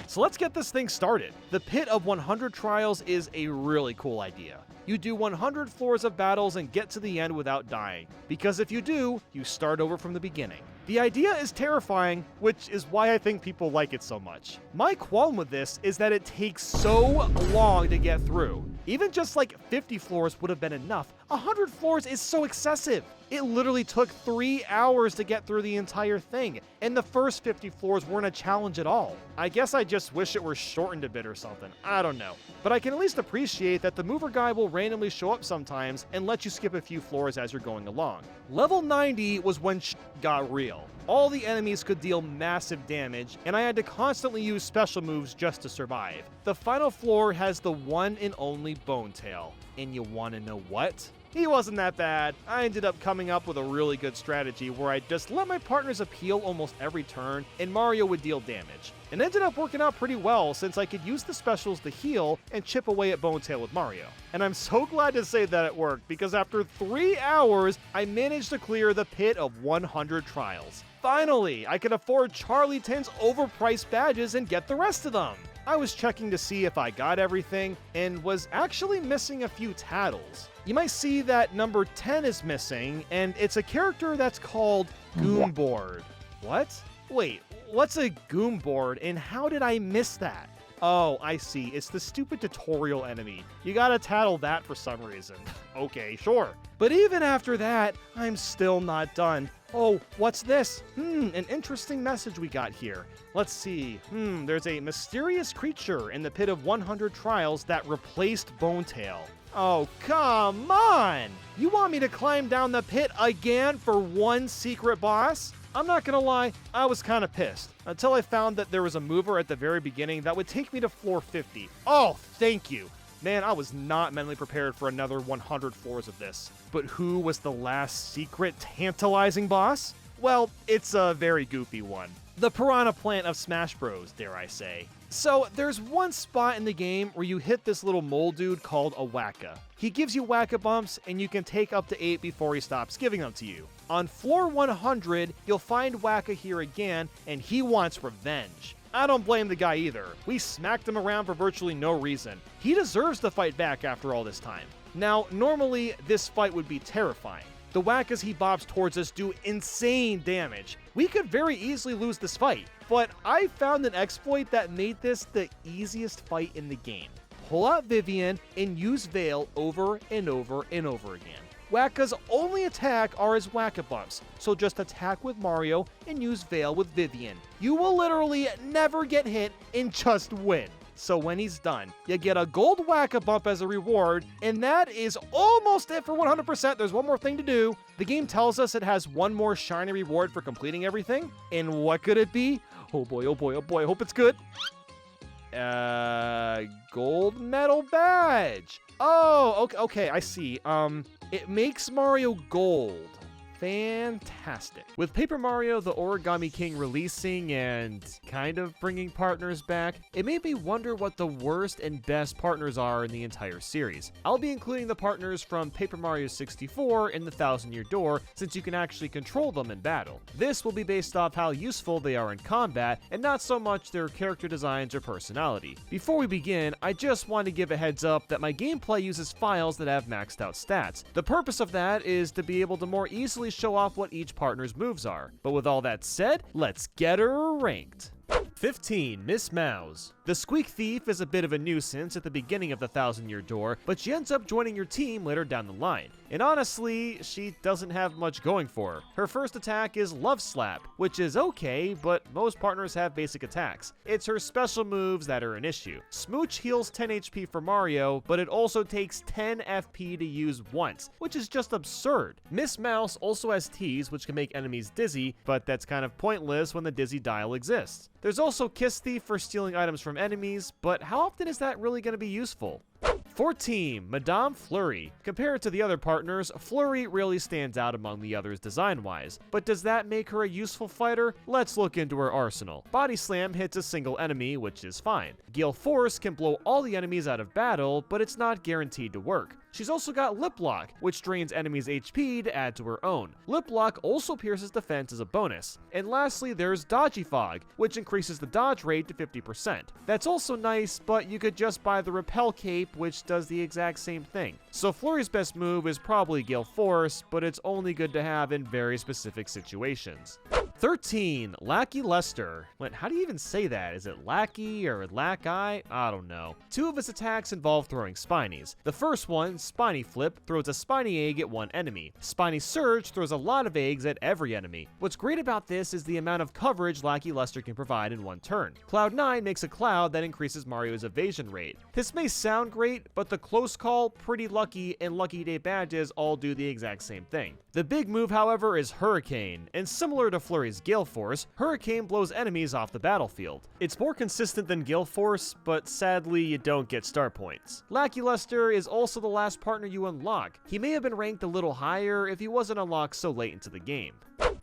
So let's get this thing started. The Pit of 100 Trials is a really cool idea. You do 100 floors of battles and get to the end without dying, because if you do, you start over from the beginning. The idea is terrifying, which is why I think people like it so much. My qualm with this is that it takes so long to get through. Even just like 50 floors would have been enough. 100 floors is so excessive. It literally took 3 hours to get through the entire thing, and the first 50 floors weren't a challenge at all. I guess I just wish it were shortened a bit or something, I don't know. But I can at least appreciate that the mover guy will randomly show up sometimes and let you skip a few floors as you're going along. Level 90 was when got real. All the enemies could deal massive damage, and I had to constantly use special moves just to survive. The final floor has the one and only Bone Tail. And you wanna know what? He wasn't that bad. I ended up coming up with a really good strategy where I just let my partners appeal almost every turn, and Mario would deal damage. It ended up working out pretty well since I could use the specials to heal and chip away at Bone Tail with Mario. And I'm so glad to say that it worked, because after 3 hours, I managed to clear the Pit of 100 Trials. Finally, I could afford Charlieton's overpriced badges and get the rest of them. I was checking to see if I got everything, and was actually missing a few tattles. You might see that number 10 is missing, and it's a character that's called Goomboard. What? Wait, what's a Goomboard, and how did I miss that? Oh, I see. It's the stupid tutorial enemy. You gotta tattle that for some reason. Okay, sure. But even after that, I'm still not done. Oh, what's this? An interesting message we got here. Let's see. There's a mysterious creature in the Pit of 100 Trials that replaced Bone Tail. Oh, come on! You want me to climb down the pit again for one secret boss? I'm not gonna lie, I was kinda pissed, until I found that there was a mover at the very beginning that would take me to floor 50. Oh, thank you! Man, I was not mentally prepared for another 100 floors of this. But who was the last secret tantalizing boss? Well, it's a very goofy one. The piranha plant of Smash Bros, dare I say. So, there's one spot in the game where you hit this little mole dude called a Wacka. He gives you Wacka bumps, and you can take up to 8 before he stops giving them to you. On floor 100, you'll find Wacka here again, and he wants revenge. I don't blame the guy either. We smacked him around for virtually no reason. He deserves to fight back after all this time. Now, normally, this fight would be terrifying. The Wackas he bobs towards us do insane damage. We could very easily lose this fight, but I found an exploit that made this the easiest fight in the game. Pull out Vivian and use Veil over and over and over again. Wacka's only attack are his Wacka bumps, so just attack with Mario and use Veil with Vivian. You will literally never get hit and just win. So when he's done, you get a gold Wacka bump as a reward, and that is almost it for 100%. There's one more thing to do. The game tells us it has one more shiny reward for completing everything, and what could it be? Oh boy, oh boy, oh boy, I hope it's good. Gold medal badge. Oh, okay, I see. It makes Mario gold. fantastic. With Paper Mario the Origami King releasing and kind of bringing partners back, it made me wonder what the worst and best partners are in the entire series. I'll be including the partners from Paper Mario 64 in the Thousand Year Door, since you can actually control them in battle. This will be based off how useful they are in combat, and not so much their character designs or personality. Before we begin, I just want to give a heads up that my gameplay uses files that have maxed out stats. The purpose of that is to be able to more easily show off what each partner's moves are. But with all that said, let's get her ranked. 15. Miss Mouse. The Squeak Thief is a bit of a nuisance at the beginning of the Thousand Year Door, but she ends up joining your team later down the line. And honestly, she doesn't have much going for her. Her first attack is Love Slap, which is okay, but most partners have basic attacks. It's her special moves that are an issue. Smooch heals 10 HP for Mario, but it also takes 10 FP to use once, which is just absurd. Miss Mouse also has Tease, which can make enemies dizzy, but that's kind of pointless when the dizzy dial exists. There's also Kiss Thief for stealing items from enemies, but how often is that really going to be useful? 14. Madame Flurry. Compared to the other partners, Flurry really stands out among the others design-wise. But does that make her a useful fighter? Let's look into her arsenal. Body Slam hits a single enemy, which is fine. Gale Force can blow all the enemies out of battle, but it's not guaranteed to work. She's also got Lip Lock, which drains enemies' HP to add to her own. Lip Lock also pierces defense as a bonus. And lastly, there's Dodgy Fog, which increases the dodge rate to 50%. That's also nice, but you could just buy the Repel Cape, which does the exact same thing. So Flurry's best move is probably Gale Force, but it's only good to have in very specific situations. 13. Lackey Lester. Wait, how do you even say that? Is it Lackey or Lackey? I don't know. Two of his attacks involve throwing Spinies. The first one, Spiny Flip, throws a Spiny Egg at one enemy. Spiny Surge throws a lot of eggs at every enemy. What's great about this is the amount of coverage Lackey Lester can provide in one turn. Cloud 9 makes a cloud that increases Mario's evasion rate. This may sound great, but the Close Call, Pretty Lucky, and Lucky Day badges all do the exact same thing. The big move, however, is Hurricane, and similar to Flurry's Gale Force, Hurricane blows enemies off the battlefield. It's more consistent than Gale Force, but sadly you don't get star points. Lackey Lester is also the last partner you unlock. He may have been ranked a little higher if he wasn't unlocked so late into the game.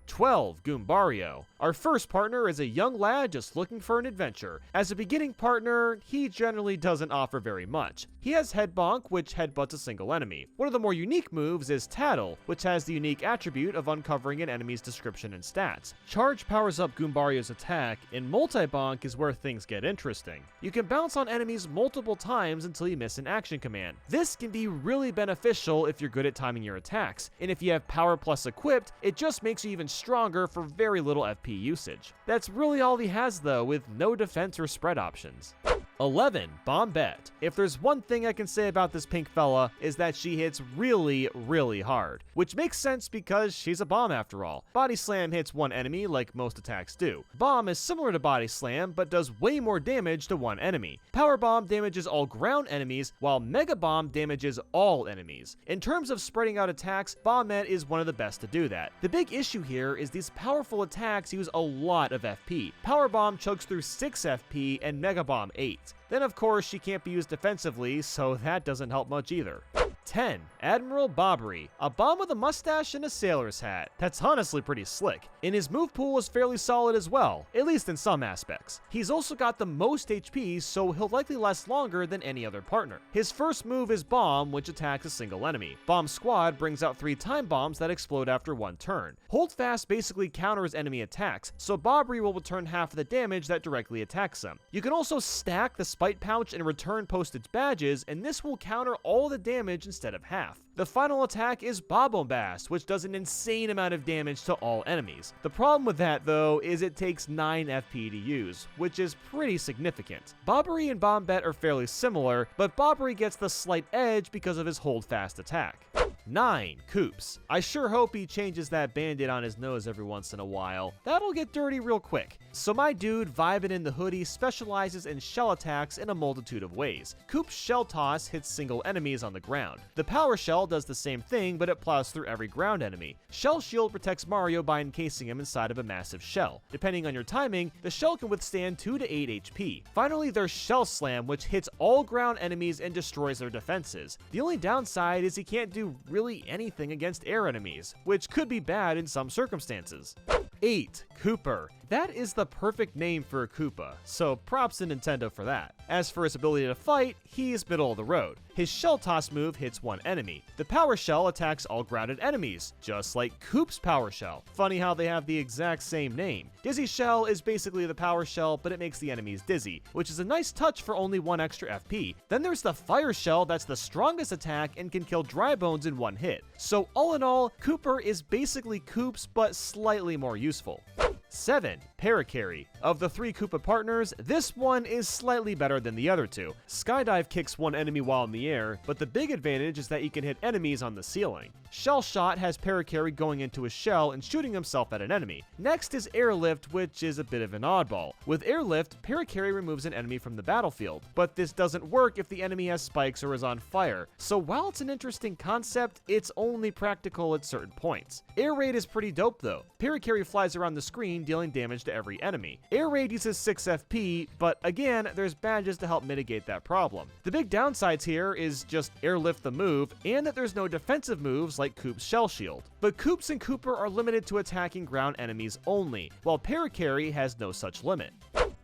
12. Goombario. Our first partner is a young lad just looking for an adventure. As a beginning partner, he generally doesn't offer very much. He has Head Bonk, which headbutts a single enemy. One of the more unique moves is Tattle, which has the unique attribute of uncovering an enemy's description and stats. Charge powers up Goombario's attack, and Multi-Bonk is where things get interesting. You can bounce on enemies multiple times until you miss an action command. This can be really beneficial if you're good at timing your attacks, and if you have Power Plus equipped, it just makes you even stronger for very little FP usage. That's really all he has though, with no defense or spread options. 11. Bombette. If there's one thing I can say about this pink fella, is that she hits really, really hard. Which makes sense because she's a bomb after all. Body Slam hits one enemy like most attacks do. Bomb is similar to Body Slam, but does way more damage to one enemy. Power Bomb damages all ground enemies, while Mega Bomb damages all enemies. In terms of spreading out attacks, Bombette is one of the best to do that. The big issue here is these powerful attacks use a lot of FP. Power Bomb chokes through 6 FP and Mega Bomb 8. Then of course she can't be used defensively, so that doesn't help much either. 10. Admiral Bobbery, a bomb with a mustache and a sailor's hat. That's honestly pretty slick. And his move pool is fairly solid as well, at least in some aspects. He's also got the most HP, so he'll likely last longer than any other partner. His first move is Bomb, which attacks a single enemy. Bomb Squad brings out 3 time bombs that explode after one turn. Hold Fast basically counters enemy attacks, so Bobbery will return half of the damage that directly attacks them. You can also stack the Spite Pouch and return postage badges, and this will counter all the damage instead of half. The final attack is Bombast, which does an insane amount of damage to all enemies. The problem with that, though, is it takes 9 FP to use, which is pretty significant. Bobbery and Bombette are fairly similar, but Bobbery gets the slight edge because of his hold fast attack. 9. Koops. I sure hope he changes that band-aid on his nose every once in a while. That'll get dirty real quick. So my dude, vibing in the hoodie, specializes in shell attacks in a multitude of ways. Koop's Shell Toss hits single enemies on the ground. The Power Shell does the same thing, but it plows through every ground enemy. Shell Shield protects Mario by encasing him inside of a massive shell. Depending on your timing, the shell can withstand 2 to 8 HP. Finally, there's Shell Slam, which hits all ground enemies and destroys their defenses. The only downside is he can't do really anything against air enemies, which could be bad in some circumstances. 8. Cooper. That is the perfect name for a Koopa, so props to Nintendo for that. As for his ability to fight, he's middle of the road. His shell toss move hits one enemy. The power shell attacks all grounded enemies, just like Coop's power shell. Funny how they have the exact same name. Dizzy shell is basically the power shell, but it makes the enemies dizzy, which is a nice touch for only 1 extra FP. Then there's the fire shell that's the strongest attack and can kill dry bones in 1 hit. So all in all, Cooper is basically Coop's but slightly more useful. 7. Paracarry. Of the 3 Koopa partners, this one is slightly better than the other 2. Skydive kicks 1 enemy while in the air, but the big advantage is that he can hit enemies on the ceiling. Shell Shot has Paracarry going into a shell and shooting himself at an enemy. Next is Airlift, which is a bit of an oddball. With Airlift, Paracarry removes an enemy from the battlefield, but this doesn't work if the enemy has spikes or is on fire. So while it's an interesting concept, it's only practical at certain points. Air Raid is pretty dope though. Paracarry flies around the screen dealing damage to every enemy. Air Raid uses 6 FP, but again, there's badges to help mitigate that problem. The big downsides here is just Airlift the move, and that there's no defensive moves like Coop's Shell Shield. But Koops and Cooper are limited to attacking ground enemies only, while Paracarry has no such limit.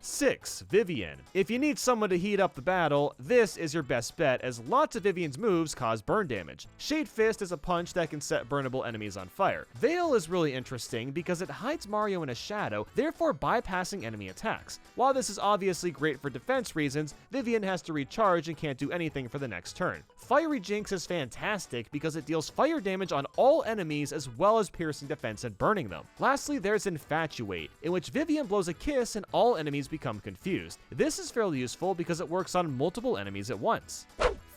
6. Vivian. If you need someone to heat up the battle, this is your best bet as lots of Vivian's moves cause burn damage. Shade Fist is a punch that can set burnable enemies on fire. Veil is really interesting because it hides Mario in a shadow, therefore bypassing enemy attacks. While this is obviously great for defense reasons, Vivian has to recharge and can't do anything for the next turn. Fiery Jinx is fantastic because it deals fire damage on all enemies as well as piercing defense and burning them. Lastly, there's Infatuate, in which Vivian blows a kiss and all enemies become confused. This is fairly useful because it works on multiple enemies at once.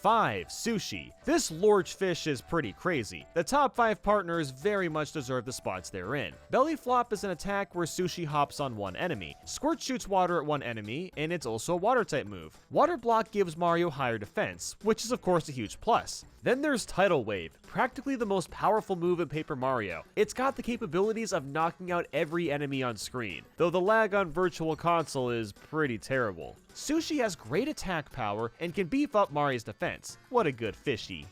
5. Sushi. This large fish is pretty crazy. The top 5 partners very much deserve the spots they're in. Belly Flop is an attack where Sushi hops on one enemy. Squirt shoots water at one enemy, and it's also a water type move. Water Block gives Mario higher defense, which is of course a huge plus. Then there's Tidal Wave, practically the most powerful move in Paper Mario. It's got the capabilities of knocking out every enemy on screen, though the lag on Virtual Console is pretty terrible. Sushi has great attack power and can beef up Mario's defense. What a good fishy.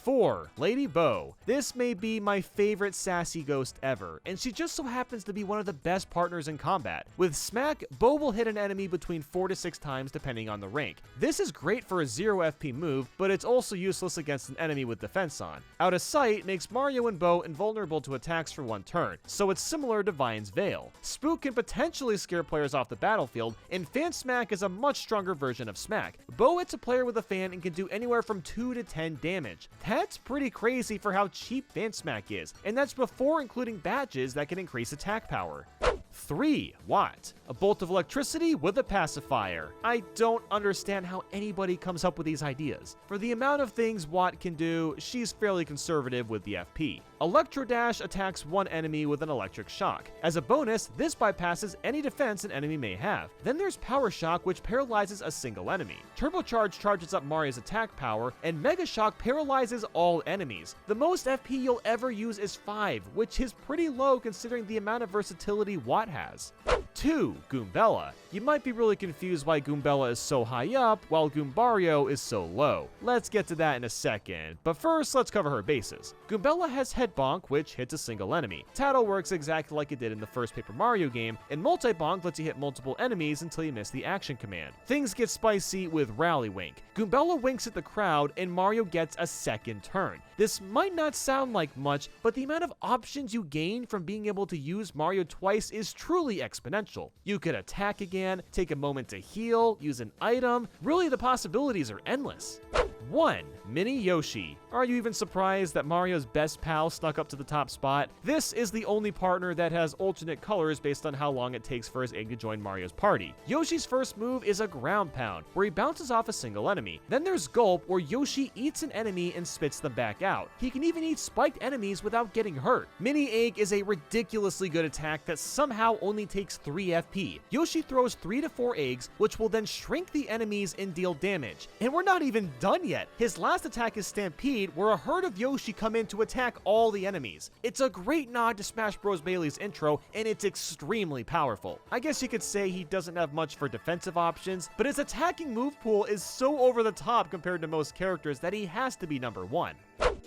4. Lady Bo. This may be my favorite sassy ghost ever, and she just so happens to be one of the best partners in combat. With Smack, Bo will hit an enemy between 4 to 6 times depending on the rank. This is great for a 0 FP move, but it's also useless against an enemy with defense on. Out of Sight makes Mario and Bo invulnerable to attacks for 1 turn, so it's similar to Vine's Veil. Spook can potentially scare players off the battlefield, and Fan Smack is a much stronger version of Smack. Bo hits a player with a fan and can do anywhere from 2 to 10 damage. That's pretty crazy for how cheap Fan Smack is, and that's before including badges that can increase attack power. 3. Watt. A bolt of electricity with a pacifier. I don't understand how anybody comes up with these ideas. For the amount of things Watt can do, she's fairly conservative with the FP. Electro Dash attacks one enemy with an electric shock. As a bonus, this bypasses any defense an enemy may have. Then there's Power Shock, which paralyzes a single enemy. Turbocharge charges up Mario's attack power, and Mega Shock paralyzes all enemies. The most FP you'll ever use is 5, which is pretty low considering the amount of versatility Watt has. 2. Goombella. You might be really confused why Goombella is so high up while Goombario is so low. Let's get to that in a second, but first let's cover her bases. Goombella has Head Bonk, which hits a single enemy. Tattle works exactly like it did in the first Paper Mario game, and Multi Bonk lets you hit multiple enemies until you miss the action command. Things get spicy with Rally Wink. Goombella winks at the crowd and Mario gets a second turn. This might not sound like much, but the amount of options you gain from being able to use Mario twice is truly exponential. You could attack again, take a moment to heal, use an item. Really, the possibilities are endless. 1. Mini Yoshi. Are you even surprised that Mario's best pal snuck up to the top spot? This is the only partner that has alternate colors based on how long it takes for his egg to join Mario's party. Yoshi's first move is a ground pound, where he bounces off a single enemy. Then there's Gulp, where Yoshi eats an enemy and spits them back out. He can even eat spiked enemies without getting hurt. Mini Egg is a ridiculously good attack that somehow only takes 3 FP. Yoshi throws 3 to 4 eggs, which will then shrink the enemies and deal damage. And we're not even done yet. His last attack is Stampede, where a herd of Yoshi come in to attack all the enemies. It's a great nod to Smash Bros. Bailey's intro, and it's extremely powerful. I guess you could say he doesn't have much for defensive options, but his attacking move pool is so over the top compared to most characters that he has to be number 1.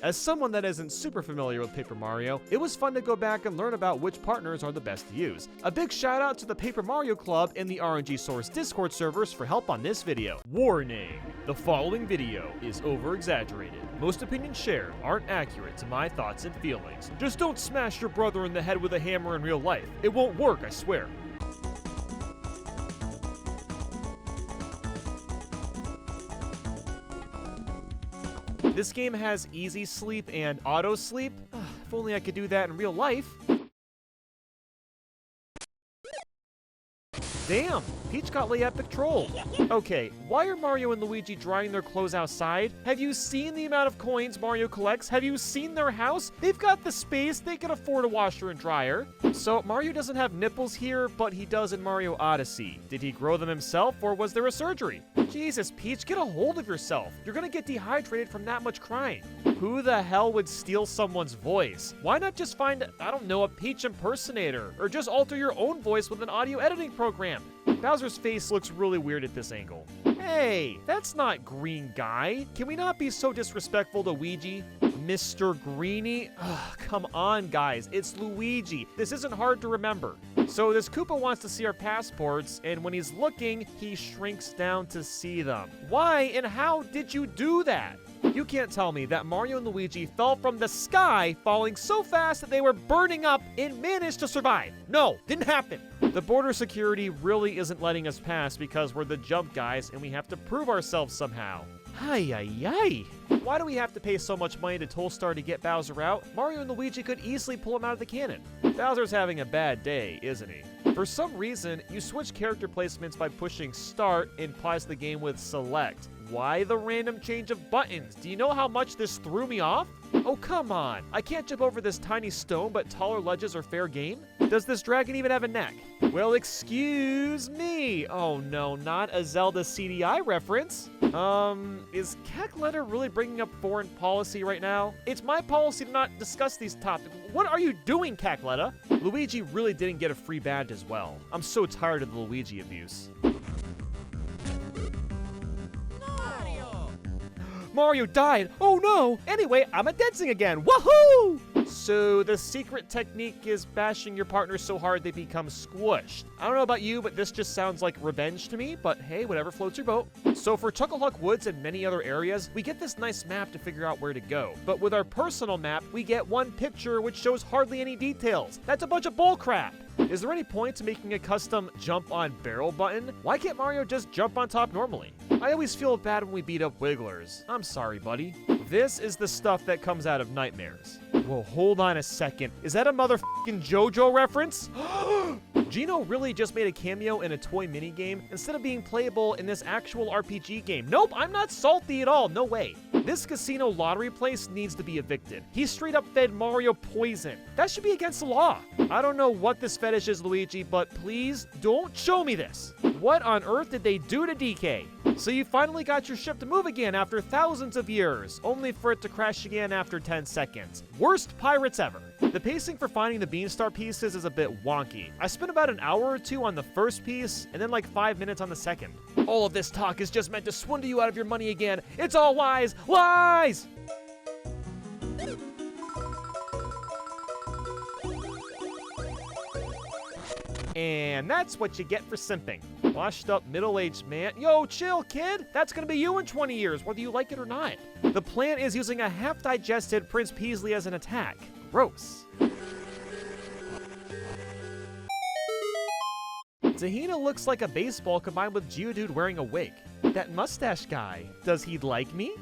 As someone that isn't super familiar with Paper Mario, it was fun to go back and learn about which partners are the best to use. A big shout out to the Paper Mario Club and the RNG Source Discord servers for help on this video. Warning! The following video is over-exaggerated. Most opinions shared aren't accurate to my thoughts and feelings. Just don't smash your brother in the head with a hammer in real life. It won't work, I swear. This game has easy sleep and auto sleep. If only I could do that in real life. Damn, Peach got the epic troll. Okay, why are Mario and Luigi drying their clothes outside? Have you seen the amount of coins Mario collects? Have you seen their house? They've got the space, they can afford a washer and dryer. So Mario doesn't have nipples here, but he does in Mario Odyssey. Did he grow them himself, or was there a surgery? Jesus, Peach, get a hold of yourself. You're gonna get dehydrated from that much crying. Who the hell would steal someone's voice? Why not just find, I don't know, a Peach impersonator, or just alter your own voice with an audio editing program? Bowser's face looks really weird at this angle. Hey, that's not Green Guy. Can we not be so disrespectful to Luigi? Mr. Greenie? Ugh, come on, guys. It's Luigi. This isn't hard to remember. So this Koopa wants to see our passports, and when he's looking, he shrinks down to see them. Why and how did you do that? You can't tell me that Mario and Luigi fell from the sky, falling so fast that they were burning up and managed to survive. No, didn't happen. The border security really isn't letting us pass because we're the jump guys and we have to prove ourselves somehow. Ay, ay, ay. Why do we have to pay so much money to Tollstar to get Bowser out? Mario and Luigi could easily pull him out of the cannon. Bowser's having a bad day, isn't he? For some reason, you switch character placements by pushing Start and pause the game with Select. Why the random change of buttons? Do you know how much this threw me off? Oh, come on. I can't jump over this tiny stone, but taller ledges are fair game? Does this dragon even have a neck? Well, excuse me. Oh no, not a Zelda CDI reference. Is Cackletta really bringing up foreign policy right now? It's my policy to not discuss these topics. What are you doing, Cackletta? Luigi really didn't get a free badge as well. I'm so tired of the Luigi abuse. Mario died! Oh no! Anyway, I'm a dancing again! Woohoo! So the secret technique is bashing your partner so hard they become squished. I don't know about you, but this just sounds like revenge to me, but hey, whatever floats your boat. So for Chucklehuck Woods and many other areas, we get this nice map to figure out where to go. But with our personal map, we get one picture which shows hardly any details. That's a bunch of bullcrap! Is there any point to making a custom jump on barrel button? Why can't Mario just jump on top normally? I always feel bad when we beat up Wigglers. I'm sorry, buddy. This is the stuff that comes out of nightmares. Whoa, hold on a second. Is that a motherfucking JoJo reference? Gino really just made a cameo in a toy minigame instead of being playable in this actual RPG game. Nope, I'm not salty at all. No way. This casino lottery place needs to be evicted. He straight up fed Mario poison. That should be against the law. I don't know what this fetish is, Luigi, but please don't show me this. What on earth did they do to DK? So you finally got your ship to move again after thousands of years, only for it to crash again after 10 seconds. Worst pirates ever. The pacing for finding the Beanstar pieces is a bit wonky. I spent about an hour or two on the first piece, and then like 5 minutes on the second. All of this talk is just meant to swindle you out of your money again. It's all lies! Lies! And that's what you get for simping. Washed up middle-aged man. Yo, chill, kid. That's gonna be you in 20 years, whether you like it or not. The plan is using a half-digested Prince Peasley as an attack. Gross. Tahina looks like a baseball combined with Geodude wearing a wig. That mustache guy, does he like me?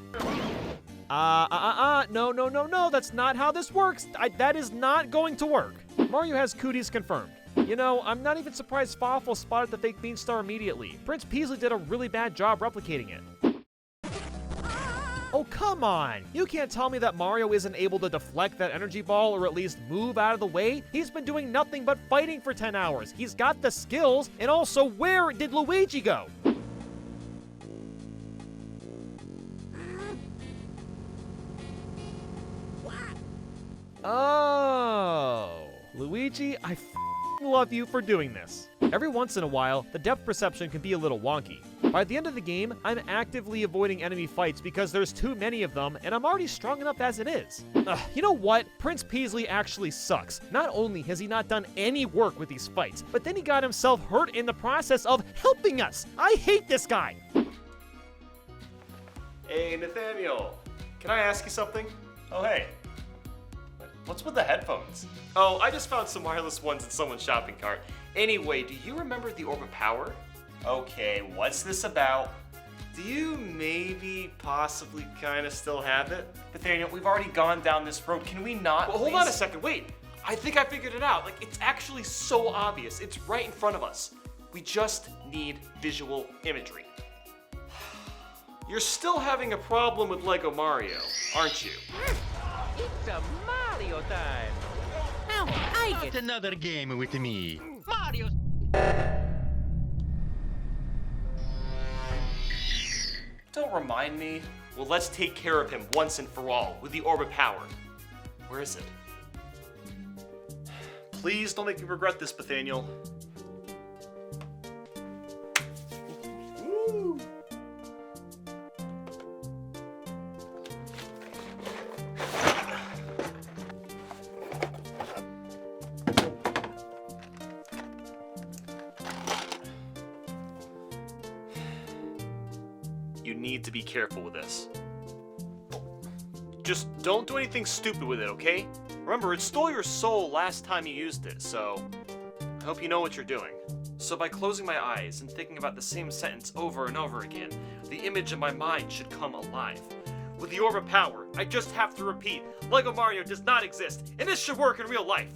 No, that's not how this works. That is not going to work. Mario has cooties confirmed. You know, I'm not even surprised Fawful spotted the fake Beanstar immediately. Prince Peasley did a really bad job replicating it. Oh, come on! You can't tell me that Mario isn't able to deflect that energy ball or at least move out of the way? He's been doing nothing but fighting for 10 hours. He's got the skills, and also, where did Luigi go? Oh, Luigi, I love you for doing this. Every once in a while, the depth perception can be a little wonky. By the end of the game, I'm actively avoiding enemy fights because there's too many of them, and I'm already strong enough as it is. You know what? Prince Peasley actually sucks. Not only has he not done any work with these fights, but then he got himself hurt in the process of helping us. I hate this guy. Hey, Nathaniel. Can I ask you something? Oh, hey. What's with the headphones? Oh, I just found some wireless ones in someone's shopping cart. Anyway, do you remember the Orb of Power? Okay, what's this about? Do you maybe, possibly, kinda still have it? Nathaniel, we've already gone down this road. Can we not? Well, hold on a second, wait. I think I figured it out. Like, it's actually so obvious. It's right in front of us. We just need visual imagery. You're still having a problem with Lego Mario, aren't you? It's a Mario time! Now I get another game with me. Mario! Don't remind me. Well, let's take care of him once and for all with the Orb of Power. Where is it? Please don't make me regret this, Nathaniel. Woo! You need to be careful with this. Just don't do anything stupid with it, okay? Remember, it stole your soul last time you used it, so I hope you know what you're doing. So by closing my eyes and thinking about the same sentence over and over again, the image in my mind should come alive. With the Orb of Power, I just have to repeat, Lego Mario does not exist, and this should work in real life.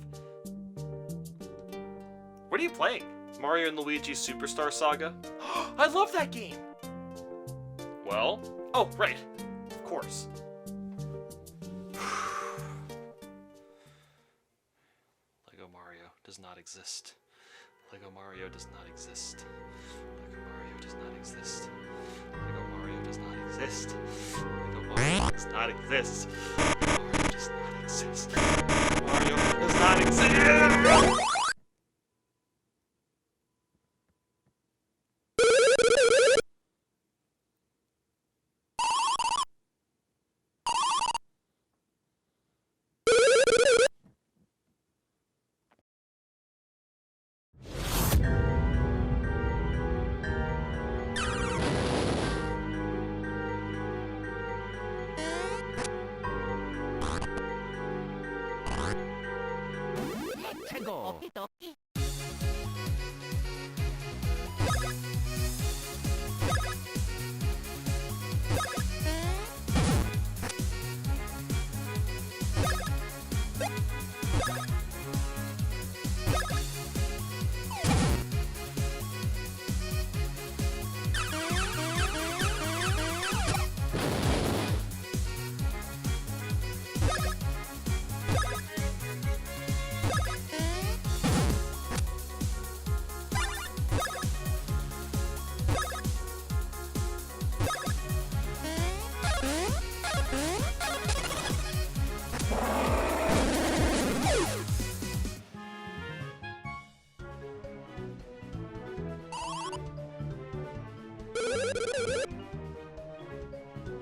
What are you playing? Mario and Luigi Superstar Saga? I love that game! Well, oh, right, of course. Lego Mario does not exist. Lego Mario does not exist. Lego Mario does not exist. Lego Mario does not exist. Lego Mario does not exist. Mario does not exist. Mario does not exist.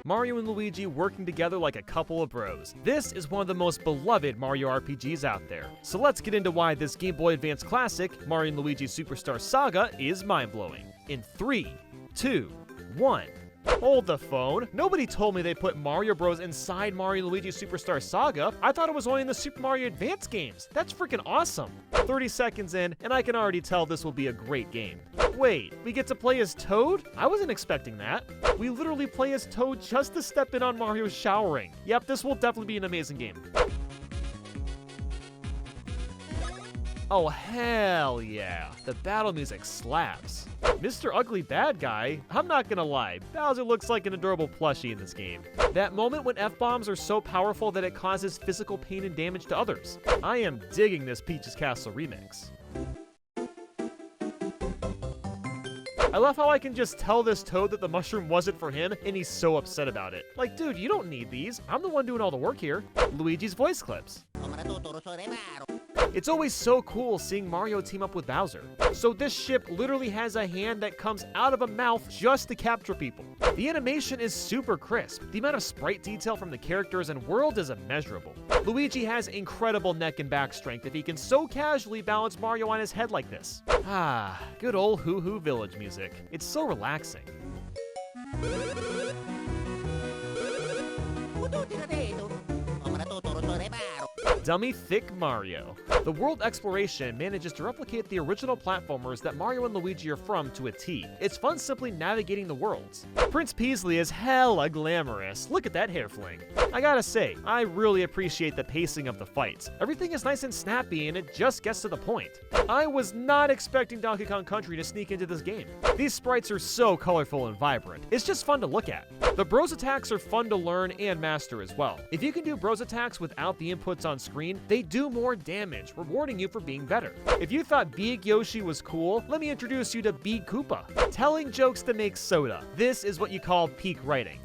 Mario and Luigi working together like a couple of bros. This is one of the most beloved Mario RPGs out there. So let's get into why this Game Boy Advance classic, Mario and Luigi Superstar Saga, is mind-blowing. In 3, 2, 1. Hold the phone. Nobody told me they put Mario Bros inside Mario and Luigi Superstar Saga. I thought it was only in the Super Mario Advance games. That's freaking awesome. 30 seconds in, and I can already tell this will be a great game. Wait, we get to play as Toad? I wasn't expecting that. We literally play as Toad just to step in on Mario showering. Yep, this will definitely be an amazing game. Oh, hell yeah. The battle music slaps. Mr. Ugly Bad Guy? I'm not gonna lie, Bowser looks like an adorable plushie in this game. That moment when F-bombs are so powerful that it causes physical pain and damage to others. I am digging this Peach's Castle remix. I love how I can just tell this Toad that the mushroom wasn't for him, and he's so upset about it. Like, dude, you don't need these. I'm the one doing all the work here. Luigi's voice clips. It's always so cool seeing Mario team up with Bowser. So this ship literally has a hand that comes out of a mouth just to capture people. The animation is super crisp. The amount of sprite detail from the characters and world is immeasurable. Luigi has incredible neck and back strength if he can so casually balance Mario on his head like this. Ah, good old Hoo Hoo Village music. It's so relaxing. Dummy Thick Mario. The world exploration manages to replicate the original platformers that Mario and Luigi are from to a T. It's fun simply navigating the worlds. Prince Peasley is hella glamorous. Look at that hair fling. I gotta say, I really appreciate the pacing of the fights. Everything is nice and snappy and it just gets to the point. I was not expecting Donkey Kong Country to sneak into this game. These sprites are so colorful and vibrant. It's just fun to look at. The Bros attacks are fun to learn and master as well. If you can do Bros attacks without the inputs on screen, they do more damage, rewarding you for being better. If you thought Big Yoshi was cool, let me introduce you to Big Koopa. Telling jokes to make soda. This is what you call peak writing.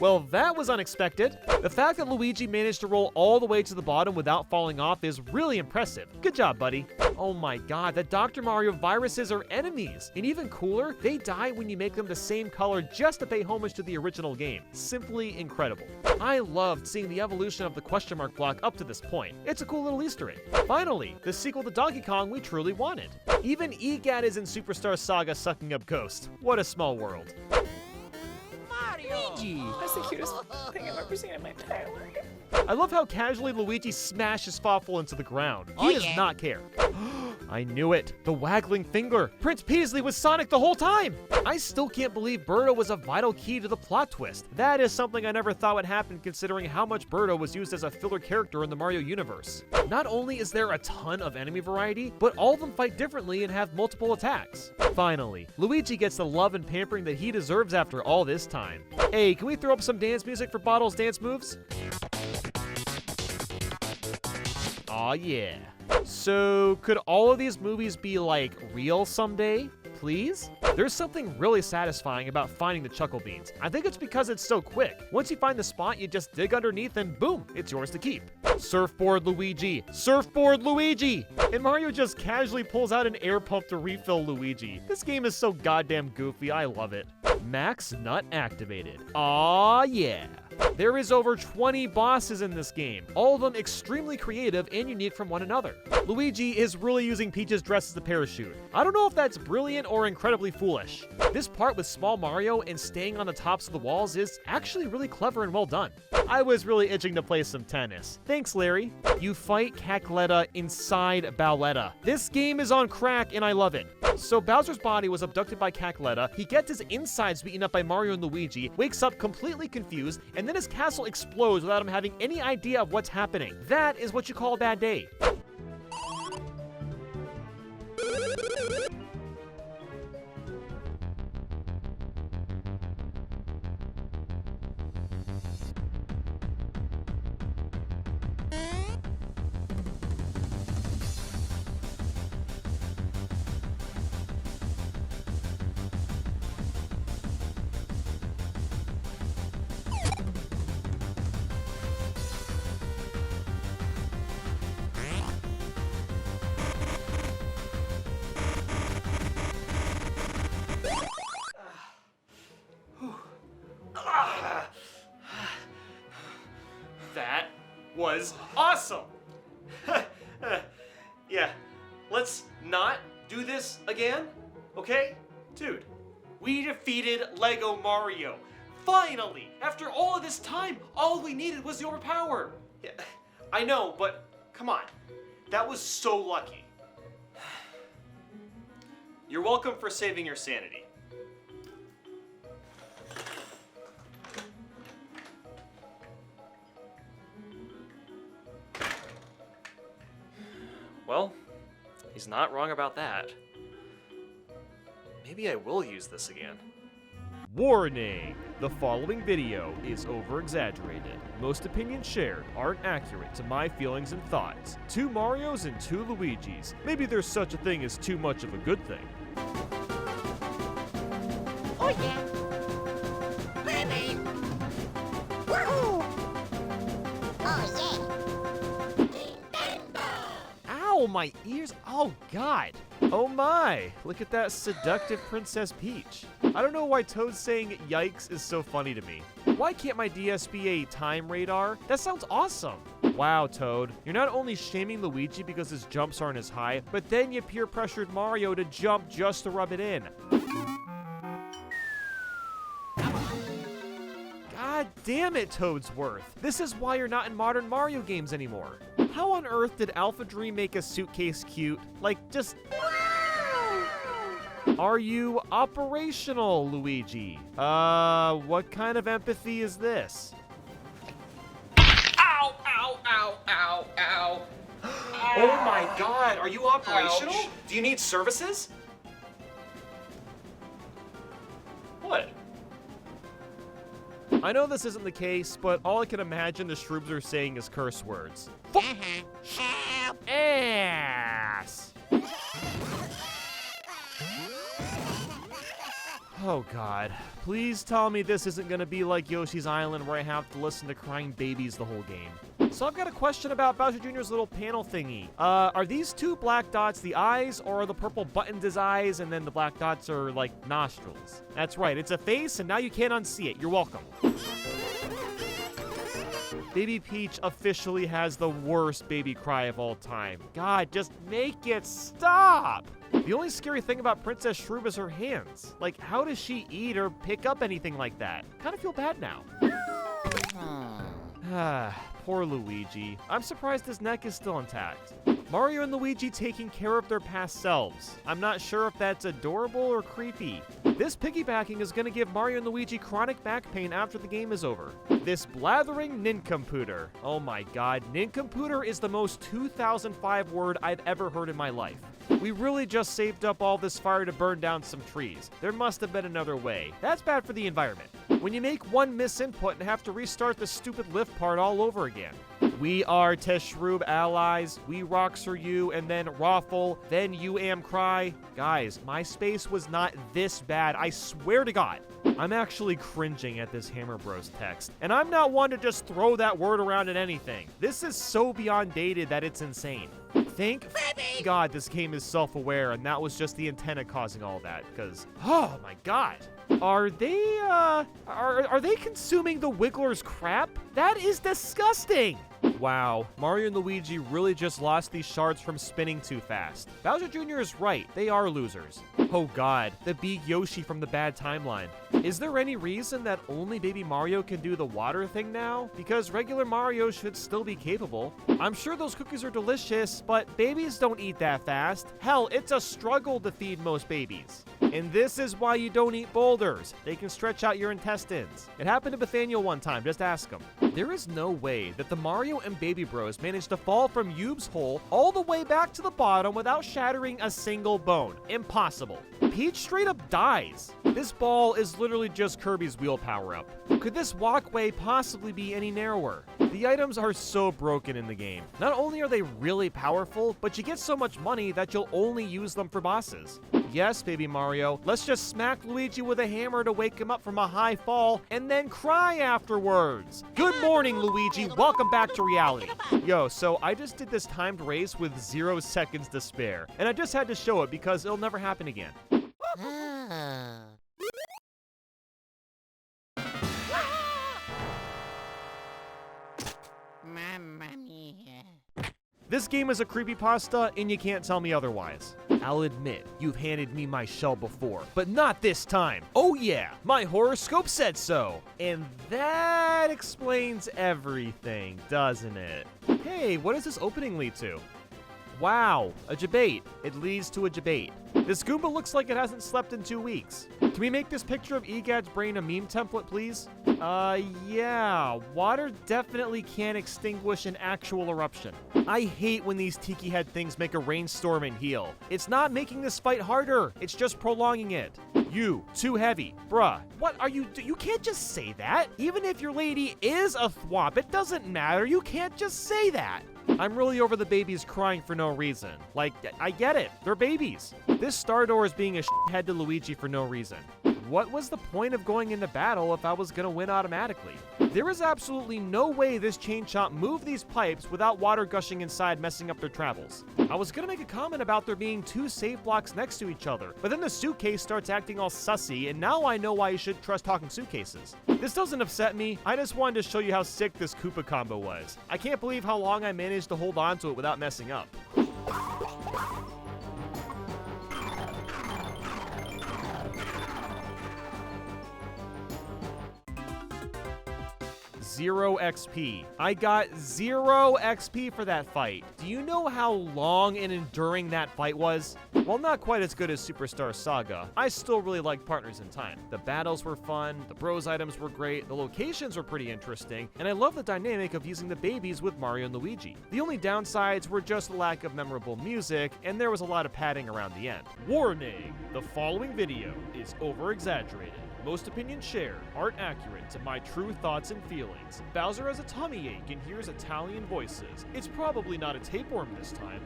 Well, that was unexpected. The fact that Luigi managed to roll all the way to the bottom without falling off is really impressive. Good job, buddy. Oh my god, the Dr. Mario viruses are enemies. And even cooler, they die when you make them the same color just to pay homage to the original game. Simply incredible. I loved seeing the evolution of the question mark block up to this point. It's a cool little Easter egg. Finally, the sequel to Donkey Kong we truly wanted. Even EGAT is in Superstar Saga sucking up Ghost. What a small world. Luigi! That's the cutest thing I've ever seen in my entire life. I love how casually Luigi smashes Fawful into the ground. He does not care. I knew it. The waggling finger. Prince Peasley was Sonic the whole time. I still can't believe Birdo was a vital key to the plot twist. That is something I never thought would happen considering how much Birdo was used as a filler character in the Mario universe. Not only is there a ton of enemy variety, but all of them fight differently and have multiple attacks. Finally, Luigi gets the love and pampering that he deserves after all this time. Hey, can we throw up some dance music for Bottle's dance moves? Aw, yeah. So, could all of these movies be, like, real someday? Please? There's something really satisfying about finding the Chuckle Beans. I think it's because it's so quick. Once you find the spot, you just dig underneath and boom, it's yours to keep. Surfboard Luigi! Surfboard Luigi! And Mario just casually pulls out an air pump to refill Luigi. This game is so goddamn goofy, I love it. Max Nut activated. Aw, yeah. There is over 20 bosses in this game, all of them extremely creative and unique from one another. Luigi is really using Peach's dress as a parachute. I don't know if that's brilliant or incredibly foolish. This part with Small Mario and staying on the tops of the walls is actually really clever and well done. I was really itching to play some tennis. Thanks, Larry. You fight Cackletta inside Bowletta. This game is on crack and I love it. So Bowser's body was abducted by Cackletta, he gets his insides beaten up by Mario and Luigi, wakes up completely confused, and then his castle explodes without him having any idea of what's happening. That is what you call a bad day. That was awesome! Yeah, let's not do this again, okay? Dude, we defeated Lego Mario. Finally! After all of this time, all we needed was your power. Yeah, I know, but come on. That was so lucky. You're welcome for saving your sanity. Well, he's not wrong about that. Maybe I will use this again. Warning! The following video is over-exaggerated. Most opinions shared aren't accurate to my feelings and thoughts. 2 Marios and 2 Luigis. Maybe there's such a thing as too much of a good thing. Oh yeah! Baby! Ow, my ears. Oh, God. Oh, my. Look at that seductive Princess Peach. I don't know why Toad saying yikes is so funny to me. Why can't my DS be a time radar? That sounds awesome. Wow, Toad. You're not only shaming Luigi because his jumps aren't as high, but then you peer pressured Mario to jump just to rub it in. God damn it, Toadsworth. This is why you're not in modern Mario games anymore. How on earth did Alpha Dream make a suitcase cute? Like, just... Are you operational, Luigi? What kind of empathy is this? Ow, ow, ow, ow, ow. Oh my God, are you operational? Ouch. Do you need services? What? I know this isn't the case, but all I can imagine the Shroobs are saying is curse words. Ass! Oh God, please tell me this isn't gonna be like Yoshi's Island where I have to listen to crying babies the whole game. So I've got a question about Bowser Jr.'s little panel thingy. Are these two black dots the eyes, or are the purple buttons his eyes and then the black dots are like nostrils? That's right, it's a face and now you can't unsee it. You're welcome. Baby Peach officially has the worst baby cry of all time. God, just make it stop! The only scary thing about Princess Shroob is her hands. Like, how does she eat or pick up anything like that? Kind of feel bad now. Poor Luigi. I'm surprised his neck is still intact. Mario and Luigi taking care of their past selves. I'm not sure if that's adorable or creepy. This piggybacking is going to give Mario and Luigi chronic back pain after the game is over. This blathering nincomputer. Oh my God, nincomputer is the most 2005 word I've ever heard in my life. We really just saved up all this fire to burn down some trees. There must have been another way. That's bad for the environment. When you make one misinput and have to restart the stupid lift part all over again. We are Teshroob allies, we Roxer you, and then Raffle, then you am cry. Guys, my space was not this bad, I swear to God. I'm actually cringing at this Hammer Bros text, and I'm not one to just throw that word around at anything. This is so beyond dated that it's insane. Thank God this game is self-aware and that was just the antenna causing all that, because, oh my God. Are they consuming the Wiggler's crap? That is disgusting! Wow, Mario and Luigi really just lost these shards from spinning too fast. Bowser Jr. is right, they are losers. Oh God, the big Yoshi from the bad timeline. Is there any reason that only Baby Mario can do the water thing now? Because regular Mario should still be capable. I'm sure those cookies are delicious, but babies don't eat that fast. Hell, it's a struggle to feed most babies. And this is why you don't eat boulders. They can stretch out your intestines. It happened to Nathaniel one time, just ask him. There is no way that the Mario and Baby Bros managed to fall from Yube's hole all the way back to the bottom without shattering a single bone. Impossible. Peach straight up dies. This ball is literally just Kirby's wheel power-up. Could this walkway possibly be any narrower? The items are so broken in the game. Not only are they really powerful, but you get so much money that you'll only use them for bosses. Yes, Baby Mario, let's just smack Luigi with a hammer to wake him up from a high fall and then cry afterwards. Good morning, Luigi. Welcome back to reality. Yo, so I just did this timed race with 0 seconds to spare, and I just had to show it because it'll never happen again. Mamma mia. This game is a creepypasta, and you can't tell me otherwise. I'll admit, you've handed me my shell before, but not this time. Oh yeah, my horoscope said so. And that explains everything, doesn't it? Hey, what does this opening lead to? Wow, a debate. It leads to a debate. This Goomba looks like it hasn't slept in 2 weeks. Can we make this picture of Egad's brain a meme template, please? Yeah. Water definitely can't extinguish an actual eruption. I hate when these tiki head things make a rainstorm and heal. It's not making this fight harder. It's just prolonging it. You, too heavy. Bruh, what are you you can't just say that. Even if your lady is a thwop, it doesn't matter. You can't just say that. I'm really over the babies crying for no reason. Like, I get it. They're babies. This Star Door is being a shithead to Luigi for no reason. What was the point of going into battle if I was gonna win automatically? There is absolutely no way this chain chomp moved these pipes without water gushing inside messing up their travels. I was gonna make a comment about there being 2 save blocks next to each other, but then the suitcase starts acting all sussy, and now I know why you shouldn't trust talking suitcases. This doesn't upset me, I just wanted to show you how sick this Koopa combo was. I can't believe how long I managed to hold on to it without messing up. 0 XP. I got 0 XP for that fight. Do you know how long and enduring that fight was? While not quite as good as Superstar Saga, I still really like Partners in Time. The battles were fun, the bros items were great, the locations were pretty interesting, and I love the dynamic of using the babies with Mario and Luigi. The only downsides were just the lack of memorable music, and there was a lot of padding around the end. Warning! The following video is over-exaggerated. Most opinions shared aren't accurate to my true thoughts and feelings. Bowser has a tummy ache and hears Italian voices. It's probably not a tapeworm this time.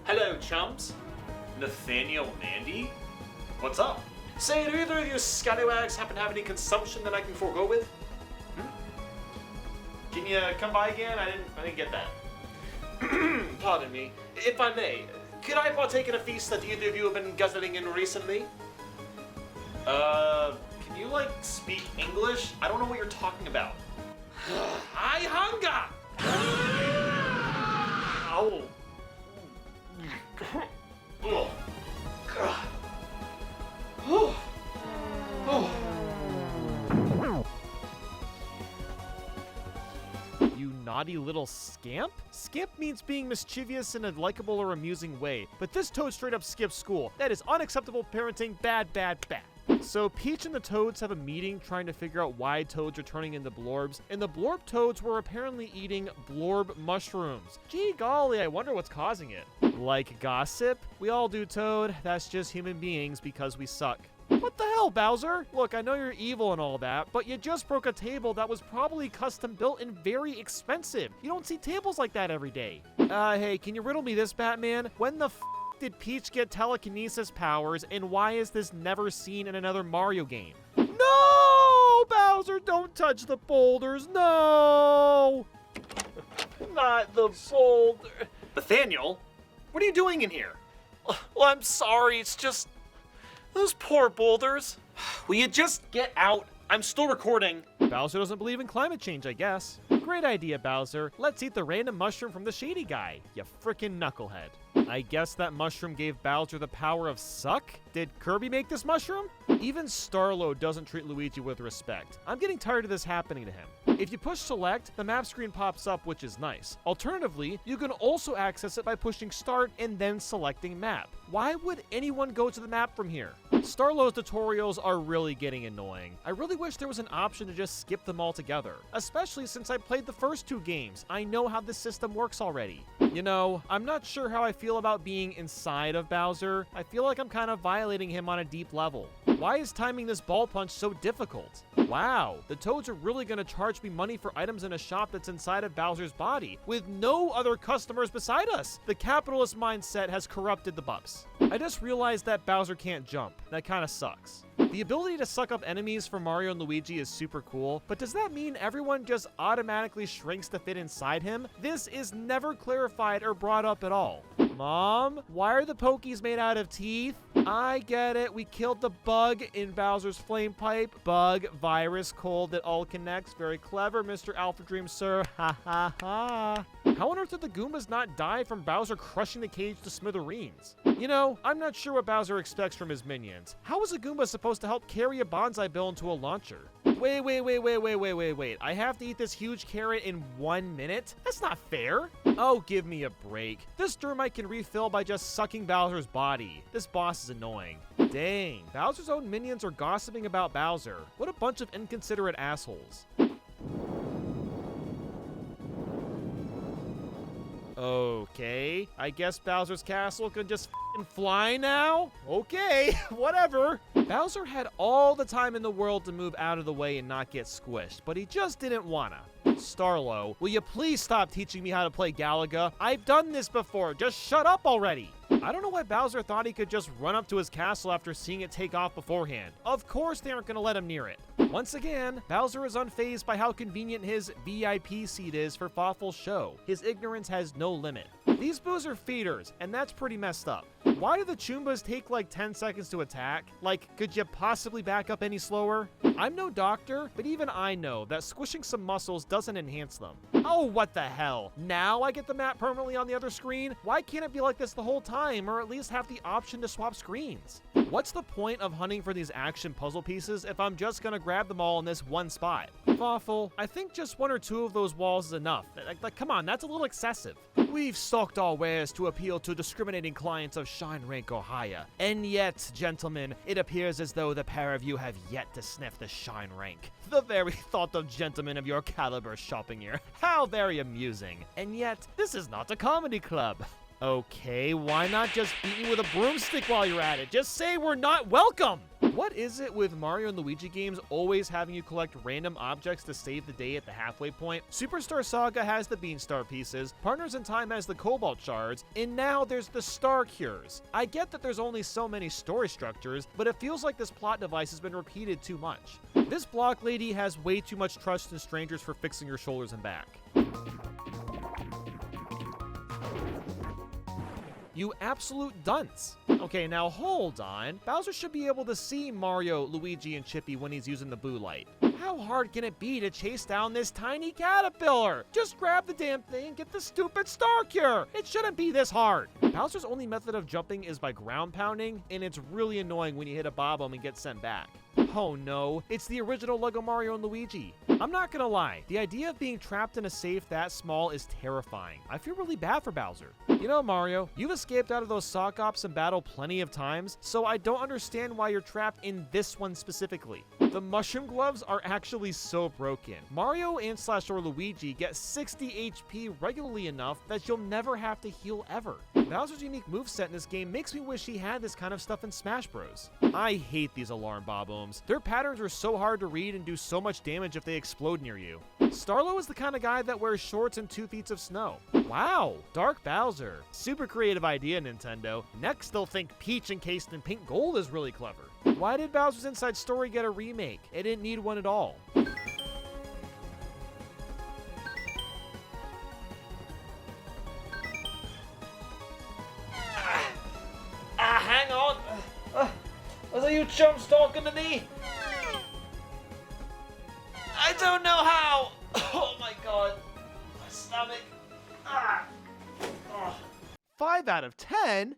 Hello, chums. Nathaniel Bandy? What's up? Say, do either of you scallywags happen to have any consumption that I can forego with? Can you come by again? I didn't get that. Pardon me. If I may, could I partake in a feast that either of you have been guzzling in recently? Can you, speak English? I don't know what you're talking about. I hunger! Ow. You naughty little scamp? Scamp means being mischievous in a likable or amusing way, but this Toad straight up skips school. That is unacceptable parenting, bad, bad, bad. So Peach and the Toads have a meeting trying to figure out why Toads are turning into Blorbs, and the Blorb Toads were apparently eating Blorb mushrooms. Gee golly, I wonder what's causing it. Like gossip? We all do, Toad. That's just human beings because we suck. What the hell, Bowser? Look, I know you're evil and all that, but you just broke a table that was probably custom built and very expensive. You don't see tables like that every day. Hey, can you riddle me this, Batman? When the did Peach get telekinesis powers, and why is this never seen in another Mario game? No! Bowser, don't touch the boulders, no! Not the boulder. Nathaniel? What are you doing in here? Well, I'm sorry, it's just... those poor boulders. Will you just get out? I'm still recording. Bowser doesn't believe in climate change, I guess. Great idea, Bowser. Let's eat the random mushroom from the shady guy, you frickin' knucklehead. I guess that mushroom gave Bowser the power of suck? Did Kirby make this mushroom? Even Starlo doesn't treat Luigi with respect. I'm getting tired of this happening to him. If you push select, the map screen pops up, which is nice. Alternatively, you can also access it by pushing start and then selecting map. Why would anyone go to the map from here? Starlo's tutorials are really getting annoying. I really wish there was an option to just skip them altogether, especially since I played the first 2 games. I know how this system works already. You know, I'm not sure how I feel about being inside of Bowser. I feel like I'm kind of violating him on a deep level. Why is timing this ball punch so difficult? Wow, the Toads are really gonna charge me money for items in a shop that's inside of Bowser's body, with no other customers beside us. The capitalist mindset has corrupted the Bups. I just realized that Bowser can't jump. That kinda sucks. The ability to suck up enemies for Mario and Luigi is super cool, but does that mean everyone just automatically shrinks to fit inside him? This is never clarified or brought up at all. Mom, why are the Pokies made out of teeth? I get it, we killed the bug in Bowser's flame pipe. Bug, virus, cold, that all connects. Very clever, Mr. Alpha Dream, sir. Ha ha ha. How on earth did the Goombas not die from Bowser crushing the cage to smithereens? You know, I'm not sure what Bowser expects from his minions. How is a Goomba supposed to help carry a bonsai bill into a launcher? Wait. I have to eat this huge carrot in 1 minute? That's not fair. Oh, give me a break. This Dermite can refill by just sucking Bowser's body. This boss is annoying. Dang, Bowser's own minions are gossiping about Bowser. What a bunch of inconsiderate assholes. Okay, I guess Bowser's castle can just f***ing fly now? Okay, whatever. Bowser had all the time in the world to move out of the way and not get squished, but he just didn't wanna. Starlo, will you please stop teaching me how to play Galaga? I've done this before, just shut up already! I don't know why Bowser thought he could just run up to his castle after seeing it take off beforehand. Of course they aren't going to let him near it. Once again, Bowser is unfazed by how convenient his VIP seat is for Fawful's show. His ignorance has no limit. These boos are feeders, and that's pretty messed up. Why do the Choombas take like 10 seconds to attack? Like, could you possibly back up any slower? I'm no doctor, but even I know that squishing some muscles doesn't enhance them. Oh, what the hell? Now I get the map permanently on the other screen? Why can't it be like this the whole time, or at least have the option to swap screens? What's the point of hunting for these action puzzle pieces if I'm just gonna grab them all in this one spot? Fawful, I think just one or two of those walls is enough. Like, come on, that's a little excessive. We've stocked our wares to appeal to discriminating clients of Shine rank or higher. And yet, gentlemen, it appears as though the pair of you have yet to sniff the Shine rank. The very thought of gentlemen of your caliber shopping here. How very amusing. And yet, this is not a comedy club. Okay, why not just beat me with a broomstick while you're at it? Just say we're not welcome! What is it with Mario and Luigi games always having you collect random objects to save the day at the halfway point? Superstar Saga has the Beanstar pieces, Partners in Time has the Cobalt shards, and now there's the Star Cures. I get that there's only so many story structures, but it feels like this plot device has been repeated too much. This block lady has way too much trust in strangers for fixing your shoulders and back. You absolute dunce. Okay, now hold on. Bowser should be able to see Mario, Luigi, and Chippy when he's using the Boo Light. How hard can it be to chase down this tiny caterpillar? Just grab the damn thing and get the stupid Star Cure. It shouldn't be this hard. Bowser's only method of jumping is by ground pounding, and it's really annoying when you hit a Bob-omb and get sent back. Oh no, it's the original Lego Mario and Luigi. I'm not gonna lie, the idea of being trapped in a safe that small is terrifying. I feel really bad for Bowser. You know, Mario, you've escaped out of those sock ops in battle plenty of times, so I don't understand why you're trapped in this one specifically. The mushroom gloves are actually so broken. Mario and / or Luigi get 60 HP regularly enough that you'll never have to heal ever. Bowser's unique moveset in this game makes me wish he had this kind of stuff in Smash Bros. I hate these alarm bob-ombs. Their patterns are so hard to read and do so much damage if they explode near you. Starlo is the kind of guy that wears shorts and 2 feet of snow. Wow, Dark Bowser. Super creative idea, Nintendo. Next they'll think Peach encased in pink gold is really clever. Why did Bowser's Inside Story get a remake? It didn't need one at all. Hang on. Are you chumps talking to me? I don't know how. Oh my god. My stomach. 5 out of 10?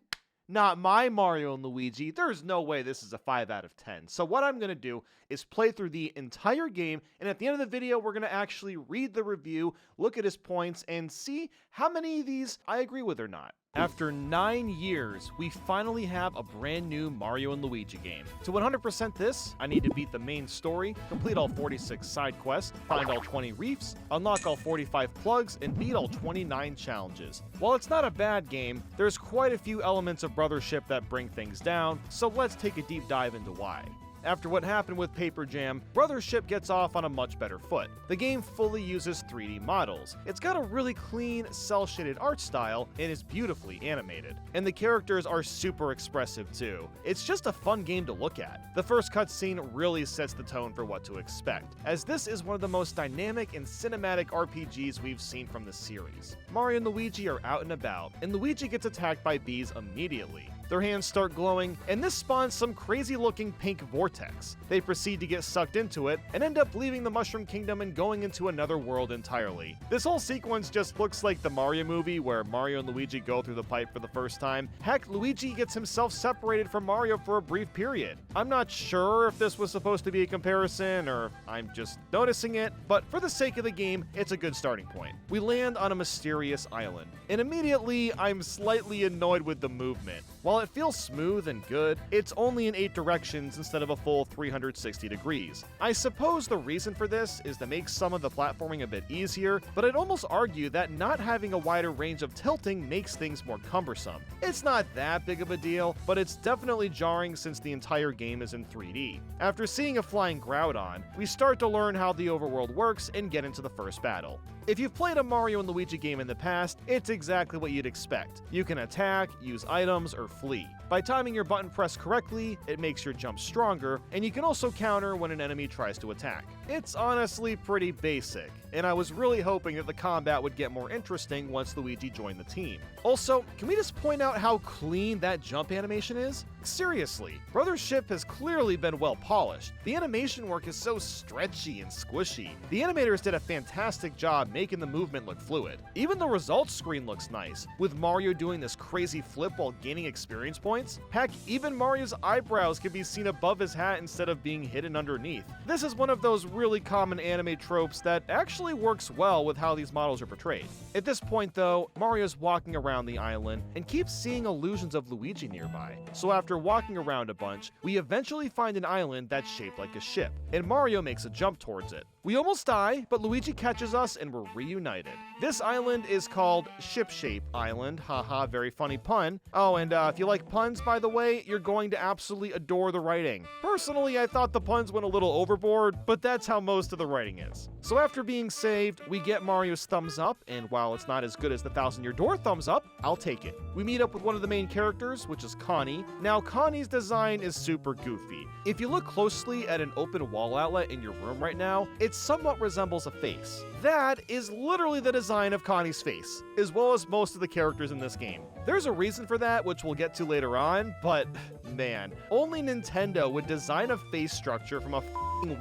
Not my Mario and Luigi. There's no way this is a 5 out of 10. So what I'm going to do is play through the entire game, and at the end of the video, we're going to actually read the review, look at his points, and see how many of these I agree with or not. After 9 years, we finally have a brand new Mario and Luigi game. To 100% this, I need to beat the main story, complete all 46 side quests, find all 20 reefs, unlock all 45 plugs, and beat all 29 challenges. While it's not a bad game, there's quite a few elements of Brothership that bring things down, so let's take a deep dive into why. After what happened with Paper Jam, Brothership gets off on a much better foot. The game fully uses 3D models. It's got a really clean, cel-shaded art style and is beautifully animated. And the characters are super expressive too. It's just a fun game to look at. The first cutscene really sets the tone for what to expect, as this is one of the most dynamic and cinematic RPGs we've seen from the series. Mario and Luigi are out and about, and Luigi gets attacked by bees immediately. Their hands start glowing, and this spawns some crazy-looking pink vortex. They proceed to get sucked into it, and end up leaving the Mushroom Kingdom and going into another world entirely. This whole sequence just looks like the Mario movie, where Mario and Luigi go through the pipe for the first time. Heck, Luigi gets himself separated from Mario for a brief period. I'm not sure if this was supposed to be a comparison, or I'm just noticing it, but for the sake of the game, it's a good starting point. We land on a mysterious island, and immediately, I'm slightly annoyed with the movement. While it feels smooth and good, it's only in 8 directions instead of a full 360 degrees. I suppose the reason for this is to make some of the platforming a bit easier, but I'd almost argue that not having a wider range of tilting makes things more cumbersome. It's not that big of a deal, but it's definitely jarring since the entire game is in 3D. After seeing a flying Groudon, we start to learn how the overworld works and get into the first battle. If you've played a Mario & Luigi game in the past, it's exactly what you'd expect. You can attack, use items, or flee. By timing your button press correctly, it makes your jump stronger, and you can also counter when an enemy tries to attack. It's honestly pretty basic, and I was really hoping that the combat would get more interesting once Luigi joined the team. Also, can we just point out how clean that jump animation is? Seriously, Brothership has clearly been well polished. The animation work is so stretchy and squishy. The animators did a fantastic job making the movement look fluid. Even the results screen looks nice, with Mario doing this crazy flip while gaining experience points. Heck, even Mario's eyebrows can be seen above his hat instead of being hidden underneath. This is one of those really common anime tropes that actually works well with how these models are portrayed. At this point though, Mario's walking around the island and keeps seeing illusions of Luigi nearby. So after walking around a bunch, we eventually find an island that's shaped like a ship, and Mario makes a jump towards it. We almost die, but Luigi catches us and we're reunited. This island is called Ship Shape Island, haha, very funny pun. Oh, and if you like puns, by the way, you're going to absolutely adore the writing. Personally, I thought the puns went a little overboard, but that's how most of the writing is. So after being saved, we get Mario's thumbs up, and while it's not as good as the 1,000-year door thumbs up, I'll take it. We meet up with one of the main characters, which is Connie. Now, Connie's design is super goofy. If you look closely at an open wall outlet in your room right now, it somewhat resembles a face. That is literally the design of Connie's face, as well as most of the characters in this game. There's a reason for that, which we'll get to later on, but man, only Nintendo would design a face structure from a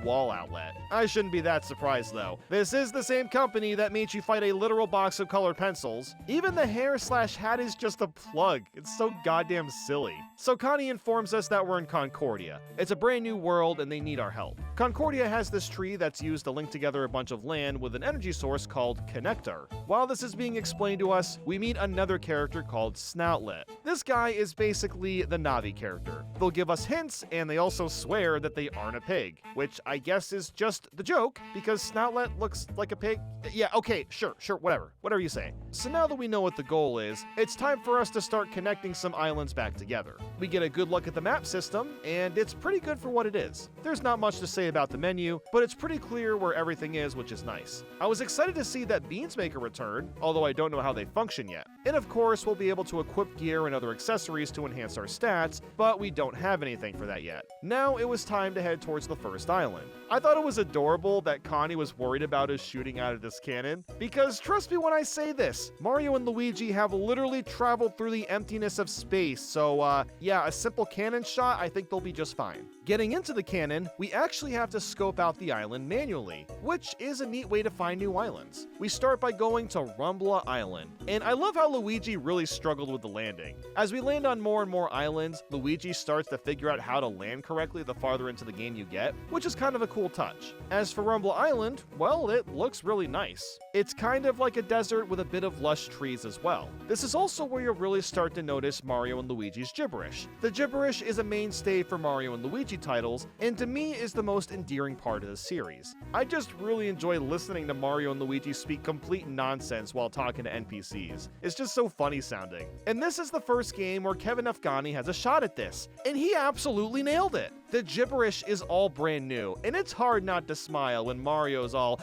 wall outlet. I shouldn't be that surprised though. This is the same company that made you fight a literal box of colored pencils. Even the hair/hat is just a plug. It's so goddamn silly. So Connie informs us that we're in Concordia. It's a brand new world and they need our help. Concordia has this tree that's used to link together a bunch of land with an energy source called Connector. While this is being explained to us, we meet another character called Snoutlet. This guy is basically the Navi character. They'll give us hints and they also swear that they aren't a pig, which I guess is just the joke because Snoutlet looks like a pig. Yeah, okay, sure, whatever you say. So now that we know what the goal is, it's time for us to start connecting some islands back together. We get a good look at the map system, and it's pretty good for what it is. There's not much to say about the menu, but it's pretty clear where everything is, which is nice. I was excited to see that beans make a return, although I don't know how they function yet. And of course, we'll be able to equip gear and other accessories to enhance our stats, but we don't have anything for that yet. Now it was time to head towards the first island. I thought it was adorable that Connie was worried about us shooting out of this cannon, because trust me when I say this, Mario and Luigi have literally traveled through the emptiness of space, so yeah, a simple cannon shot, I think they'll be just fine. Getting into the cannon, we actually have to scope out the island manually, which is a neat way to find new islands. We start by going to Rumbla Island, and I love how Luigi really struggled with the landing. As we land on more and more islands, Luigi starts to figure out how to land correctly the farther into the game you get, which is kind of a cool touch. As for Rumbla Island, well, it looks really nice. It's kind of like a desert with a bit of lush trees as well. This is also where you'll really start to notice Mario and Luigi's gibberish. The gibberish is a mainstay for Mario and Luigi titles, and to me is the most endearing part of the series. I just really enjoy listening to Mario and Luigi speak complete nonsense while talking to NPCs. It's just so funny sounding. And this is the first game where Kevin Afghani has a shot at this, and he absolutely nailed it. The gibberish is all brand new, and it's hard not to smile when Mario's all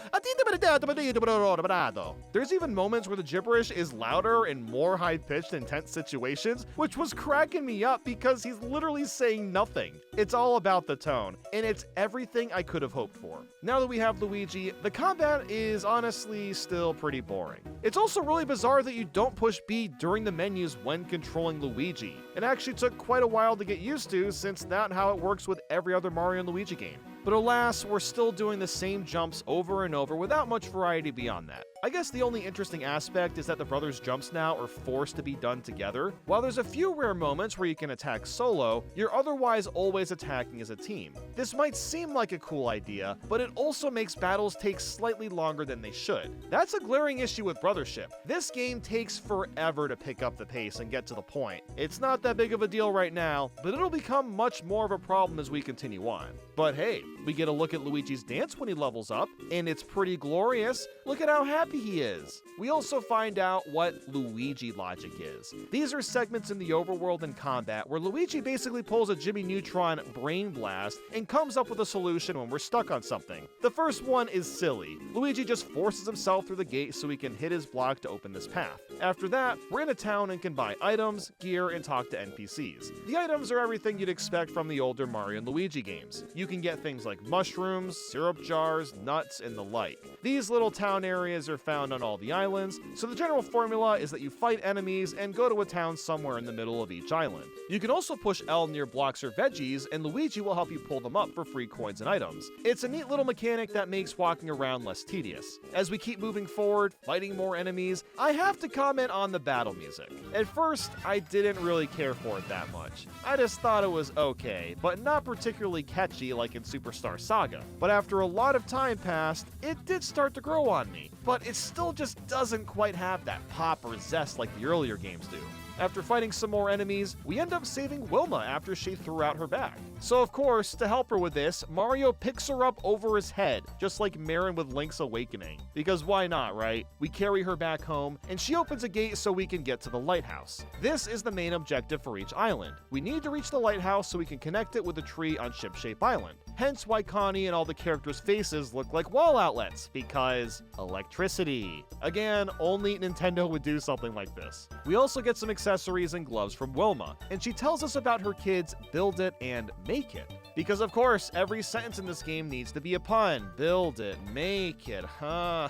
There's even moments where the gibberish is louder and more high-pitched in tense situations, which was cracking me up because he's literally saying nothing. It's all about the tone, and it's everything I could have hoped for. Now that we have Luigi, the combat is honestly still pretty boring. It's also really bizarre that you don't push B during the menus when controlling Luigi. It actually took quite a while to get used to since that's how it works with every other Mario and Luigi game. But alas, we're still doing the same jumps over and over without much variety beyond that. I guess the only interesting aspect is that the brothers' jumps now are forced to be done together. While there's a few rare moments where you can attack solo, you're otherwise always attacking as a team. This might seem like a cool idea, but it also makes battles take slightly longer than they should. That's a glaring issue with Brothership. This game takes forever to pick up the pace and get to the point. It's not that big of a deal right now, but it'll become much more of a problem as we continue on. But hey, we get a look at Luigi's dance when he levels up, and it's pretty glorious. Look at how happy he is. We also find out what Luigi logic is. These are segments in the overworld and combat where Luigi basically pulls a Jimmy Neutron brain blast and comes up with a solution when we're stuck on something. The first one is silly. Luigi just forces himself through the gate so he can hit his block to open this path. After that, we're in a town and can buy items, gear, and talk to NPCs. The items are everything you'd expect from the older Mario and Luigi games. You can get things like mushrooms, syrup jars, nuts, and the like. These little town areas are found on all the islands, so the general formula is that you fight enemies and go to a town somewhere in the middle of each island. You can also push L near blocks or veggies, and Luigi will help you pull them up for free coins and items. It's a neat little mechanic that makes walking around less tedious. As we keep moving forward, fighting more enemies, I have to comment on the battle music. At first, I didn't really care for it that much. I just thought it was okay, but not particularly catchy like in Superstar Saga. But after a lot of time passed, it did start to grow on me. But it still just doesn't quite have that pop or zest like the earlier games do. After fighting some more enemies, we end up saving Wilma after she threw out her back. So of course, to help her with this, Mario picks her up over his head, just like Marin with Link's Awakening. Because why not, right? We carry her back home, and she opens a gate so we can get to the lighthouse. This is the main objective for each island. We need to reach the lighthouse so we can connect it with the tree on Ship-Shape Island. Hence why Connie and all the characters' faces look like wall outlets, because electricity. Again, only Nintendo would do something like this. We also get some accessories and gloves from Wilma, and she tells us about her kids Build It and Make It. Because of course, every sentence in this game needs to be a pun. Build it, make it, huh?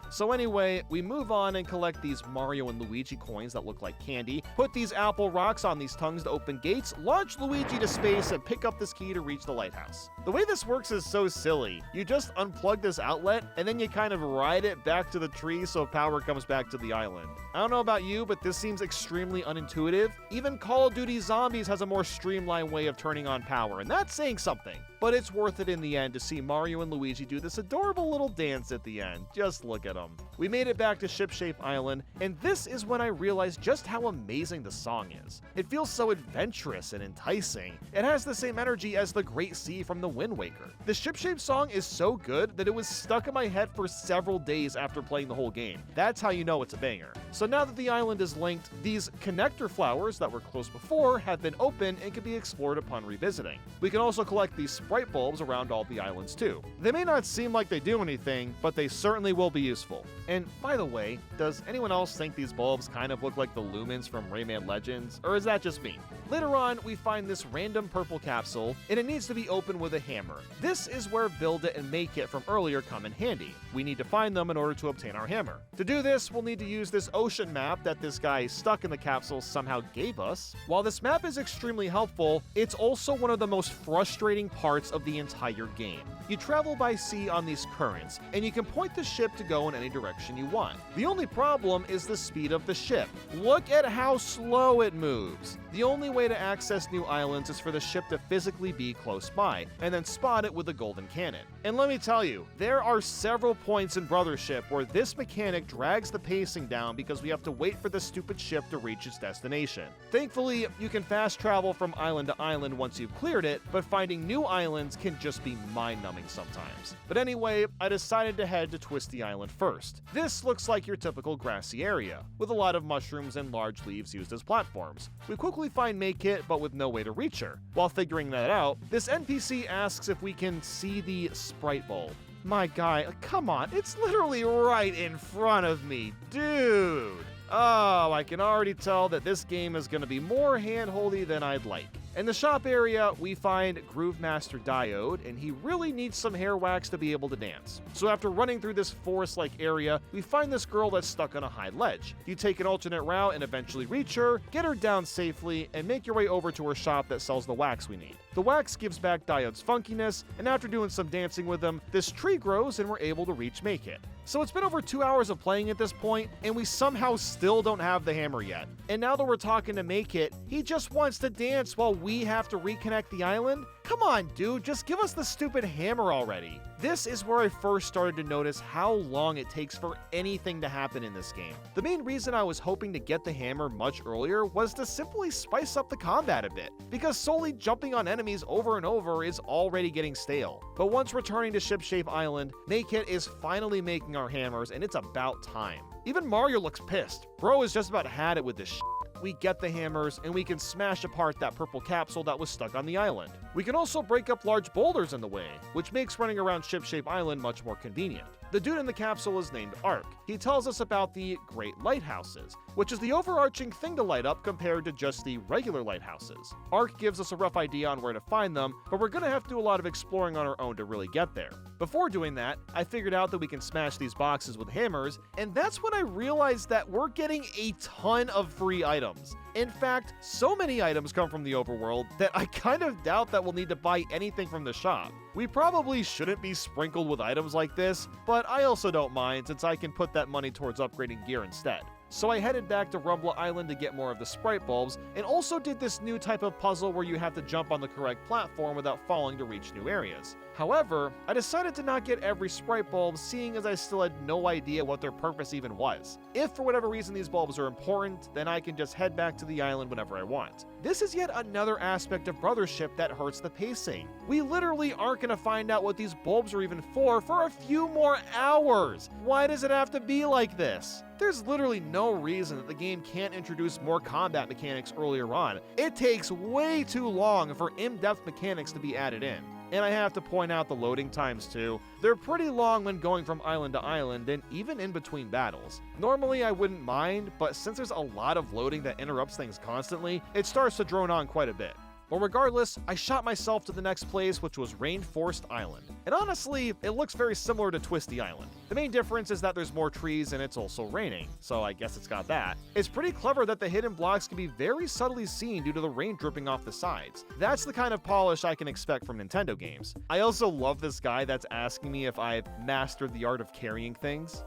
So anyway, we move on and collect these Mario and Luigi coins that look like candy, put these apple rocks on these tongues to open gates, launch Luigi to space, and pick up this key to reach the lighthouse. The way this works is so silly. You just unplug this outlet, and then you kind of ride it back to the tree so power comes back to the island. I don't know about you, but this seems extremely unintuitive. Even Call of Duty Zombies has a more streamlined way of turning on power, and that's saying something. But it's worth it in the end to see Mario and Luigi do this adorable little dance at the end. Just look at them. We made it back to Ship-Shape Island, and this is when I realized just how amazing the song is. It feels so adventurous and enticing. It has the same energy as the Great Sea from the Wind Waker. The Ship-Shape song is so good that it was stuck in my head for several days after playing the whole game. That's how you know it's a banger. So now that the island is linked, these connector flowers that were closed before have been opened and can be explored upon revisiting. We can also collect these sprite bulbs around all the islands too. They may not seem like they do anything, but they certainly will be useful. And by the way, does anyone else think these bulbs kind of look like the lumens from Rayman Legends, or is that just me? Later on, we find this random purple capsule, and it needs to be opened with a hammer. This is where Build It and Make It from earlier come in handy. We need to find them in order to obtain our hammer. To do this, we'll need to use this ocean map that this guy stuck in the capsule somehow gave us. While this map is extremely helpful, it's also one of the most frustrating parts of the entire game. You travel by sea on these currents, and you can point the ship to go in any direction you want. The only problem is the speed of the ship. Look at how slow it moves. The only way to access new islands is for the ship to physically be close by, and then spot it with the golden cannon. And let me tell you, there are several points in Brothership where this mechanic drags the pacing down because we have to wait for the stupid ship to reach its destination. Thankfully, you can fast travel from island to island once you've cleared it, but finding new islands can just be mind-numbing sometimes. But anyway, I decided to head to Twisty Island first. This looks like your typical grassy area, with a lot of mushrooms and large leaves used as platforms. We quickly find Make It, but with no way to reach her. While figuring that out, this NPC asks if we can see the sprite bulb. My guy, come on, it's literally right in front of me, dude! Oh, I can already tell that this game is going to be more hand-holdy than I'd like. In the shop area, we find Groove Master Diode, and he really needs some hair wax to be able to dance. So after running through this forest-like area, we find this girl that's stuck on a high ledge. You take an alternate route and eventually reach her, get her down safely, and make your way over to her shop that sells the wax we need. The wax gives back Diode's funkiness, and after doing some dancing with him, this tree grows and we're able to reach Make It. So it's been over 2 hours of playing at this point, and we somehow still don't have the hammer yet. And now that we're talking to Make It, he just wants to dance while we have to reconnect the island? Come on, dude, just give us the stupid hammer already. This is where I first started to notice how long it takes for anything to happen in this game. The main reason I was hoping to get the hammer much earlier was to simply spice up the combat a bit, because solely jumping on enemies over and over is already getting stale. But once returning to Shipshape Island, Make It is finally making our hammers, and it's about time. Even Mario looks pissed. Bro has just about had it with this shit. We get the hammers, and we can smash apart that purple capsule that was stuck on the island. We can also break up large boulders in the way, which makes running around Shipshape Island much more convenient. The dude in the capsule is named Ark. He tells us about the Great Lighthouses, which is the overarching thing to light up compared to just the regular lighthouses. Ark gives us a rough idea on where to find them, but we're gonna have to do a lot of exploring on our own to really get there. Before doing that, I figured out that we can smash these boxes with hammers, and that's when I realized that we're getting a ton of free items. In fact, so many items come from the overworld that I kind of doubt that we'll need to buy anything from the shop. We probably shouldn't be sprinkled with items like this, but I also don't mind since I can put that money towards upgrading gear instead. So I headed back to Rumbla Island to get more of the sprite bulbs, and also did this new type of puzzle where you have to jump on the correct platform without falling to reach new areas. However, I decided to not get every sprite bulb, seeing as I still had no idea what their purpose even was. If for whatever reason these bulbs are important, then I can just head back to the island whenever I want. This is yet another aspect of Brothership that hurts the pacing. We literally aren't going to find out what these bulbs are even for a few more hours. Why does it have to be like this? There's literally no reason that the game can't introduce more combat mechanics earlier on. It takes way too long for in-depth mechanics to be added in. And I have to point out the loading times too. They're pretty long when going from island to island and even in between battles. Normally I wouldn't mind, but since there's a lot of loading that interrupts things constantly, it starts to drone on quite a bit. Well, regardless, I shot myself to the next place, which was Rainforest Island. And honestly, it looks very similar to Twisty Island. The main difference is that there's more trees and it's also raining, so I guess it's got that. It's pretty clever that the hidden blocks can be very subtly seen due to the rain dripping off the sides. That's the kind of polish I can expect from Nintendo games. I also love this guy that's asking me if I've mastered the art of carrying things.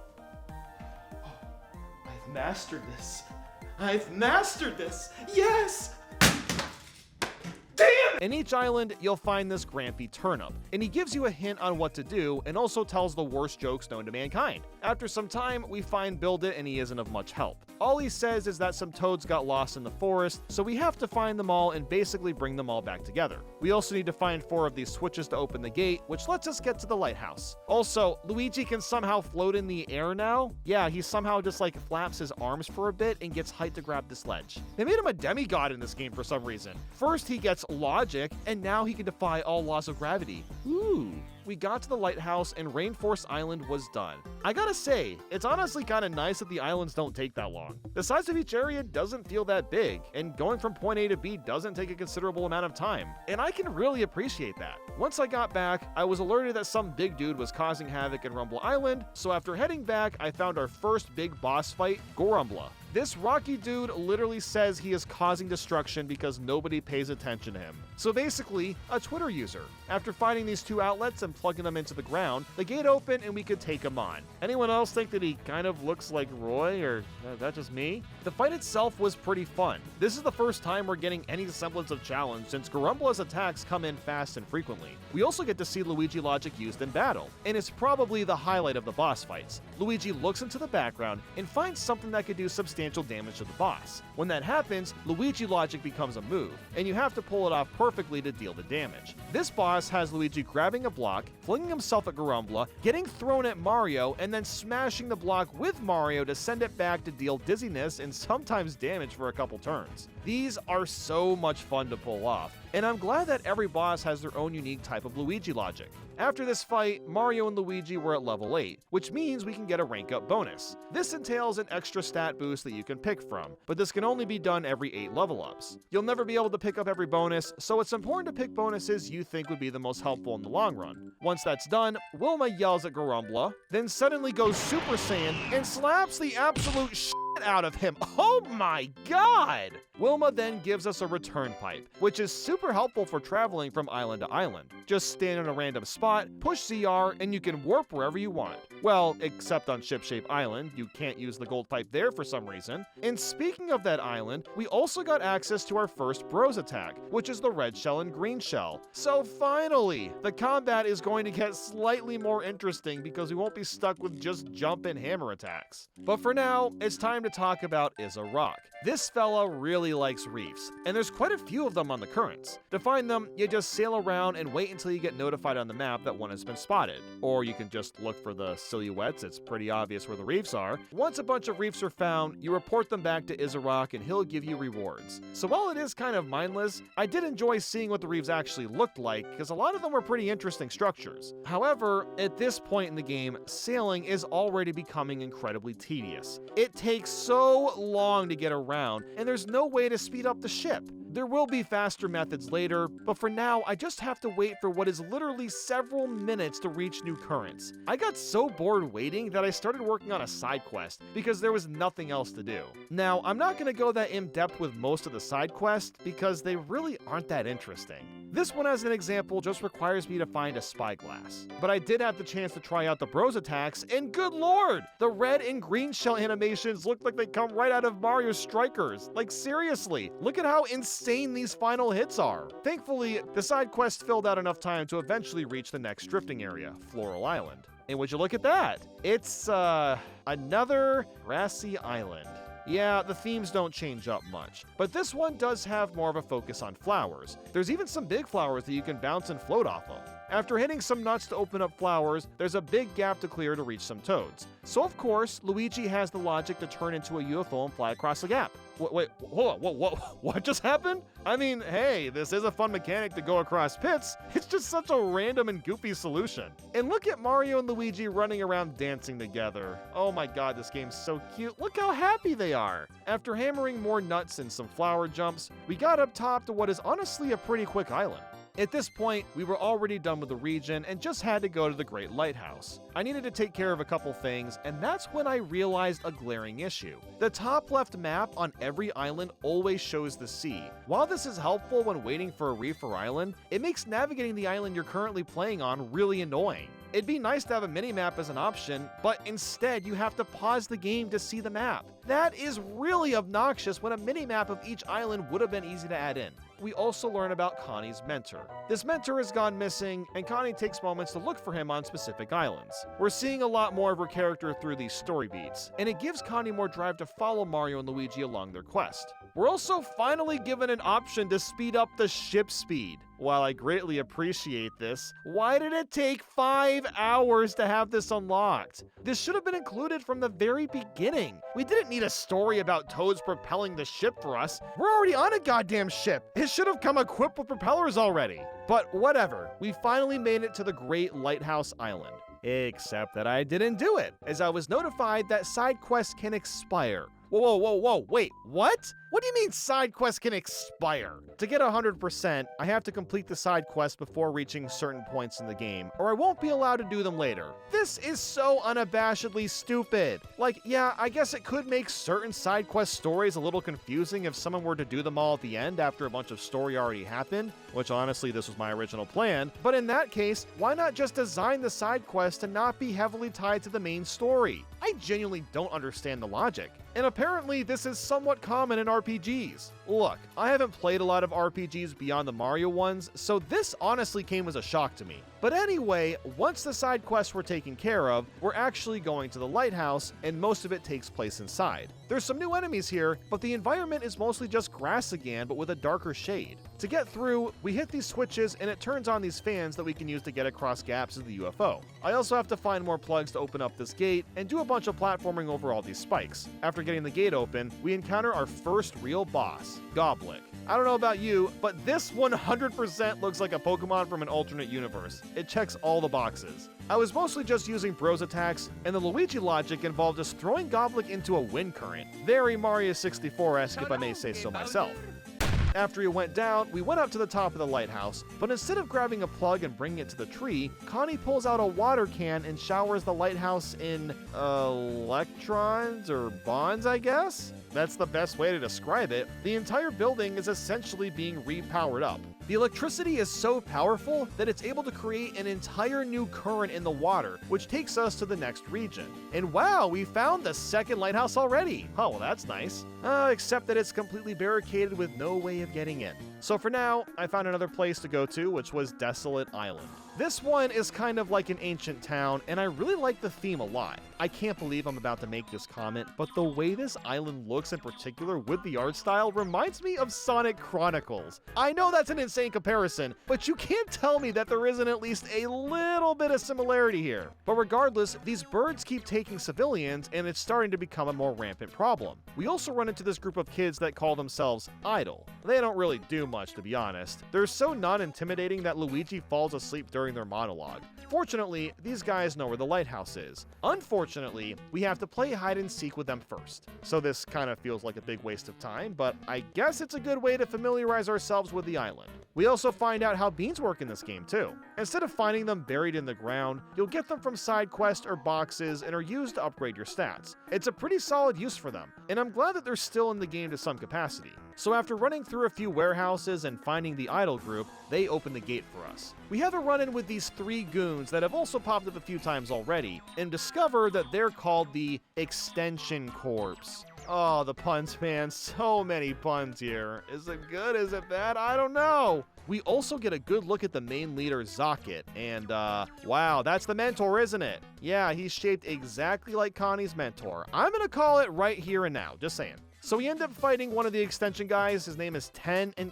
Oh, I've mastered this. I've mastered this! Yes! Damn! In each island, you'll find this Grampy Turnip, and he gives you a hint on what to do and also tells the worst jokes known to mankind. After some time, we find Build It and he isn't of much help. All he says is that some toads got lost in the forest, so we have to find them all and basically bring them all back together. We also need to find 4 of these switches to open the gate, which lets us get to the lighthouse. Also, Luigi can somehow float in the air now. Yeah, he somehow just like flaps his arms for a bit and gets height to grab this ledge. They made him a demigod in this game for some reason. First he gets logic, and now he can defy all laws of gravity. Ooh. We got to the lighthouse and Rainforest Island was done. I gotta say, it's honestly kinda nice that the islands don't take that long. The size of each area doesn't feel that big, and going from point A to B doesn't take a considerable amount of time, and I can really appreciate that. Once I got back, I was alerted that some big dude was causing havoc in Rumble Island, so after heading back, I found our first big boss fight, Gorumbla. This rocky dude literally says he is causing destruction because nobody pays attention to him. So basically, a Twitter user. After finding these 2 outlets and plugging them into the ground, the gate opened and we could take him on. Anyone else think that he kind of looks like Roy, or is that just me? The fight itself was pretty fun. This is the first time we're getting any semblance of challenge since Gorumpla's attacks come in fast and frequently. We also get to see Luigi logic used in battle, and it's probably the highlight of the boss fights. Luigi looks into the background and finds something that could do substantial damage to the boss. When that happens, Luigi logic becomes a move, and you have to pull it off perfectly to deal the damage. This boss has Luigi grabbing a block, flinging himself at Gorumbla, getting thrown at Mario, and then smashing the block with Mario to send it back to deal dizziness and sometimes damage for a couple turns. These are so much fun to pull off, and I'm glad that every boss has their own unique type of Luigi logic. After this fight, Mario and Luigi were at level 8, which means we can get a rank up bonus. This entails an extra stat boost that you can pick from, but this can only be done every 8 level ups. You'll never be able to pick up every bonus, so it's important to pick bonuses you think would be the most helpful in the long run. Once that's done, Wilma yells at Gorumbla, then suddenly goes Super Saiyan and slaps the absolute shit out of him. Oh my god! Wilma then gives us a return pipe, which is super helpful for traveling from island to island. Just stand in a random spot, push ZR, and you can warp wherever you want. Well, except on Ship-Shape Island, you can't use the gold pipe there for some reason. And speaking of that island, we also got access to our first Bros attack, which is the red shell and green shell. So finally, the combat is going to get slightly more interesting because we won't be stuck with just jump and hammer attacks. But for now, it's time to talk about Rock. This fella really likes reefs, and there's quite a few of them on the currents. To find them, you just sail around and wait until you get notified on the map that one has been spotted. Or you can just look for the silhouettes, it's pretty obvious where the reefs are. Once a bunch of reefs are found, you report them back to Rock and he'll give you rewards. So while it is kind of mindless, I did enjoy seeing what the reefs actually looked like, because a lot of them were pretty interesting structures. However, at this point in the game, sailing is already becoming incredibly tedious. It takes so long to get around, and there's no way to speed up the ship. There will be faster methods later, but for now, I just have to wait for what is literally several minutes to reach new currents. I got so bored waiting that I started working on a side quest because there was nothing else to do. Now, I'm not going to go that in-depth with most of the side quests because they really aren't that interesting. This one, as an example, just requires me to find a spyglass. But I did have the chance to try out the Bros attacks, and good lord! The red and green shell animations look like they come right out of Mario Strikers. Like seriously, look at how insane these final hits are. Thankfully, the side quest filled out enough time to eventually reach the next drifting area, Floral Island. And would you look at that? It's, another grassy island. Yeah, the themes don't change up much, but this one does have more of a focus on flowers. There's even some big flowers that you can bounce and float off of. After hitting some nuts to open up flowers, there's a big gap to clear to reach some toads. So of course, Luigi has the logic to turn into a UFO and fly across the gap. Wait, hold on, what just happened? I mean, hey, this is a fun mechanic to go across pits. It's just such a random and goofy solution. And look at Mario and Luigi running around dancing together. Oh my god, this game's so cute. Look how happy they are. After hammering more nuts and some flower jumps, we got up top to what is honestly a pretty quick island. At this point, we were already done with the region and just had to go to the Great Lighthouse. I needed to take care of a couple things, and that's when I realized a glaring issue. The top left map on every island always shows the sea. While this is helpful when waiting for a reef or island, it makes navigating the island you're currently playing on really annoying. It'd be nice to have a mini-map as an option, but instead you have to pause the game to see the map. That is really obnoxious when a mini-map of each island would have been easy to add in. We also learn about Connie's mentor. This mentor has gone missing, and Connie takes moments to look for him on specific islands. We're seeing a lot more of her character through these story beats, and it gives Connie more drive to follow Mario and Luigi along their quest. We're also finally given an option to speed up the ship speed. While I greatly appreciate this, why did it take 5 hours to have this unlocked? This should have been included from the very beginning. We didn't need a story about Toads propelling the ship for us. We're already on a goddamn ship. It should have come equipped with propellers already. But whatever, we finally made it to the Great Lighthouse Island. Except that I didn't do it, as I was notified that side quests can expire. Whoa, wait, what? What do you mean side quests can expire? To get 100%, I have to complete the side quests before reaching certain points in the game, or I won't be allowed to do them later. This is so unabashedly stupid. Like, yeah, I guess it could make certain side quest stories a little confusing if someone were to do them all at the end after a bunch of story already happened, which honestly, this was my original plan, but in that case, why not just design the side quests to not be heavily tied to the main story? I genuinely don't understand the logic. And apparently this is somewhat common in RPGs. Look, I haven't played a lot of RPGs beyond the Mario ones, so this honestly came as a shock to me. But anyway, once the side quests were taken care of, we're actually going to the lighthouse, and most of it takes place inside. There's some new enemies here, but the environment is mostly just grass again, but with a darker shade. To get through, we hit these switches and it turns on these fans that we can use to get across gaps of the UFO. I also have to find more plugs to open up this gate and do a bunch of platforming over all these spikes. After getting the gate open, we encounter our first real boss, Goblik. I don't know about you, but this 100% looks like a Pokemon from an alternate universe. It checks all the boxes. I was mostly just using Bros attacks, and the Luigi logic involved just throwing Goblik into a wind current. Very Mario 64-esque if I may say so myself. After he went down, we went up to the top of the lighthouse, but instead of grabbing a plug and bringing it to the tree, Connie pulls out a water can and showers the lighthouse in electrons or bonds, I guess? That's the best way to describe it. The entire building is essentially being repowered up. The electricity is so powerful that it's able to create an entire new current in the water, which takes us to the next region. And wow, we found the second lighthouse already! Oh, well that's nice. Except that it's completely barricaded with no way of getting in. So for now, I found another place to go to, which was Desolate Island. This one is kind of like an ancient town, and I really like the theme a lot. I can't believe I'm about to make this comment, but the way this island looks in particular with the art style reminds me of Sonic Chronicles. I know that's an insane comparison, but you can't tell me that there isn't at least a little bit of similarity here. But regardless, these birds keep taking civilians, and it's starting to become a more rampant problem. We also run into this group of kids that call themselves Idle. They don't really do much, to be honest. They're so non-intimidating that Luigi falls asleep during their monologue. Fortunately, these guys know where the lighthouse is. Unfortunately, we have to play hide and seek with them first. So this kind of feels like a big waste of time, but I guess it's a good way to familiarize ourselves with the island. We also find out how beans work in this game too. Instead of finding them buried in the ground, you'll get them from side quests or boxes and are used to upgrade your stats. It's a pretty solid use for them, and I'm glad that they're still in the game to some capacity. So after running through a few warehouses and finding the Idle group, they open the gate for us. We have a run-in with these 3 goons that have also popped up a few times already, and discover that they're called the Extension Corps. Oh, the puns, man. So many puns here. Is it good? Is it bad? I don't know. We also get a good look at the main leader, Zocket, and wow, that's the mentor, isn't it? Yeah, he's shaped exactly like Connie's mentor. I'm gonna call it right here and now, just saying. So we end up fighting one of the extension guys. His name is 10, and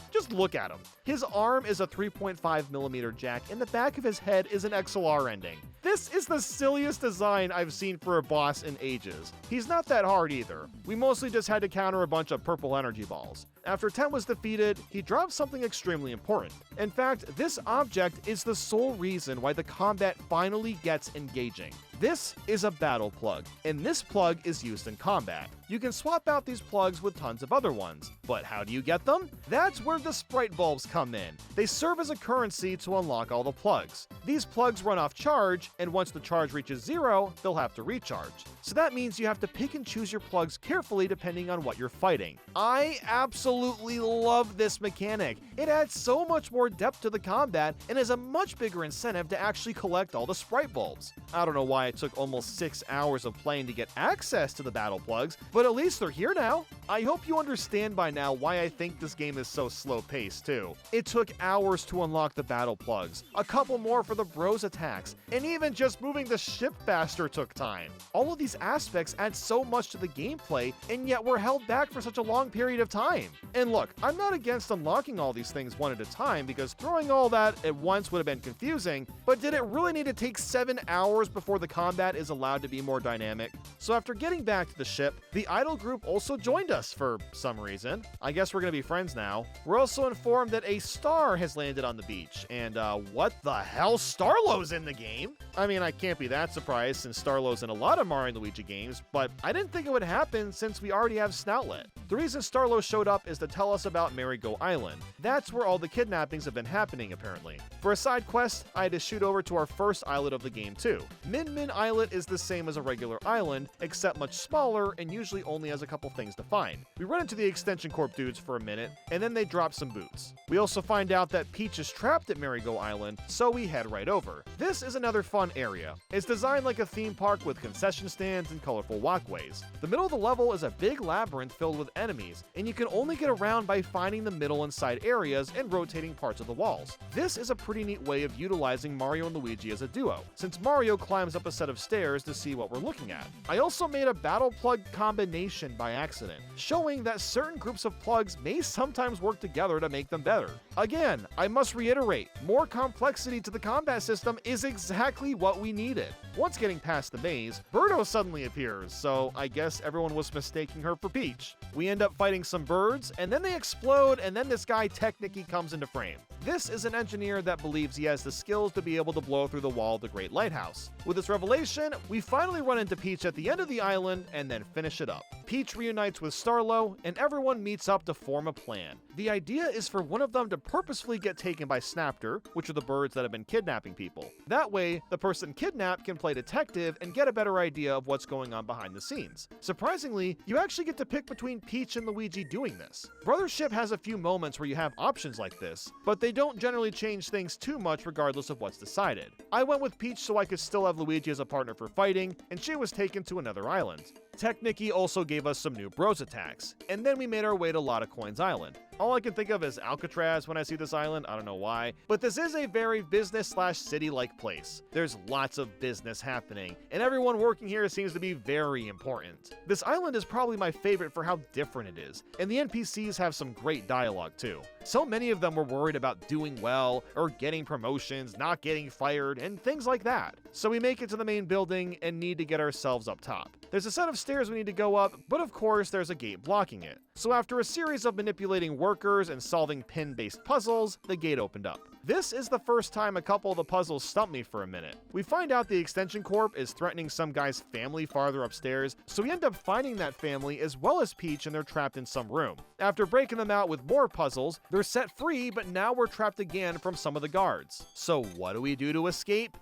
just look at him. His arm is a 3.5mm jack, and the back of his head is an XLR ending. This is the silliest design I've seen for a boss in ages. He's not that hard either. We mostly just had to counter a bunch of purple energy balls. After 10 was defeated, he dropped something extremely important. In fact, this object is the sole reason why the combat finally gets engaging. This is a battle plug, and this plug is used in combat. You can swap out these plugs with tons of other ones, but how do you get them? That's where the sprite bulbs come in. They serve as a currency to unlock all the plugs. These plugs run off charge, and once the charge reaches 0, they'll have to recharge. So that means you have to pick and choose your plugs carefully depending on what you're fighting. I absolutely love this mechanic. It adds so much more depth to the combat and is a much bigger incentive to actually collect all the sprite bulbs. I don't know why it took almost 6 hours of playing to get access to the battle plugs, but at least they're here now. I hope you understand by now why I think this game is so slow-paced too. It took hours to unlock the battle plugs, a couple more for the bros attacks, and even just moving the ship faster took time. All of these aspects add so much to the gameplay, and yet we're held back for such a long period of time. And look, I'm not against unlocking all these things one at a time, because throwing all that at once would have been confusing, but did it really need to take 7 hours before the combat is allowed to be more dynamic? So after getting back to the ship, the Idle group also joined us for some reason. I guess we're gonna be friends now. We're also informed that a star has landed on the beach, and what the hell? Starlow's in the game? I mean, I can't be that surprised since Starlow's in a lot of Mario and Luigi games, but I didn't think it would happen since we already have Snoutlet. The reason Starlow showed up is to tell us about Merry-Go Island. That's where all the kidnappings have been happening, apparently. For a side quest, I had to shoot over to our first islet of the game too. Min Min Islet is the same as a regular island, except much smaller and usually only has a couple things to find. We run into the Extension Corp dudes for a minute, and then they drop some boots. We also find out that Peach is trapped at Merry-Go Island, so we head right over. This is another fun area. It's designed like a theme park with concession stands and colorful walkways. The middle of the level is a big labyrinth filled with enemies, and you can only get around by finding the middle and side areas and rotating parts of the walls. This is a pretty neat way of utilizing Mario and Luigi as a duo, since Mario climbs up a set of stairs to see what we're looking at. I also made a battle plug combination by accident, showing that certain groups of plugs may sometimes work together to make them better. Again, I must reiterate, more complexity to the combat system is exactly what we needed. Once getting past the maze, Birdo suddenly appears, so I guess everyone was mistaking her for Peach. We end up fighting some birds, and then they explode, and then this guy Technicky comes into frame. This is an engineer that believes he has the skills to be able to blow through the wall of the Great Lighthouse. With this revelation, we finally run into Peach at the end of the island and then finish it up. Peach reunites with Starlo, and everyone meets up to form a plan. The idea is for one of them to purposefully get taken by Snapter, which are the birds that have been kidnapping people. That way, the person kidnapped can play detective and get a better idea of what's going on behind the scenes. Surprisingly, you actually get to pick between Peach and Luigi doing this. Brothership has a few moments where you have options like this, but they don't generally change things too much regardless of what's decided. I went with Peach so I could still have Luigi as a partner for fighting, and she was taken to another island. Technicky also gave us some new bros attacks, and then we made our way to Lotta Coins Island. All I can think of is Alcatraz when I see this island, I don't know why, but this is a very business/city-like place. There's lots of business happening, and everyone working here seems to be very important. This island is probably my favorite for how different it is, and the NPCs have some great dialogue too. So many of them were worried about doing well, or getting promotions, not getting fired, and things like that. So we make it to the main building and need to get ourselves up top. There's a set of stairs we need to go up, but of course there's a gate blocking it. So after a series of manipulating workers and solving pin-based puzzles, the gate opened up. This is the first time a couple of the puzzles stumped me for a minute. We find out the Extension Corp is threatening some guy's family farther upstairs, so we end up finding that family as well as Peach, and they're trapped in some room. After breaking them out with more puzzles, they're set free, but now we're trapped again from some of the guards. So what do we do to escape?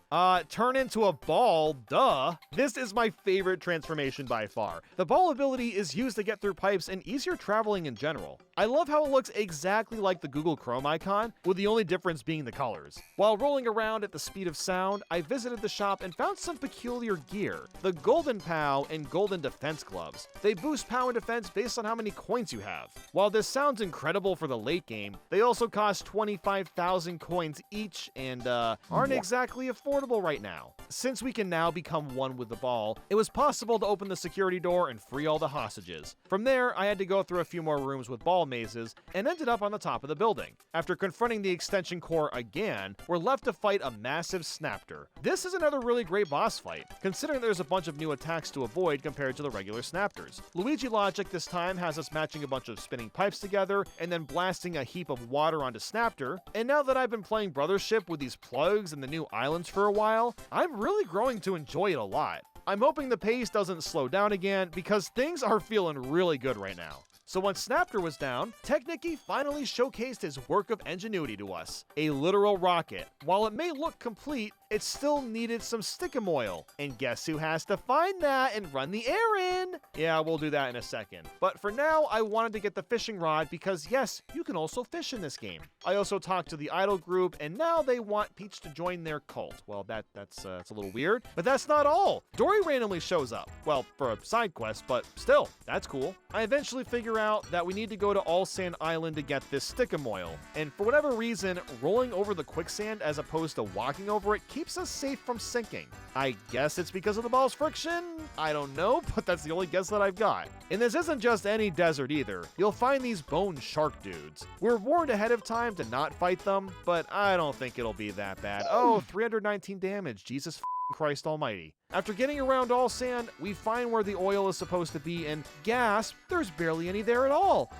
Turn into a ball, duh. This is my favorite transformation by far. The ball ability is used to get through pipes and easier traveling in general. I love how it looks exactly like the Google Chrome icon, with the only difference being the colors. While rolling around at the speed of sound, I visited the shop and found some peculiar gear. The Golden POW and Golden Defense Gloves. They boost POW and defense based on how many coins you have. While this sounds incredible for the late game, they also cost 25,000 coins each and aren't exactly affordable right now. Since we can now become one with the ball, it was possible to open the security door and free all the hostages. From there, I had to go through a few more rooms with ball mazes and ended up on the top of the building. After confronting the Extension Core again, we're left to fight a massive Snapter. This is another really great boss fight, considering there's a bunch of new attacks to avoid compared to the regular Snapters. Luigi logic this time has us matching a bunch of spinning pipes together and then blasting a heap of water onto Snapter, and now that I've been playing Brothership with these plugs and the new islands for a while, I'm really growing to enjoy it a lot. I'm hoping the pace doesn't slow down again because things are feeling really good right now. So once Snapter was down, Technicky finally showcased his work of ingenuity to us. A literal rocket. While it may look complete, it still needed some stickum oil. And guess who has to find that and run the air in? Yeah, we'll do that in a second. But for now, I wanted to get the fishing rod because yes, you can also fish in this game. I also talked to the idol group and now they want Peach to join their cult. Well, that's a little weird, but that's not all. Dory randomly shows up. Well, for a side quest, but still, that's cool. I eventually figure out that we need to go to All Sand Island to get this stickum oil. And for whatever reason, rolling over the quicksand as opposed to walking over it keeps us safe from sinking. I guess it's because of the ball's friction? I don't know, but that's the only guess that I've got. And this isn't just any desert either. You'll find these bone shark dudes. We're warned ahead of time to not fight them, but I don't think it'll be that bad. Oh, 319 damage, Jesus Christ almighty. After getting around All Sand, we find where the oil is supposed to be and gasp, there's barely any there at all.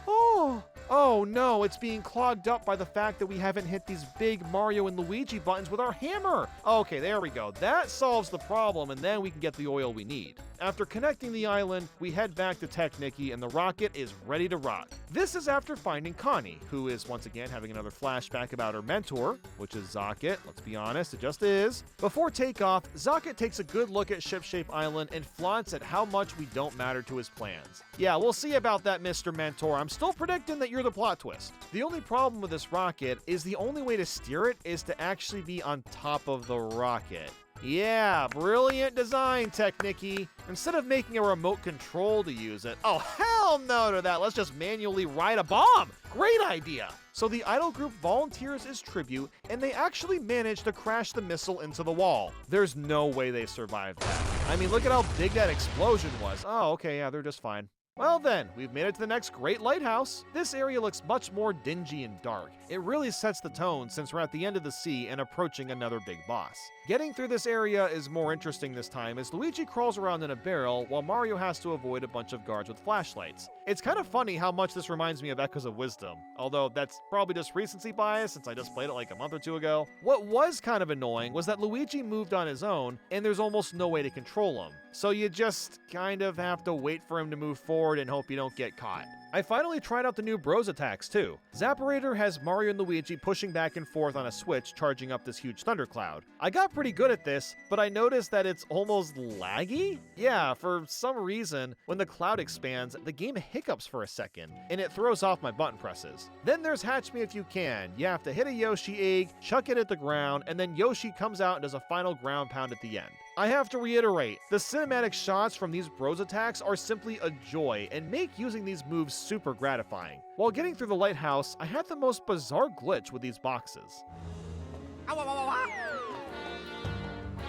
Oh no, it's being clogged up by the fact that we haven't hit these big Mario and Luigi buttons with our hammer. Okay, there we go. That solves the problem and then we can get the oil we need. After connecting the island, we head back to Technicky and the rocket is ready to rock. This is after finding Connie, who is once again having another flashback about her mentor, which is Zocket. Let's be honest, it just is. Before takeoff, Zocket takes a good look at Shipshape Island and flaunts at how much we don't matter to his plans. Yeah, we'll see about that, Mr. Mentor. I'm still predicting that you're the plot twist. The only problem with this rocket is the only way to steer it is to actually be on top of the rocket. Yeah, brilliant design, Technicky. Instead of making a remote control to use it, oh hell no to that, let's just manually ride a bomb. Great idea. So the idol group volunteers as tribute, and they actually manage to crash the missile into the wall. There's no way they survived that. I mean, look at how big that explosion was. Oh, okay, yeah, they're just fine. Well then, we've made it to the next great lighthouse. This area looks much more dingy and dark. It really sets the tone since we're at the end of the sea and approaching another big boss. Getting through this area is more interesting this time as Luigi crawls around in a barrel while Mario has to avoid a bunch of guards with flashlights. It's kind of funny how much this reminds me of Echoes of Wisdom, although that's probably just recency bias since I just played it like a month or two ago. What was kind of annoying was that Luigi moved on his own, and there's almost no way to control him. So you just kind of have to wait for him to move forward and hope you don't get caught. I finally tried out the new Bros attacks too. Zapparator has Mario and Luigi pushing back and forth on a switch, charging up this huge thundercloud. I got pretty good at this, but I noticed that it's almost laggy? Yeah, for some reason, when the cloud expands, the game hiccups for a second, and it throws off my button presses. Then there's Hatch Me If You Can. You have to hit a Yoshi egg, chuck it at the ground, and then Yoshi comes out and does a final ground pound at the end. I have to reiterate, the cinematic shots from these Bros attacks are simply a joy and make using these moves super gratifying. While getting through the lighthouse, I had the most bizarre glitch with these boxes.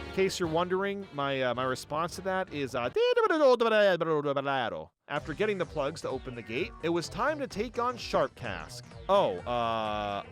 In case you're wondering, my response to that is after getting the plugs to open the gate, it was time to take on Sharp Cask.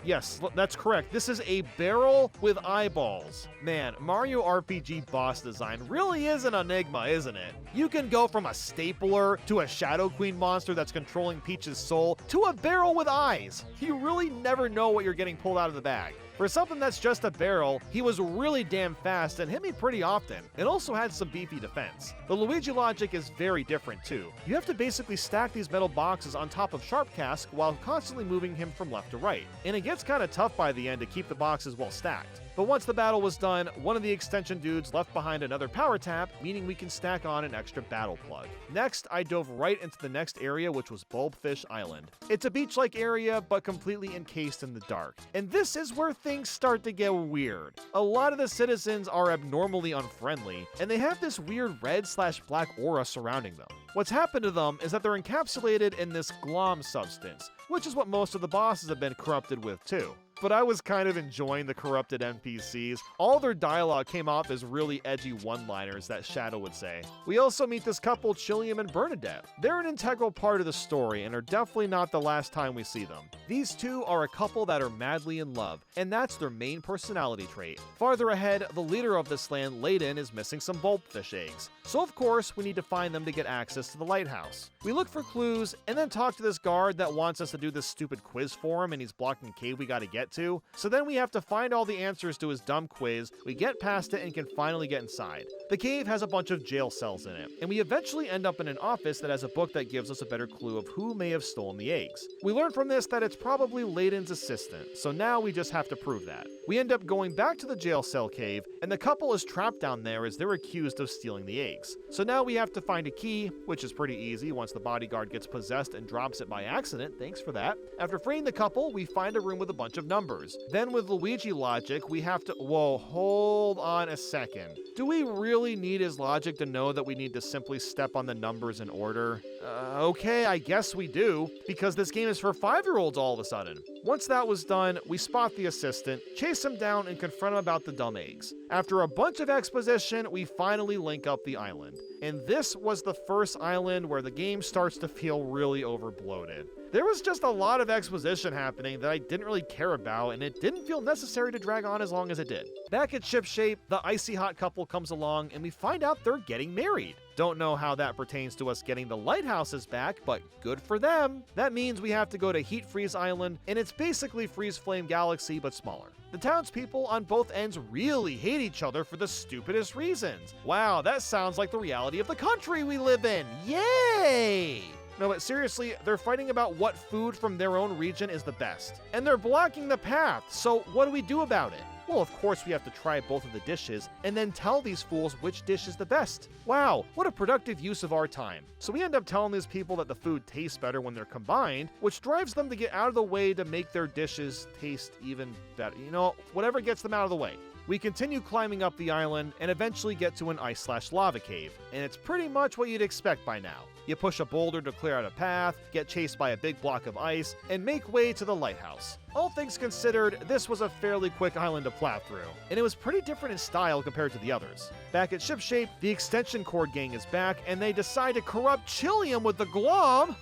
Yes, that's correct. This is a barrel with eyeballs. Man, Mario RPG boss design really is an enigma, isn't it? You can go from a stapler to a Shadow Queen monster that's controlling Peach's soul to a barrel with eyes. You really never know what you're getting pulled out of the bag. For something that's just a barrel, he was really damn fast and hit me pretty often. It also had some beefy defense. The Luigi logic is very different too. You have to basically stack these metal boxes on top of Sharp Cask while constantly moving him from left to right. And it gets kinda tough by the end to keep the boxes well stacked. But once the battle was done, one of the extension dudes left behind another power tap, meaning we can stack on an extra battle plug. Next, I dove right into the next area, which was Bulbfish Island. It's a beach-like area, but completely encased in the dark. And this is where things start to get weird. A lot of the citizens are abnormally unfriendly, and they have this weird red/black aura surrounding them. What's happened to them is that they're encapsulated in this glom substance, which is what most of the bosses have been corrupted with too. But I was kind of enjoying the corrupted NPCs. All their dialogue came off as really edgy one-liners that Shadow would say. We also meet this couple, Chilliam and Bernadette. They're an integral part of the story and are definitely not the last time we see them. These two are a couple that are madly in love, and that's their main personality trait. Farther ahead, the leader of this land, Layden, is missing some bulbfish eggs. So of course, we need to find them to get access to the lighthouse. We look for clues, and then talk to this guard that wants us to do this stupid quiz for him, and he's blocking a cave we gotta get to. So then we have to find all the answers to his dumb quiz, we get past it and can finally get inside. The cave has a bunch of jail cells in it, and we eventually end up in an office that has a book that gives us a better clue of who may have stolen the eggs. We learn from this that it's probably Layden's assistant, so now we just have to prove that. We end up going back to the jail cell cave, and the couple is trapped down there as they're accused of stealing the eggs. So now we have to find a key, which is pretty easy once the bodyguard gets possessed and drops it by accident, thanks for that. After freeing the couple, we find a room with a bunch of numbers. Then with Luigi logic, we have to— whoa, hold on a second. Do we really need his logic to know that we need to simply step on the numbers in order? Okay, I guess we do, because this game is for 5-year-olds all of a sudden. Once that was done, we spot the assistant, chase him down, and confront him about the dumb eggs. After a bunch of exposition, we finally link up the island. And this was the first island where the game starts to feel really overbloated. There was just a lot of exposition happening that I didn't really care about, and it didn't feel necessary to drag on as long as it did. Back at Shipshape, the icy hot couple comes along, and we find out they're getting married. Don't know how that pertains to us getting the lighthouses back, but good for them. That means we have to go to Heat Freeze Island, and it's basically Freeze Flame Galaxy, but smaller. The townspeople on both ends really hate each other for the stupidest reasons. Wow, that sounds like the reality of the country we live in. Yay! No, but seriously, they're fighting about what food from their own region is the best. And they're blocking the path, so what do we do about it? Well, of course we have to try both of the dishes, and then tell these fools which dish is the best. Wow, what a productive use of our time. So we end up telling these people that the food tastes better when they're combined, which drives them to get out of the way to make their dishes taste even better. You know, whatever gets them out of the way. We continue climbing up the island and eventually get to an ice/lava cave, and it's pretty much what you'd expect by now. You push a boulder to clear out a path, get chased by a big block of ice, and make way to the lighthouse. All things considered, this was a fairly quick island to plow through, and it was pretty different in style compared to the others. Back at Shipshape, the extension cord gang is back, and they decide to corrupt Chilliam with the glom.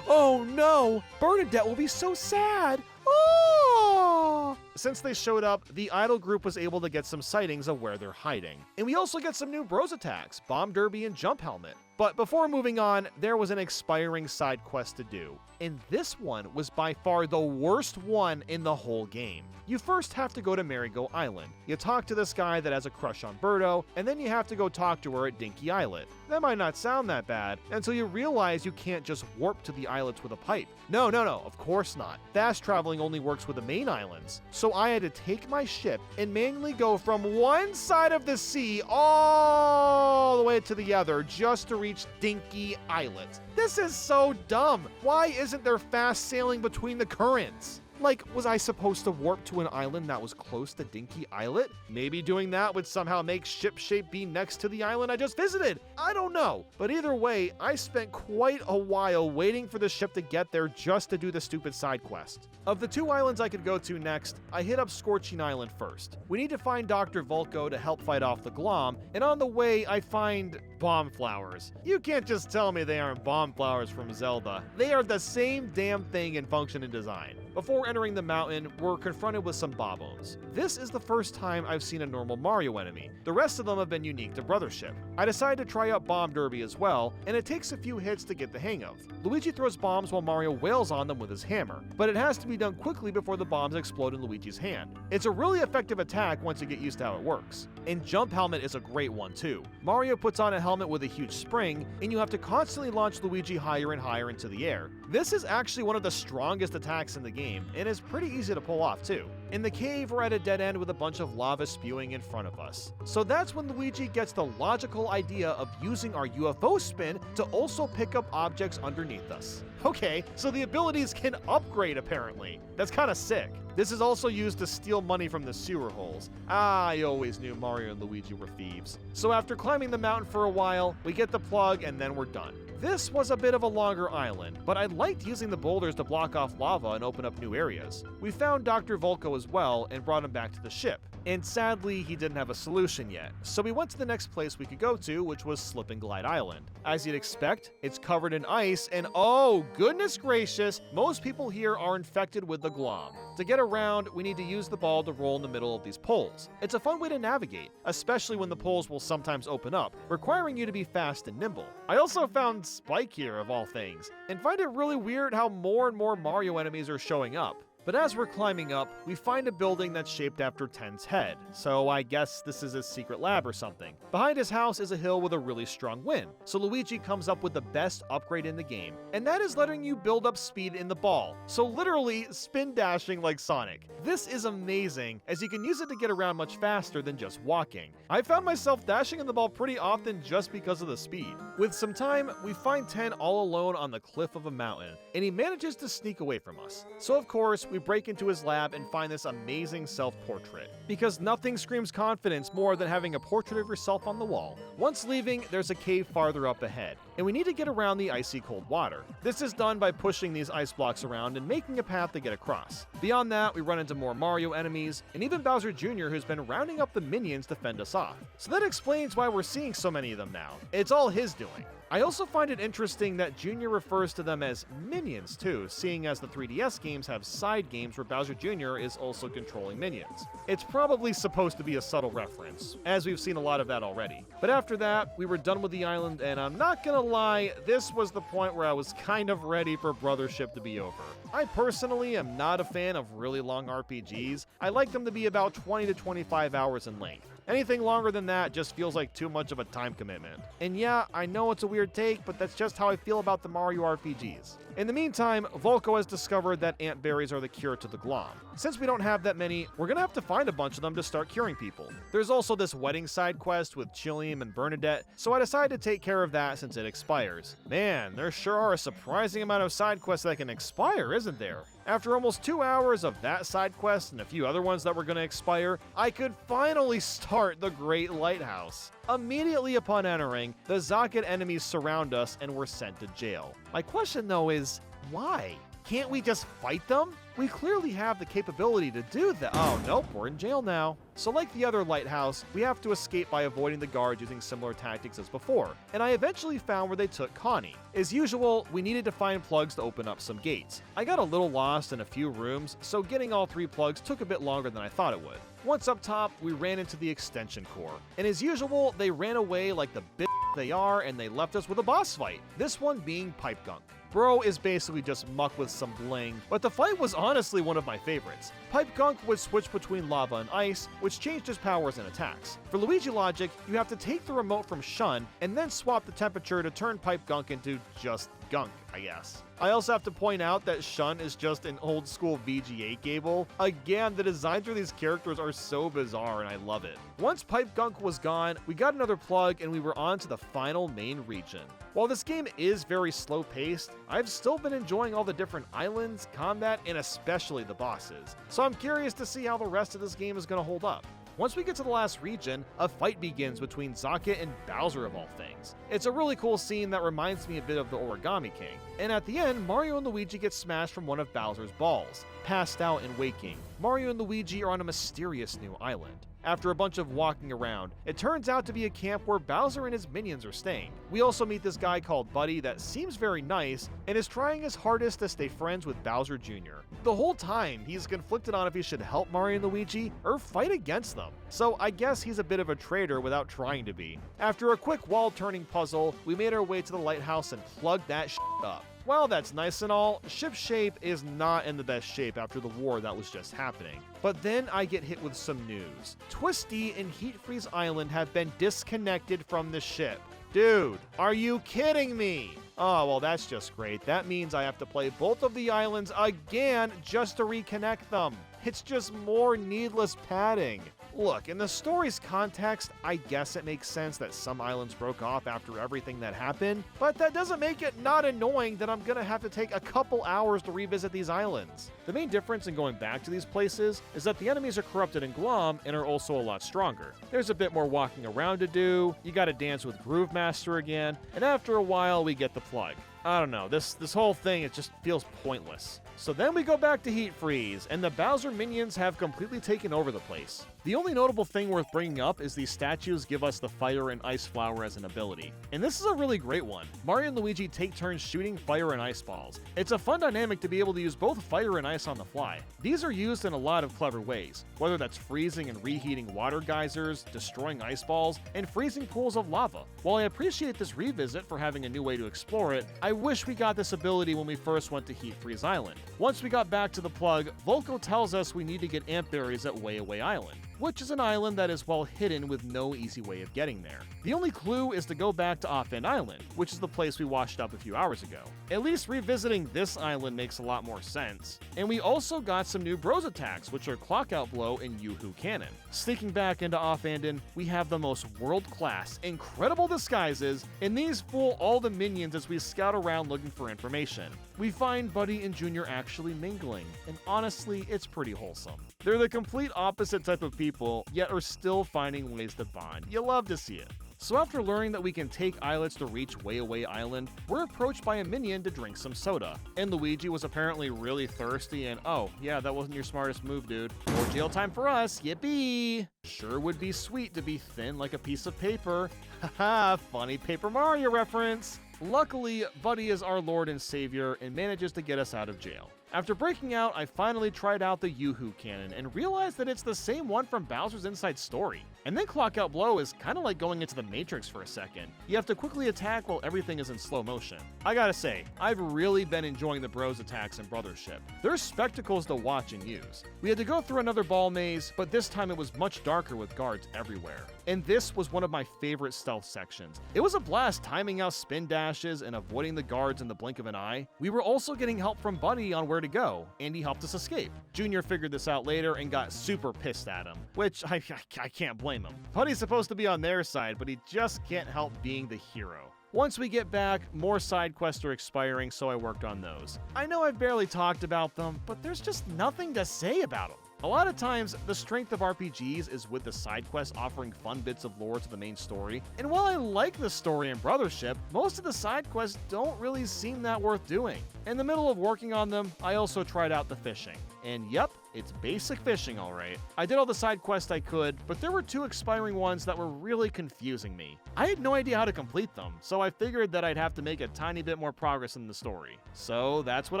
Oh no! Bernadette will be so sad! Oh! Since they showed up, the idol group was able to get some sightings of where they're hiding. And we also get some new Bros attacks, Bomb Derby and Jump Helmet. But before moving on, there was an expiring side quest to do, and this one was by far the worst one in the whole game. You first have to go to Marigo Island. You talk to this guy that has a crush on Birdo, and then you have to go talk to her at Dinky Islet. That might not sound that bad until you realize you can't just warp to the islets with a pipe. No, of course not. Fast traveling only works with the main islands. So I had to take my ship and manually go from one side of the sea all the way to the other just to reach Dinky Islet. This is so dumb. Why isn't there fast sailing between the currents? Like, was I supposed to warp to an island that was close to Dinky Islet? Maybe doing that would somehow make ship shape be next to the island I just visited. I don't know. But either way, I spent quite a while waiting for the ship to get there just to do the stupid side quest. Of the 2 islands I could go to next, I hit up Scorching Island first. We need to find Dr. Vulko to help fight off the Glom, and on the way I find bomb flowers. You can't just tell me they aren't bomb flowers from Zelda. They are the same damn thing in function and design. Before entering the mountain, we're confronted with some Bob-Oms. This is the first time I've seen a normal Mario enemy. The rest of them have been unique to Brothership. I decided to try out Bomb Derby as well, and it takes a few hits to get the hang of. Luigi throws bombs while Mario wails on them with his hammer, but it has to be done quickly before the bombs explode in Luigi's hand. It's a really effective attack once you get used to how it works. And Jump Helmet is a great one too. Mario puts on a helmet with a huge spring, and you have to constantly launch Luigi higher and higher into the air. This is actually one of the strongest attacks in the game, and is pretty easy to pull off too. In the cave, we're at a dead end with a bunch of lava spewing in front of us. So that's when Luigi gets the logical idea of using our UFO spin to also pick up objects underneath us. Okay, so the abilities can upgrade apparently. That's kinda sick. This is also used to steal money from the sewer holes. I always knew Mario and Luigi were thieves. So after climbing the mountain for a while, we get the plug and then we're done. This was a bit of a longer island, but I liked using the boulders to block off lava and open up new areas. We found Dr. Vulko as well and brought him back to the ship. And sadly, he didn't have a solution yet, so we went to the next place we could go to, which was Slip and Glide Island. As you'd expect, it's covered in ice, and oh, goodness gracious, most people here are infected with the glom. To get around, we need to use the ball to roll in the middle of these poles. It's a fun way to navigate, especially when the poles will sometimes open up, requiring you to be fast and nimble. I also found Spike here, of all things, and find it really weird how more and more Mario enemies are showing up. But as we're climbing up, we find a building that's shaped after Ten's head, so I guess this is a secret lab or something. Behind his house is a hill with a really strong wind, so Luigi comes up with the best upgrade in the game, and that is letting you build up speed in the ball, so literally spin dashing like Sonic. This is amazing, as you can use it to get around much faster than just walking. I found myself dashing in the ball pretty often just because of the speed. With some time, we find Ten all alone on the cliff of a mountain, and he manages to sneak away from us. So of course, we break into his lab and find this amazing self-portrait. Because nothing screams confidence more than having a portrait of yourself on the wall. Once leaving, there's a cave farther up ahead, and we need to get around the icy cold water. This is done by pushing these ice blocks around and making a path to get across. Beyond that, we run into more Mario enemies, and even Bowser Jr., who's been rounding up the minions to fend us off. So that explains why we're seeing so many of them now. It's all his doing. I also find it interesting that Jr. refers to them as minions too, seeing as the 3DS games have side games where Bowser Jr. is also controlling minions. It's probably supposed to be a subtle reference, as we've seen a lot of that already. But after that, we were done with the island, and I'm not gonna lie, this was the point where I was kind of ready for Brothership to be over. I personally am not a fan of really long RPGs. I like them to be about 20 to 25 hours in length. Anything longer than that just feels like too much of a time commitment. And yeah, I know it's a weird take, but that's just how I feel about the Mario RPGs. In the meantime, Vulko has discovered that ant berries are the cure to the glom. Since we don't have that many, we're gonna have to find a bunch of them to start curing people. There's also this wedding side quest with Chilliam and Bernadette, so I decided to take care of that since it expires. Man, there sure are a surprising amount of side quests that can expire, isn't there? After almost 2 hours of that side quest and a few other ones that were gonna expire, I could finally start the Great Lighthouse. Immediately upon entering, the Zagat enemies surround us and we're sent to jail. My question though is, why? Can't we just fight them? We clearly have the capability to do that. Oh, nope, we're in jail now. So like the other lighthouse, we have to escape by avoiding the guards using similar tactics as before, and I eventually found where they took Connie. As usual, we needed to find plugs to open up some gates. I got a little lost in a few rooms, so getting all 3 plugs took a bit longer than I thought it would. Once up top, we ran into the extension core, and as usual, they ran away like the bitch they are, and they left us with a boss fight, this one being Pipe Gunk. Bro is basically just muck with some bling, but the fight was honestly one of my favorites. Pipe Gunk would switch between lava and ice, which changed his powers and attacks. For Luigi logic, you have to take the remote from Shun and then swap the temperature to turn Pipe Gunk into just gunk, I guess. I also have to point out that Shun is just an old school VGA cable. Again, the designs for these characters are so bizarre and I love it. Once Pipe Gunk was gone, we got another plug and we were on to the final main region. While this game is very slow paced, I've still been enjoying all the different islands, combat, and especially the bosses. So I'm curious to see how the rest of this game is going to hold up. Once we get to the last region, a fight begins between Saga and Bowser of all things. It's a really cool scene that reminds me a bit of the Origami King. And at the end, Mario and Luigi get smashed from one of Bowser's balls. Passed out and waking, Mario and Luigi are on a mysterious new island. After a bunch of walking around, it turns out to be a camp where Bowser and his minions are staying. We also meet this guy called Buddy that seems very nice and is trying his hardest to stay friends with Bowser Jr. The whole time, he's conflicted on if he should help Mario and Luigi or fight against them. So I guess he's a bit of a traitor without trying to be. After a quick wall-turning puzzle, we made our way to the lighthouse and plugged that shit up. While that's nice and all, ship shape is not in the best shape after the war that was just happening. But then I get hit with some news. Twisty and Heat Freeze Island have been disconnected from the ship. Dude, are you kidding me? Oh, well that's just great. That means I have to play both of the islands again just to reconnect them. It's just more needless padding. Look, in the story's context, I guess it makes sense that some islands broke off after everything that happened, but that doesn't make it not annoying that I'm gonna have to take a couple hours to revisit these islands. The main difference in going back to these places is that the enemies are corrupted in Glom and are also a lot stronger. There's a bit more walking around to do, you gotta dance with Groove Master again, and after a while we get the plug. I don't know, this whole thing, it just feels pointless. So then we go back to Heat Freeze, and the Bowser minions have completely taken over the place. The only notable thing worth bringing up is these statues give us the Fire and Ice Flower as an ability. And this is a really great one. Mario and Luigi take turns shooting fire and ice balls. It's a fun dynamic to be able to use both fire and ice on the fly. These are used in a lot of clever ways, whether that's freezing and reheating water geysers, destroying ice balls, and freezing pools of lava. While I appreciate this revisit for having a new way to explore it, I wish we got this ability when we first went to Heat Freeze Island. Once we got back to the plug, Volko tells us we need to get Amp Berries at Way Away Island, which is an island that is well hidden with no easy way of getting there. The only clue is to go back to Offhand Island, which is the place we washed up a few hours ago. At least revisiting this island makes a lot more sense. And we also got some new Bros attacks, which are Clockout Blow and Yoo-Hoo Cannon. Sneaking back into Offhanden, we have the most world-class, incredible disguises, and these fool all the minions as we scout around looking for information. We find Buddy and Junior actually mingling, and honestly, it's pretty wholesome. They're the complete opposite type of people, yet are still finding ways to bond. You love to see it. So after learning that we can take islets to reach Way Away Island, we're approached by a minion to drink some soda. And Luigi was apparently really thirsty and oh, yeah, that wasn't your smartest move, dude. More jail time for us, yippee! Sure would be sweet to be thin like a piece of paper. Haha, funny Paper Mario reference! Luckily, Buddy is our Lord and Savior and manages to get us out of jail. After breaking out, I finally tried out the Yoo-Hoo Cannon and realized that it's the same one from Bowser's Inside Story. And then Clockout Blow is kinda like going into the Matrix for a second. You have to quickly attack while everything is in slow motion. I gotta say, I've really been enjoying the Bros attacks in Brothership. They're spectacles to watch and use. We had to go through another ball maze, but this time it was much darker with guards everywhere. And this was one of my favorite stealth sections. It was a blast timing out spin dashes and avoiding the guards in the blink of an eye. We were also getting help from Buddy on where to go, and he helped us escape. Junior figured this out later and got super pissed at him, which I can't blame him. Buddy's supposed to be on their side, but he just can't help being the hero. Once we get back, more side quests are expiring, so I worked on those. I know I've barely talked about them, but there's just nothing to say about them. A lot of times, the strength of RPGs is with the side quests offering fun bits of lore to the main story, and while I like the story in Brothership, most of the side quests don't really seem that worth doing. In the middle of working on them, I also tried out the fishing. And yep, it's basic fishing alright. I did all the side quests I could, but there were 2 expiring ones that were really confusing me. I had no idea how to complete them, so I figured that I'd have to make a tiny bit more progress in the story. So that's what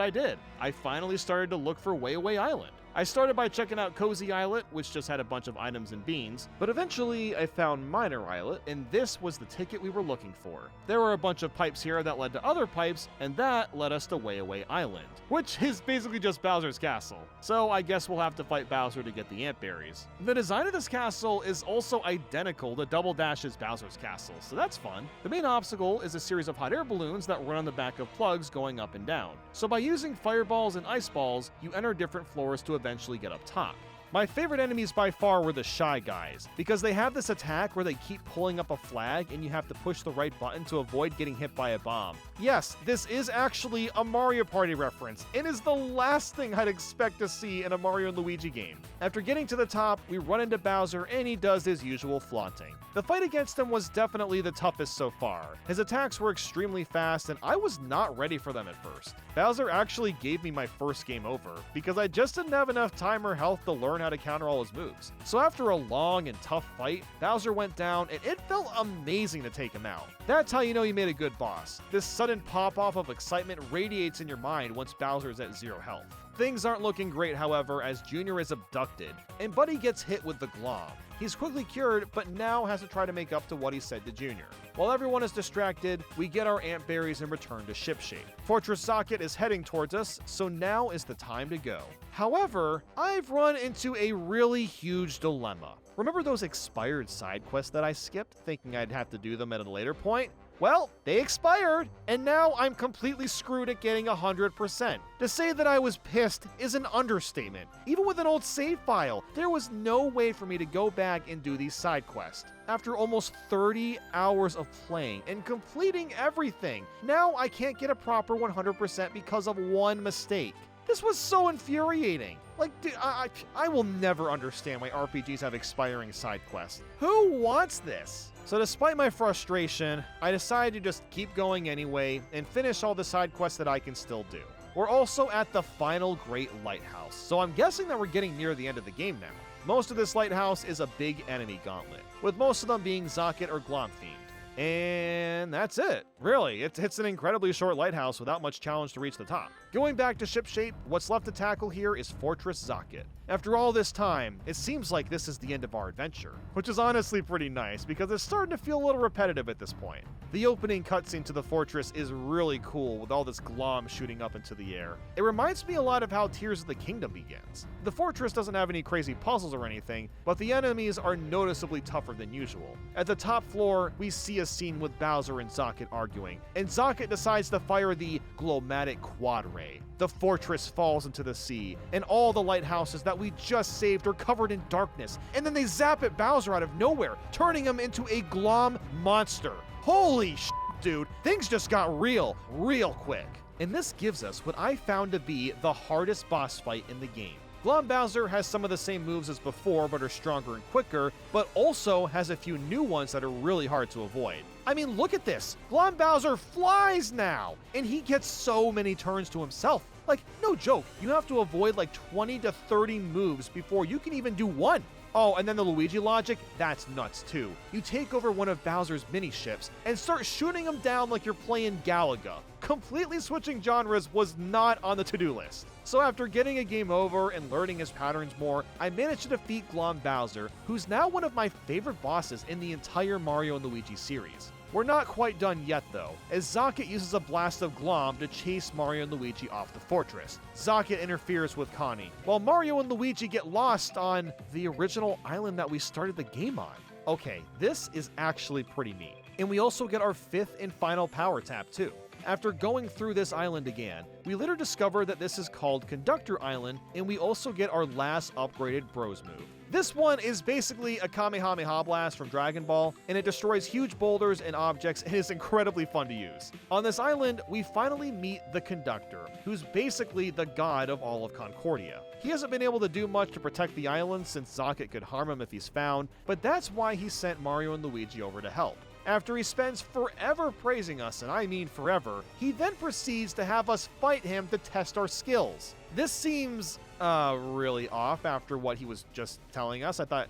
I did. I finally started to look for Way Away Island. I started by checking out Cozy Islet, which just had a bunch of items and beans, but eventually I found Minor Islet, and this was the ticket we were looking for. There were a bunch of pipes here that led to other pipes, and that led us to Way Away Island, which is basically just Bowser's castle. So I guess we'll have to fight Bowser to get the ant berries. The design of this castle is also identical to Double Dash's Bowser's castle, so that's fun. The main obstacle is a series of hot air balloons that run on the back of plugs going up and down. So by using fireballs and ice balls, you enter different floors to eventually get up top. My favorite enemies by far were the Shy Guys, because they have this attack where they keep pulling up a flag and you have to push the right button to avoid getting hit by a bomb. Yes, this is actually a Mario Party reference, and is the last thing I'd expect to see in a Mario & Luigi game. After getting to the top, we run into Bowser and he does his usual flaunting. The fight against him was definitely the toughest so far. His attacks were extremely fast and I was not ready for them at first. Bowser actually gave me my first game over, because I just didn't have enough time or health to learn how to counter all his moves. So after a long and tough fight, Bowser went down and it felt amazing to take him out. That's how you know you made a good boss. This sudden pop-off of excitement radiates in your mind once Bowser is at 0 health. Things aren't looking great, however, as Junior is abducted, and Buddy gets hit with the glom. He's quickly cured, but now has to try to make up to what he said to Junior. While everyone is distracted, we get our ant berries and return to shipshape. Fortress Socket is heading towards us, so now is the time to go. However, I've run into a really huge dilemma. Remember those expired side quests that I skipped, thinking I'd have to do them at a later point? Well, they expired, and now I'm completely screwed at getting 100%. To say that I was pissed is an understatement. Even with an old save file, there was no way for me to go back and do these side quests. After almost 30 hours of playing and completing everything, now I can't get a proper 100% because of one mistake. This was so infuriating. Like, dude, I will never understand why RPGs have expiring side quests. Who wants this? So despite my frustration, I decided to just keep going anyway and finish all the side quests that I can still do. We're also at the final Great Lighthouse, so I'm guessing that we're getting near the end of the game now. Most of this lighthouse is a big enemy gauntlet, with most of them being Zocket or Glom themed. And that's it. Really, it's an incredibly short lighthouse without much challenge to reach the top. Going back to shipshape, what's left to tackle here is Fortress Zocket. After all this time, it seems like this is the end of our adventure, which is honestly pretty nice because it's starting to feel a little repetitive at this point. The opening cutscene to the fortress is really cool with all this glom shooting up into the air. It reminds me a lot of how Tears of the Kingdom begins. The fortress doesn't have any crazy puzzles or anything, but the enemies are noticeably tougher than usual. At the top floor, we see a scene with Bowser and Zocket arguing, and Zocket decides to fire the Glomatic Quad Ray. The fortress falls into the sea, and all the lighthouses that we just saved are covered in darkness, and then they zap at Bowser out of nowhere, turning him into a glom monster. Holy shit, dude, things just got real quick. And this gives us what I found to be the hardest boss fight in the game. Glom Bowser has some of the same moves as before but are stronger and quicker, but also has a few new ones that are really hard to avoid. I mean, look at this! Glom Bowser flies now! And he gets so many turns to himself. Like, no joke, you have to avoid like 20 to 30 moves before you can even do one. Oh, and then the Luigi logic, that's nuts too. You take over one of Bowser's mini-ships and start shooting him down like you're playing Galaga. Completely switching genres was not on the to-do list. So after getting a game over and learning his patterns more, I managed to defeat Glom Bowser, who's now one of my favorite bosses in the entire Mario & Luigi series. We're not quite done yet though, as Zocket uses a blast of Glom to chase Mario and Luigi off the fortress. Zocket interferes with Connie, while Mario and Luigi get lost on the original island that we started the game on. Okay, this is actually pretty neat. And we also get our 5th and final power tap too. After going through this island again, we later discover that this is called Conductor Island, and we also get our last upgraded Bros move. This one is basically a Kamehameha Blast from Dragon Ball, and it destroys huge boulders and objects and is incredibly fun to use. On this island, we finally meet the Conductor, who's basically the god of all of Concordia. He hasn't been able to do much to protect the island since Zocket could harm him if he's found, but that's why he sent Mario and Luigi over to help. After he spends forever praising us, and I mean forever, he then proceeds to have us fight him to test our skills. This seems really off after what he was just telling us. I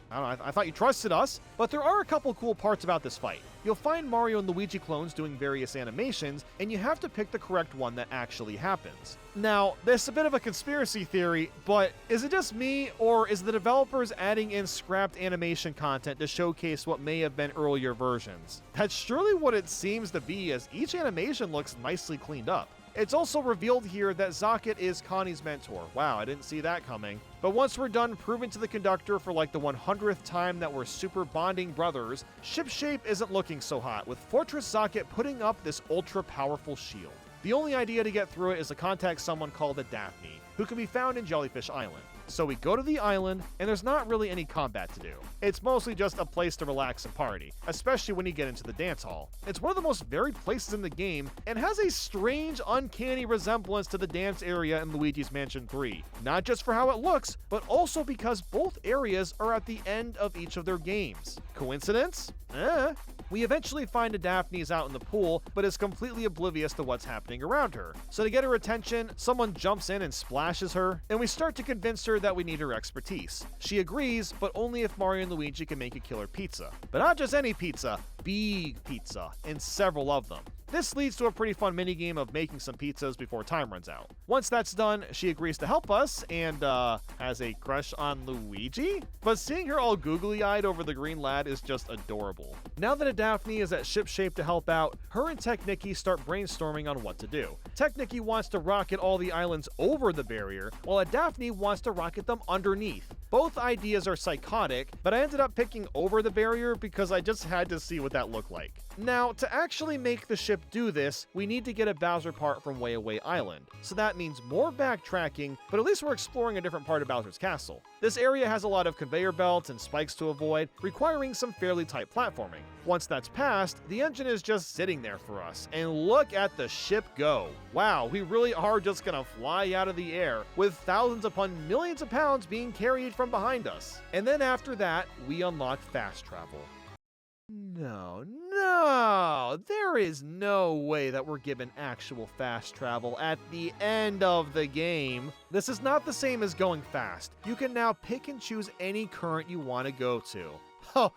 thought you trusted us. But there are a couple cool parts about this fight. You'll find Mario and Luigi clones doing various animations, and you have to pick the correct one that actually happens. Now, this is a bit of a conspiracy theory, but is it just me, or is the developers adding in scrapped animation content to showcase what may have been earlier versions? That's surely what it seems to be, as each animation looks nicely cleaned up. It's also revealed here that Zocket is Connie's mentor. Wow, I didn't see that coming. But once we're done proving to the conductor for like the 100th time that we're super bonding brothers, shipshape isn't looking so hot, with Fortress Zocket putting up this ultra powerful shield. The only idea to get through it is to contact someone called a Daphne, who can be found in Jellyfish Island. So we go to the island, and there's not really any combat to do. It's mostly just a place to relax and party, especially when you get into the dance hall. It's one of the most varied places in the game, and has a strange, uncanny resemblance to the dance area in Luigi's Mansion 3. Not just for how it looks, but also because both areas are at the end of each of their games. Coincidence? We eventually find a Daphne's out in the pool, but is completely oblivious to what's happening around her. So to get her attention, someone jumps in and splashes her, and we start to convince her that we need her expertise. She agrees, but only if Mario and Luigi can make a killer pizza. But not just any pizza, big pizza, and several of them. This leads to a pretty fun minigame of making some pizzas before time runs out. Once that's done, she agrees to help us and, has a crush on Luigi? But seeing her all googly-eyed over the green lad is just adorable. Now that a Daphne is at shipshape to help out, her and Technicky start brainstorming on what to do. Technicky wants to rocket all the islands over the barrier, while a Daphne wants to rocket them underneath. Both ideas are psychotic, but I ended up picking over the barrier because I just had to see what that looked like. Now, to actually make the ship do this, we need to get a Bowser part from Way Away Island. So that means more backtracking, but at least we're exploring a different part of Bowser's castle. This area has a lot of conveyor belts and spikes to avoid, requiring some fairly tight platforming. Once that's passed, the engine is just sitting there for us, and look at the ship go. Wow, we really are just gonna fly out of the air, with thousands upon millions of pounds being carried from behind us. And then after that, we unlock fast travel. No, there is no way that we're given actual fast travel at the end of the game. This is not the same as going fast. You can now pick and choose any current you want to go to. Oh,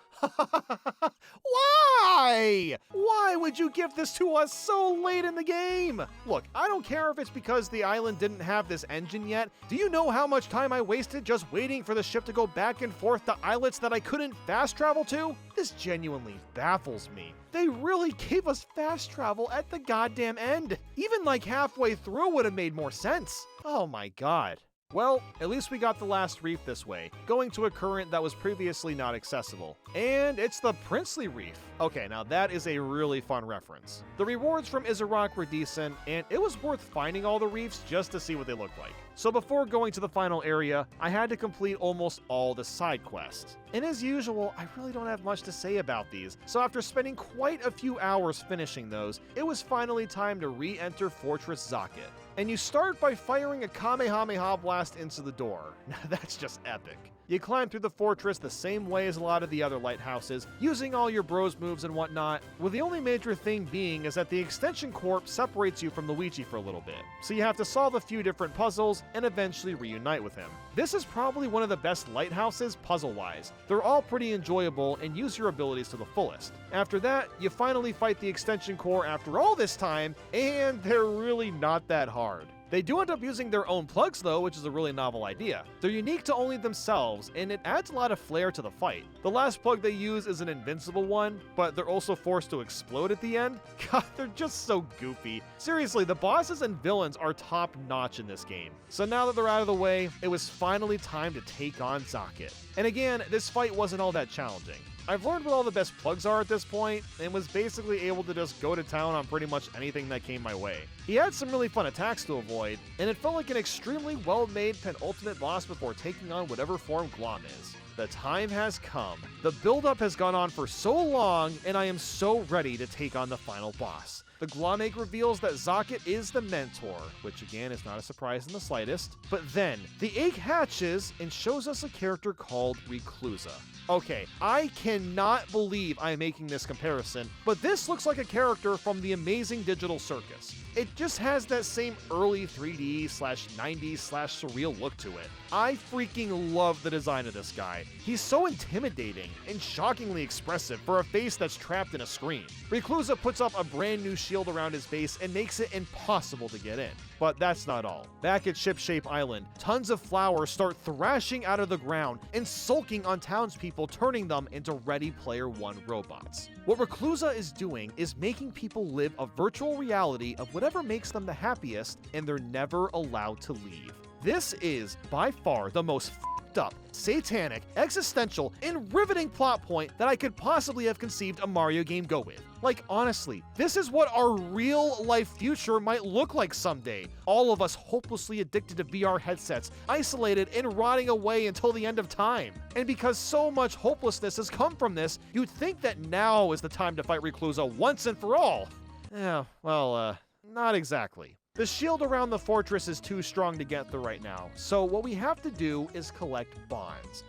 why? Why would you give this to us so late in the game? Look, I don't care if it's because the island didn't have this engine yet. Do you know how much time I wasted just waiting for the ship to go back and forth to islets that I couldn't fast travel to? This genuinely baffles me. They really gave us fast travel at the goddamn end. Even like halfway through would have made more sense. Oh my god. Well, at least we got the last reef this way, going to a current that was previously not accessible. And it's the Princely Reef. Okay, now that is a really fun reference. The rewards from Isarok were decent, and it was worth finding all the reefs just to see what they look like. So before going to the final area, I had to complete almost all the side quests. And as usual, I really don't have much to say about these, so after spending quite a few hours finishing those, it was finally time to re-enter Fortress Zocket. And you start by firing a Kamehameha blast into the door. Now that's just epic. You climb through the fortress the same way as a lot of the other lighthouses, using all your bros moves and whatnot, with the only major thing being is that the extension corp separates you from Luigi for a little bit, so you have to solve a few different puzzles and eventually reunite with him. This is probably one of the best lighthouses puzzle-wise. They're all pretty enjoyable and use your abilities to the fullest. After that, you finally fight the extension core after all this time, and they're really not that hard. They do end up using their own plugs though, which is a really novel idea. They're unique to only themselves, and it adds a lot of flair to the fight. The last plug they use is an invincible one, but they're also forced to explode at the end. God, they're just so goofy. Seriously, the bosses and villains are top notch in this game. So now that they're out of the way, it was finally time to take on Zocket. And again, this fight wasn't all that challenging. I've learned what all the best plugs are at this point, and was basically able to just go to town on pretty much anything that came my way. He had some really fun attacks to avoid, and it felt like an extremely well-made penultimate boss before taking on whatever form Glom is. the time has come. The build-up has gone on for so long, and I am so ready to take on the final boss. The Glom Egg reveals that Zocket is the mentor, which again is not a surprise in the slightest. But then, the egg hatches and shows us a character called Reclusa. Okay, I cannot believe I am making this comparison, but this looks like a character from the Amazing Digital Circus. It just has that same early 3D/90s/surreal look to it. I freaking love the design of this guy. He's so intimidating and shockingly expressive for a face that's trapped in a screen. Reclusa puts up a brand new shield around his base and makes it impossible to get in. But that's not all. Back at Shipshape Island, tons of flowers start thrashing out of the ground and sulking on townspeople, turning them into Ready Player One robots. What Reclusa is doing is making people live a virtual reality of whatever makes them the happiest, and they're never allowed to leave. This is, by far, the most f***ed up, satanic, existential, and riveting plot point that I could possibly have conceived a Mario game go with. Like, honestly, this is what our real-life future might look like someday. All of us hopelessly addicted to VR headsets, isolated and rotting away until the end of time. And because so much hopelessness has come from this, you'd think that now is the time to fight Reclusa once and for all. Yeah, well, not exactly. The shield around the fortress is too strong to get through right now, so what we have to do is collect bonds.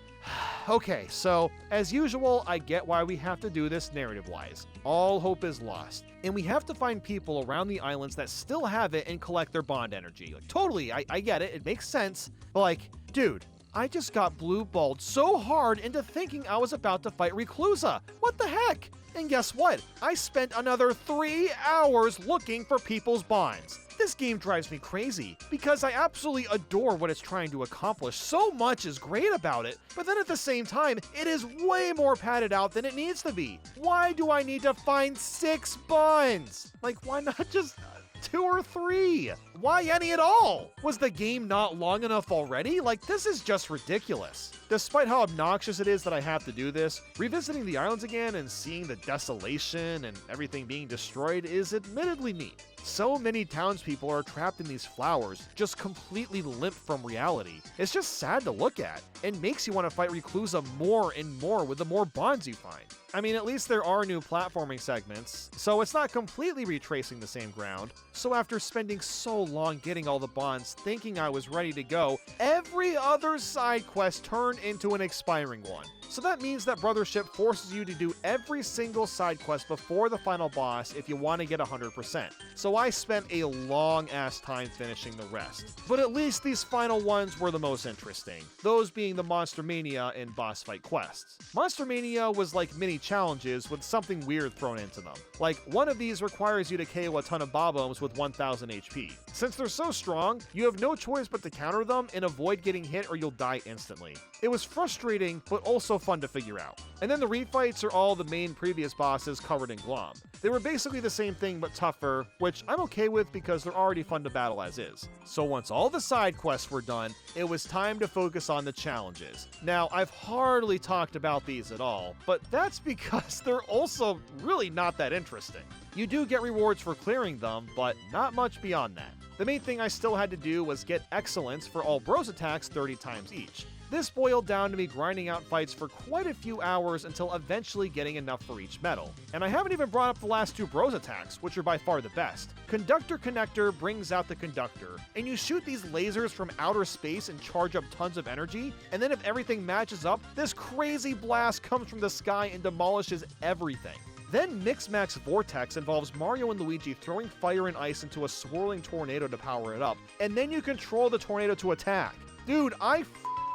Okay, so as usual, I get why we have to do this narrative-wise. All hope is lost, and we have to find people around the islands that still have it and collect their bond energy. Like, totally, I get it, it makes sense, but like, dude, I just got blue-balled so hard into thinking I was about to fight Reclusa. What the heck? And guess what? I spent another 3 hours looking for people's bonds. This game drives me crazy because I absolutely adore what it's trying to accomplish. So much is great about it, but then at the same time, it is way more padded out than it needs to be. Why do I need to find 6 bonds? Like, why not just 2 or 3? Why any at all? Was the game not long enough already? Like, this is just ridiculous. Despite how obnoxious it is that I have to do this, revisiting the islands again and seeing the desolation and everything being destroyed is admittedly neat. So many townspeople are trapped in these flowers, just completely limp from reality. It's just sad to look at, and makes you want to fight Reclusa more and more with the more bonds you find. I mean, at least there are new platforming segments, so it's not completely retracing the same ground. So after spending so long getting all the bonds, thinking I was ready to go, every other side quest turned into an expiring one. So that means that Brothership forces you to do every single side quest before the final boss if you want to get 100%. So I spent a long ass time finishing the rest. But at least these final ones were the most interesting, those being the Monster Mania and boss fight quests. Monster Mania was like mini challenges with something weird thrown into them. Like, one of these requires you to KO a ton of Bob-Ombs with 1000 HP. Since they're so strong, you have no choice but to counter them and avoid getting hit or you'll die instantly. It was frustrating, but also fun to figure out. And then the refights are all the main previous bosses covered in Glom. They were basically the same thing but tougher, which I'm okay with because they're already fun to battle as is. So once all the side quests were done, it was time to focus on the challenges. Now, I've hardly talked about these at all, but that's because they're also really not that interesting. You do get rewards for clearing them, but not much beyond that. The main thing I still had to do was get Excellence for all Bros attacks 30 times each. This boiled down to me grinding out fights for quite a few hours until eventually getting enough for each medal. And I haven't even brought up the last 2 Bros attacks, which are by far the best. Conductor Connector brings out the conductor, and you shoot these lasers from outer space and charge up tons of energy, and then if everything matches up, this crazy blast comes from the sky and demolishes everything. Then Mix Max Vortex involves Mario and Luigi throwing fire and ice into a swirling tornado to power it up, and then you control the tornado to attack. Dude, I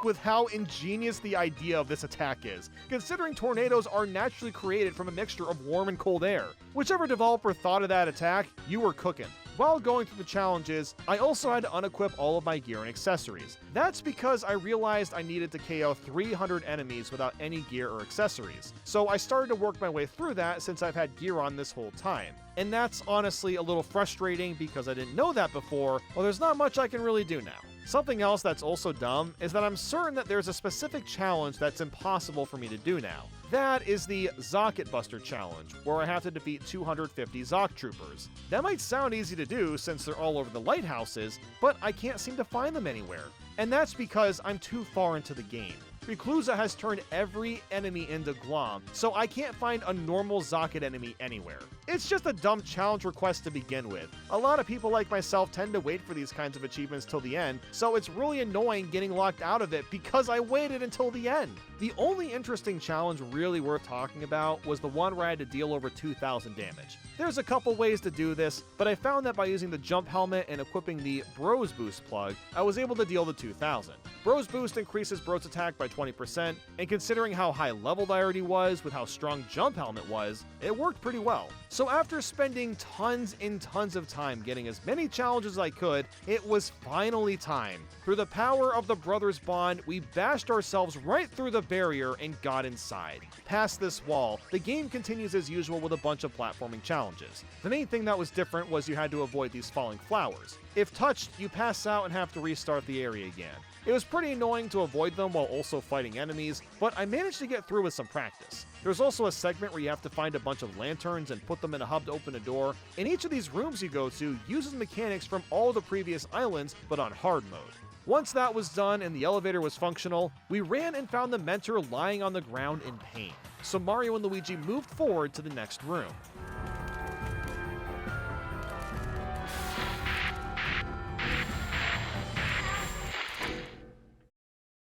with how ingenious the idea of this attack is, considering tornadoes are naturally created from a mixture of warm and cold air. Whichever developer thought of that attack, you were cooking. While going through the challenges, I also had to unequip all of my gear and accessories. That's because I realized I needed to KO 300 enemies without any gear or accessories. So I started to work my way through that since I've had gear on this whole time. And that's honestly a little frustrating because I didn't know that before, well there's not much I can really do now. Something else that's also dumb is that I'm certain that there's a specific challenge that's impossible for me to do now. That is the Zocket Buster challenge, where I have to defeat 250 Zoc Troopers. That might sound easy to do since they're all over the lighthouses, but I can't seem to find them anywhere. And that's because I'm too far into the game. Reclusa has turned every enemy into Glom, so I can't find a normal Zocket enemy anywhere. It's just a dumb challenge request to begin with. A lot of people like myself tend to wait for these kinds of achievements till the end, so it's really annoying getting locked out of it because I waited until the end. The only interesting challenge really worth talking about was the one where I had to deal over 2,000 damage. There's a couple ways to do this, but I found that by using the jump helmet and equipping the Bros Boost plug, I was able to deal the 2,000. Bros Boost increases Bro's attack by 20%, and considering how high leveled I already was with how strong jump helmet was, it worked pretty well. So after spending tons and tons of time getting as many challenges as I could, it was finally time. Through the power of the brothers' bond, we bashed ourselves right through the barrier and got inside. Past this wall, the game continues as usual with a bunch of platforming challenges. The main thing that was different was you had to avoid these falling flowers. If touched, you pass out and have to restart the area again. It was pretty annoying to avoid them while also fighting enemies, but I managed to get through with some practice. There's also a segment where you have to find a bunch of lanterns and put them in a hub to open a door, and each of these rooms you go to uses mechanics from all the previous islands, but on hard mode. Once that was done and the elevator was functional, we ran and found the mentor lying on the ground in pain. So Mario and Luigi moved forward to the next room.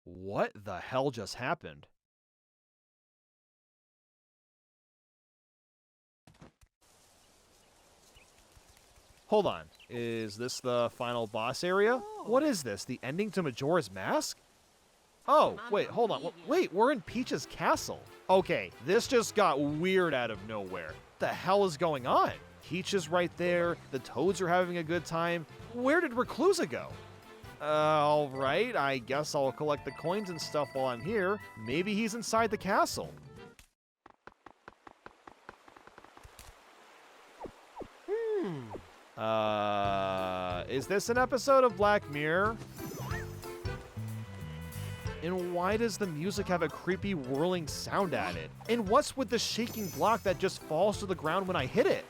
What the hell just happened? Hold on, is this the final boss area? What is this, the ending to Majora's Mask? Oh, wait, hold on. Wait, we're in Peach's castle. Okay, this just got weird out of nowhere. What the hell is going on? Peach is right there, the Toads are having a good time. Where did Reclusa go? Alright, I guess I'll collect the coins and stuff while I'm here. Maybe he's inside the castle. Is this an episode of Black Mirror? And why does the music have a creepy whirling sound at it? And what's with the shaking block that just falls to the ground when I hit it?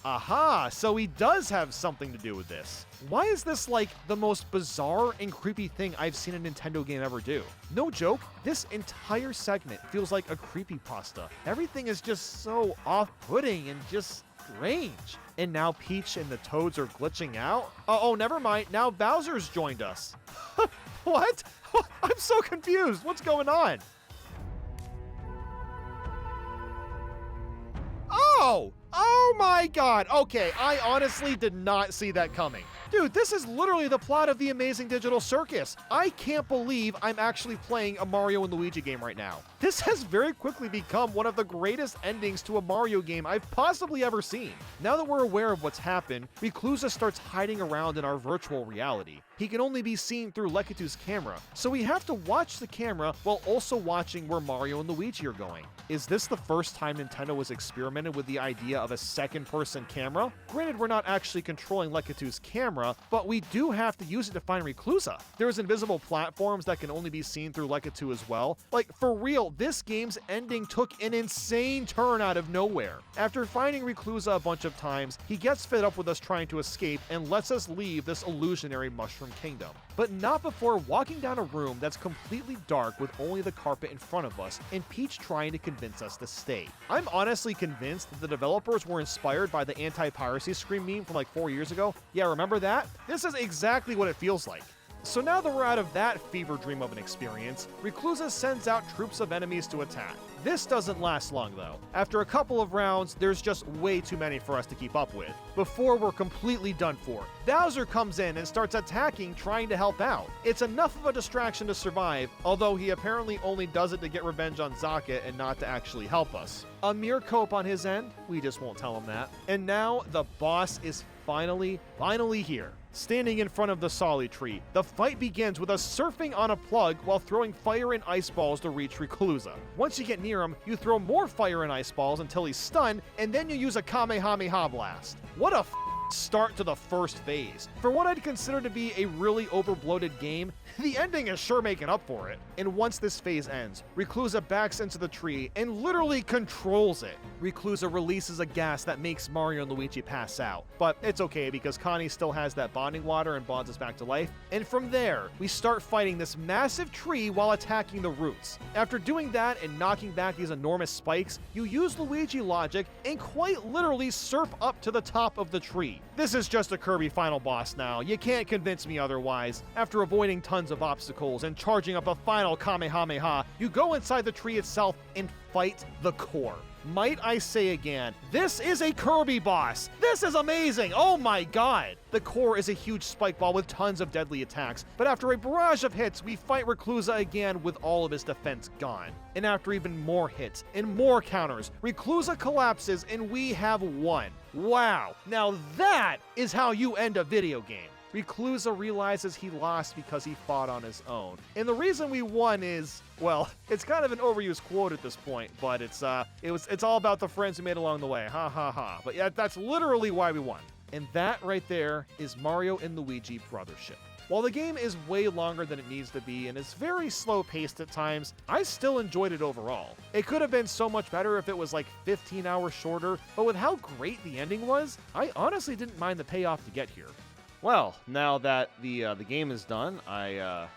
Aha, so he does have something to do with this. Why is this like the most bizarre and creepy thing I've seen a Nintendo game ever do? No joke, this entire segment feels like a creepypasta. Everything is just so off-putting and just strange. And now Peach and the Toads are glitching out? Oh, never mind, now Bowser's joined us. What? I'm so confused, what's going on? Oh my god! Okay, I honestly did not see that coming. Dude, this is literally the plot of the Amazing Digital Circus. I can't believe I'm actually playing a Mario and Luigi game right now. This has very quickly become one of the greatest endings to a Mario game I've possibly ever seen. Now that we're aware of what's happened, Reclusa starts hiding around in our virtual reality. He can only be seen through Lekitu's camera, so we have to watch the camera while also watching where Mario and Luigi are going. Is this the first time Nintendo has experimented with the idea of a second-person camera? Granted, we're not actually controlling Lekitu's camera, but we do have to use it to find Reclusa. There's invisible platforms that can only be seen through Lekitu as well. Like, for real, this game's ending took an insane turn out of nowhere. After finding Reclusa a bunch of times, he gets fed up with us trying to escape and lets us leave this illusionary mushroom kingdom. But not before walking down a room that's completely dark with only the carpet in front of us and Peach trying to convince us to stay. I'm honestly convinced that the developers were inspired by the anti-piracy scream meme from like 4 years ago. Yeah, remember that? This is exactly what it feels like. So now that we're out of that fever dream of an experience, Reclusa sends out troops of enemies to attack. This doesn't last long though. After a couple of rounds, there's just way too many for us to keep up with. Before we're completely done for, Bowser comes in and starts attacking, trying to help out. It's enough of a distraction to survive, although he apparently only does it to get revenge on Zocket and not to actually help us. A mere cope on his end, we just won't tell him that. And now the boss is finally here. Standing in front of the Solly tree, the fight begins with us surfing on a plug while throwing fire and ice balls to reach Reclusa. Once you get near him, you throw more fire and ice balls until he's stunned, and then you use a Kamehameha blast. What a start to the first phase. For what I'd consider to be a really overbloated game, the ending is sure making up for it. And once this phase ends, Reclusa backs into the tree and literally controls it. Reclusa releases a gas that makes Mario and Luigi pass out, but it's okay because Connie still has that bonding water and bonds us back to life. And from there, we start fighting this massive tree while attacking the roots. After doing that and knocking back these enormous spikes, you use Luigi logic and quite literally surf up to the top of the tree. This is just a Kirby final boss now. You can't convince me otherwise. After avoiding tons of obstacles and charging up a final Kamehameha, you go inside the tree itself and fight the core. Might I say again, this is a Kirby boss! This is amazing! Oh my god! The core is a huge spike ball with tons of deadly attacks, but after a barrage of hits, we fight Reclusa again with all of his defense gone. And after even more hits and more counters, Reclusa collapses and we have won. Wow! Now that is how you end a video game. Reclusa realizes he lost because he fought on his own. And the reason we won is, well, it's kind of an overused quote at this point, but it's all about the friends we made along the way. Ha ha ha. But yeah, that's literally why we won. And that right there is Mario and Luigi Brothership. While the game is way longer than it needs to be and is very slow paced at times, I still enjoyed it overall. It could have been so much better if it was like 15 hours shorter, but with how great the ending was, I honestly didn't mind the payoff to get here. Well, now that the game is done, I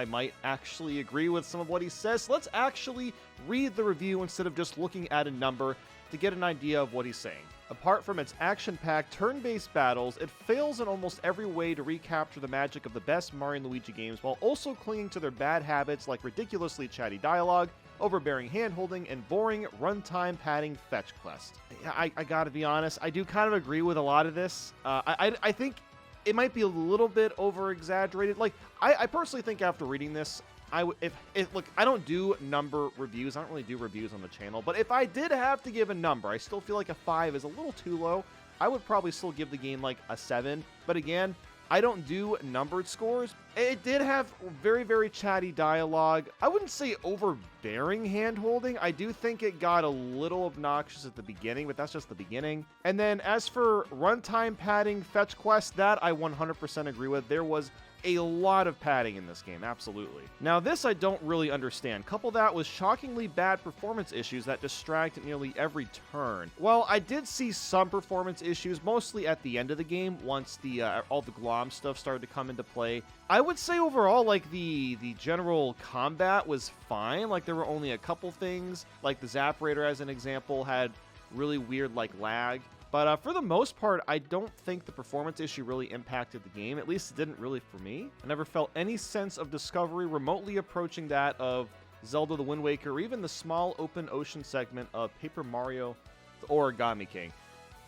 might actually agree with some of what he says. So let's actually read the review instead of just looking at a number to get an idea of what he's saying. Apart from its action-packed, turn-based battles, it fails in almost every way to recapture the magic of the best Mario and Luigi games while also clinging to their bad habits like ridiculously chatty dialogue, overbearing hand-holding, and boring runtime padding fetch quest. I gotta be honest, I do kind of agree with a lot of this. I think it might be a little bit over-exaggerated. Like, I personally think after reading this, look, I don't do number reviews. I don't really do reviews on the channel. But if I did have to give a number, I still feel like a 5 is a little too low. I would probably still give the game like a 7. But again, I don't do numbered scores. It did have very, very chatty dialogue. I wouldn't say overbearing hand-holding. I do think it got a little obnoxious at the beginning, but that's just the beginning. And then as for runtime padding fetch quest, that I 100% agree with. There was a lot of padding in this game, absolutely. Now this I don't really understand. Couple that with shockingly bad performance issues that distract at nearly every turn. Well, I did see some performance issues, mostly at the end of the game, once the all the glom stuff started to come into play. I would say overall, like, the general combat was fine. Like, there were only a couple things, like the Zapparator, as an example, had really weird, like, lag. But for the most part, I don't think the performance issue really impacted the game. At least it didn't really for me. I never felt any sense of discovery remotely approaching that of Zelda the Wind Waker, or even the small open ocean segment of Paper Mario the Origami King.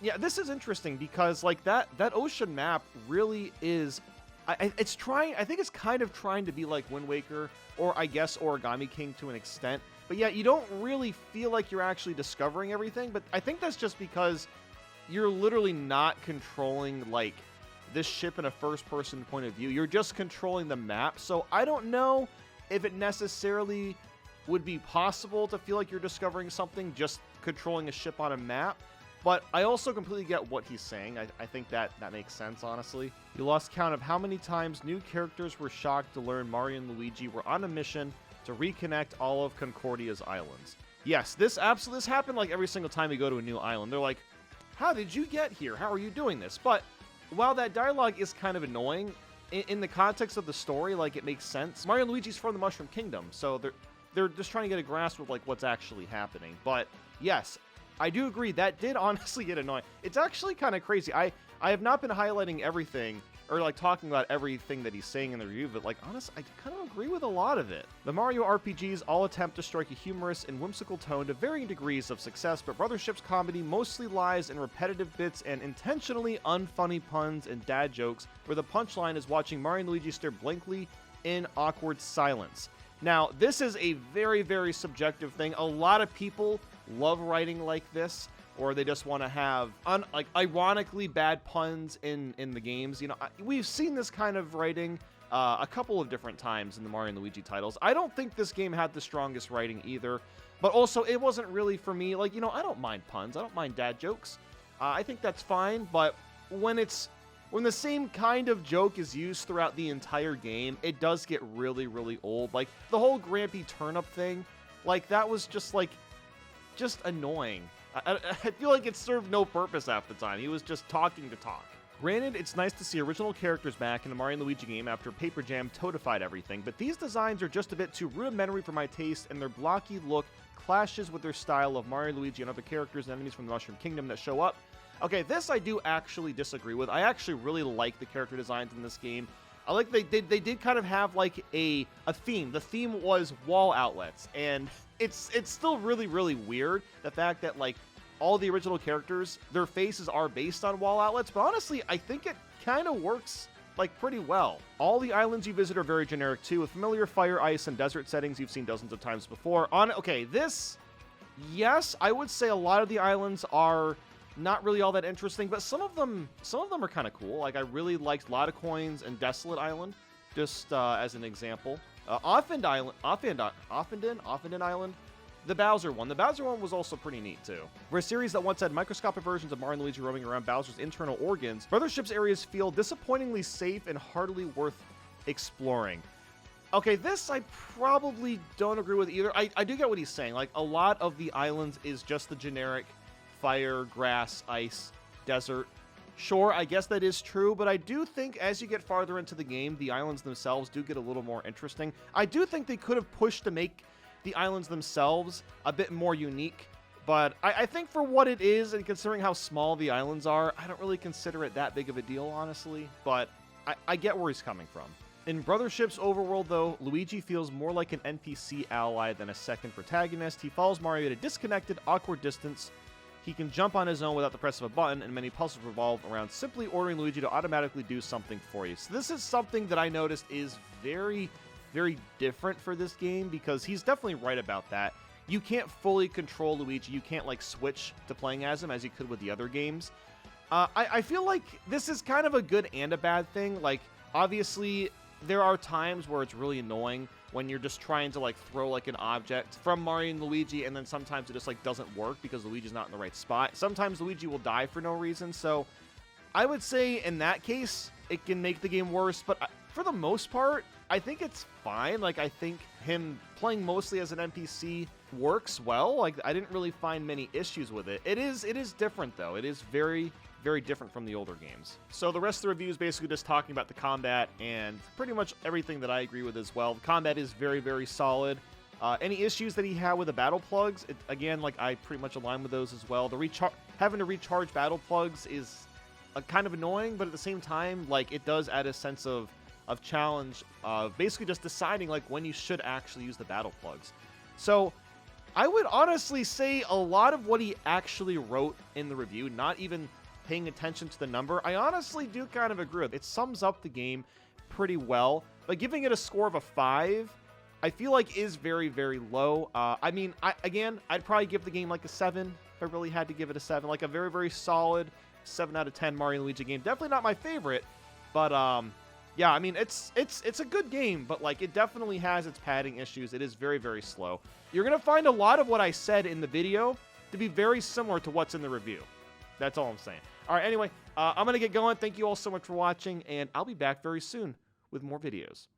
Yeah, this is interesting because, like, that ocean map really is... I think it's kind of trying to be like Wind Waker, or I guess Origami King to an extent. But yeah, you don't really feel like you're actually discovering everything, but I think that's just because you're literally not controlling, like, this ship in a first-person point of view. You're just controlling the map. So I don't know if it necessarily would be possible to feel like you're discovering something just controlling a ship on a map. But I also completely get what he's saying. I think that makes sense, honestly. You lost count of how many times new characters were shocked to learn Mario and Luigi were on a mission to reconnect all of Concordia's islands. Yes, this happened like every single time you go to a new island. They're like, how did you get here? How are you doing this? But while that dialogue is kind of annoying, in the context of the story, like, it makes sense. Mario and Luigi's from the Mushroom Kingdom, so they're just trying to get a grasp of, like, what's actually happening. But yes, I do agree, that did honestly get annoying. It's actually kind of crazy. I have not been highlighting everything, or, like, talking about everything that he's saying in the review, but, like, honestly, I kind of agree with a lot of it. The Mario RPGs all attempt to strike a humorous and whimsical tone to varying degrees of success, but Brothership's comedy mostly lies in repetitive bits and intentionally unfunny puns and dad jokes, where the punchline is watching Mario and Luigi stare blankly in awkward silence. Now, this is a very, very subjective thing. A lot of people love writing like this, or they just want to have like ironically bad puns in the games. You know, we've seen this kind of writing a couple of different times in the Mario and Luigi titles. I don't think this game had the strongest writing either, but also it wasn't really for me. Like, you know, I don't mind puns. I don't mind dad jokes. I think that's fine, but when the same kind of joke is used throughout the entire game, it does get really, really old. Like, the whole Grampy turnip thing, like, that was just annoying. I feel like it served no purpose half the time. He was just talking to talk. Granted, it's nice to see original characters back in a Mario Luigi game after Paper Jam toadified everything, but these designs are just a bit too rudimentary for my taste, and their blocky look clashes with their style of Mario, Luigi, and other characters and enemies from the Mushroom Kingdom that show up. Okay, this I do actually disagree with. I actually really like the character designs in this game. I like they did kind of have like a theme. The theme was wall outlets, and it's still really, really weird, the fact that like all the original characters, their faces are based on wall outlets, but honestly, I think it kind of works like pretty well. All the islands you visit are very generic too, with familiar fire, ice, and desert settings you've seen dozens of times before. Okay, yes, I would say a lot of the islands are not really all that interesting, but some of them are kind of cool. Like, I really liked Lotta Coins and Desolate Island, just as an example. Offend Island, the Bowser one. The Bowser one was also pretty neat, too. For a series that once had microscopic versions of Mario and Luigi roaming around Bowser's internal organs, Brothership's areas feel disappointingly safe and hardly worth exploring. Okay, this I probably don't agree with either. I do get what he's saying. Like, a lot of the islands is just the generic fire, grass, ice, desert. Sure, I guess that is true, but I do think as you get farther into the game, the islands themselves do get a little more interesting. I do think they could have pushed to make the islands themselves a bit more unique, but I think for what it is, and considering how small the islands are, I don't really consider it that big of a deal, honestly, but I get where he's coming from. In Brothership's overworld, though, Luigi feels more like an NPC ally than a second protagonist. He follows Mario at a disconnected, awkward distance. He can jump on his own without the press of a button, and many puzzles revolve around simply ordering Luigi to automatically do something for you. So this is something that I noticed is very, very different for this game, because he's definitely right about that. You can't fully control Luigi. You can't, like, switch to playing as him as you could with the other games. I feel like this is kind of a good and a bad thing. Like, obviously, there are times where it's really annoying when you're just trying to, like, throw, like, an object from Mario and Luigi, and then sometimes it just, like, doesn't work because Luigi's not in the right spot. Sometimes Luigi will die for no reason, so I would say in that case, it can make the game worse, but for the most part, I think it's fine. Like, I think him playing mostly as an NPC works well. Like, I didn't really find many issues with it. It is different, though. It is very, very different from the older games. So the rest of the review is basically just talking about the combat and pretty much everything that I agree with as well. The combat is very, very solid. Any issues that he had with the battle plugs, again, like, I pretty much align with those as well. Having to recharge battle plugs is kind of annoying, but at the same time, like, it does add a sense of challenge, basically just deciding, like, when you should actually use the battle plugs. So I would honestly say a lot of what he actually wrote in the review, not even paying attention to the number, I honestly do kind of agree with. It sums up the game pretty well, but giving it a score of a 5, I feel like is very, very low. I mean, I'd probably give the game like a 7 if I really had to give it a 7, like a very, very solid 7 out of 10 Mario Luigi game. Definitely not my favorite, but yeah, I mean, it's a good game, but, like, it definitely has its padding issues. It is very, very slow. You're going to find a lot of what I said in the video to be very similar to what's in the review. That's all I'm saying. All right, anyway, I'm going to get going. Thank you all so much for watching, and I'll be back very soon with more videos.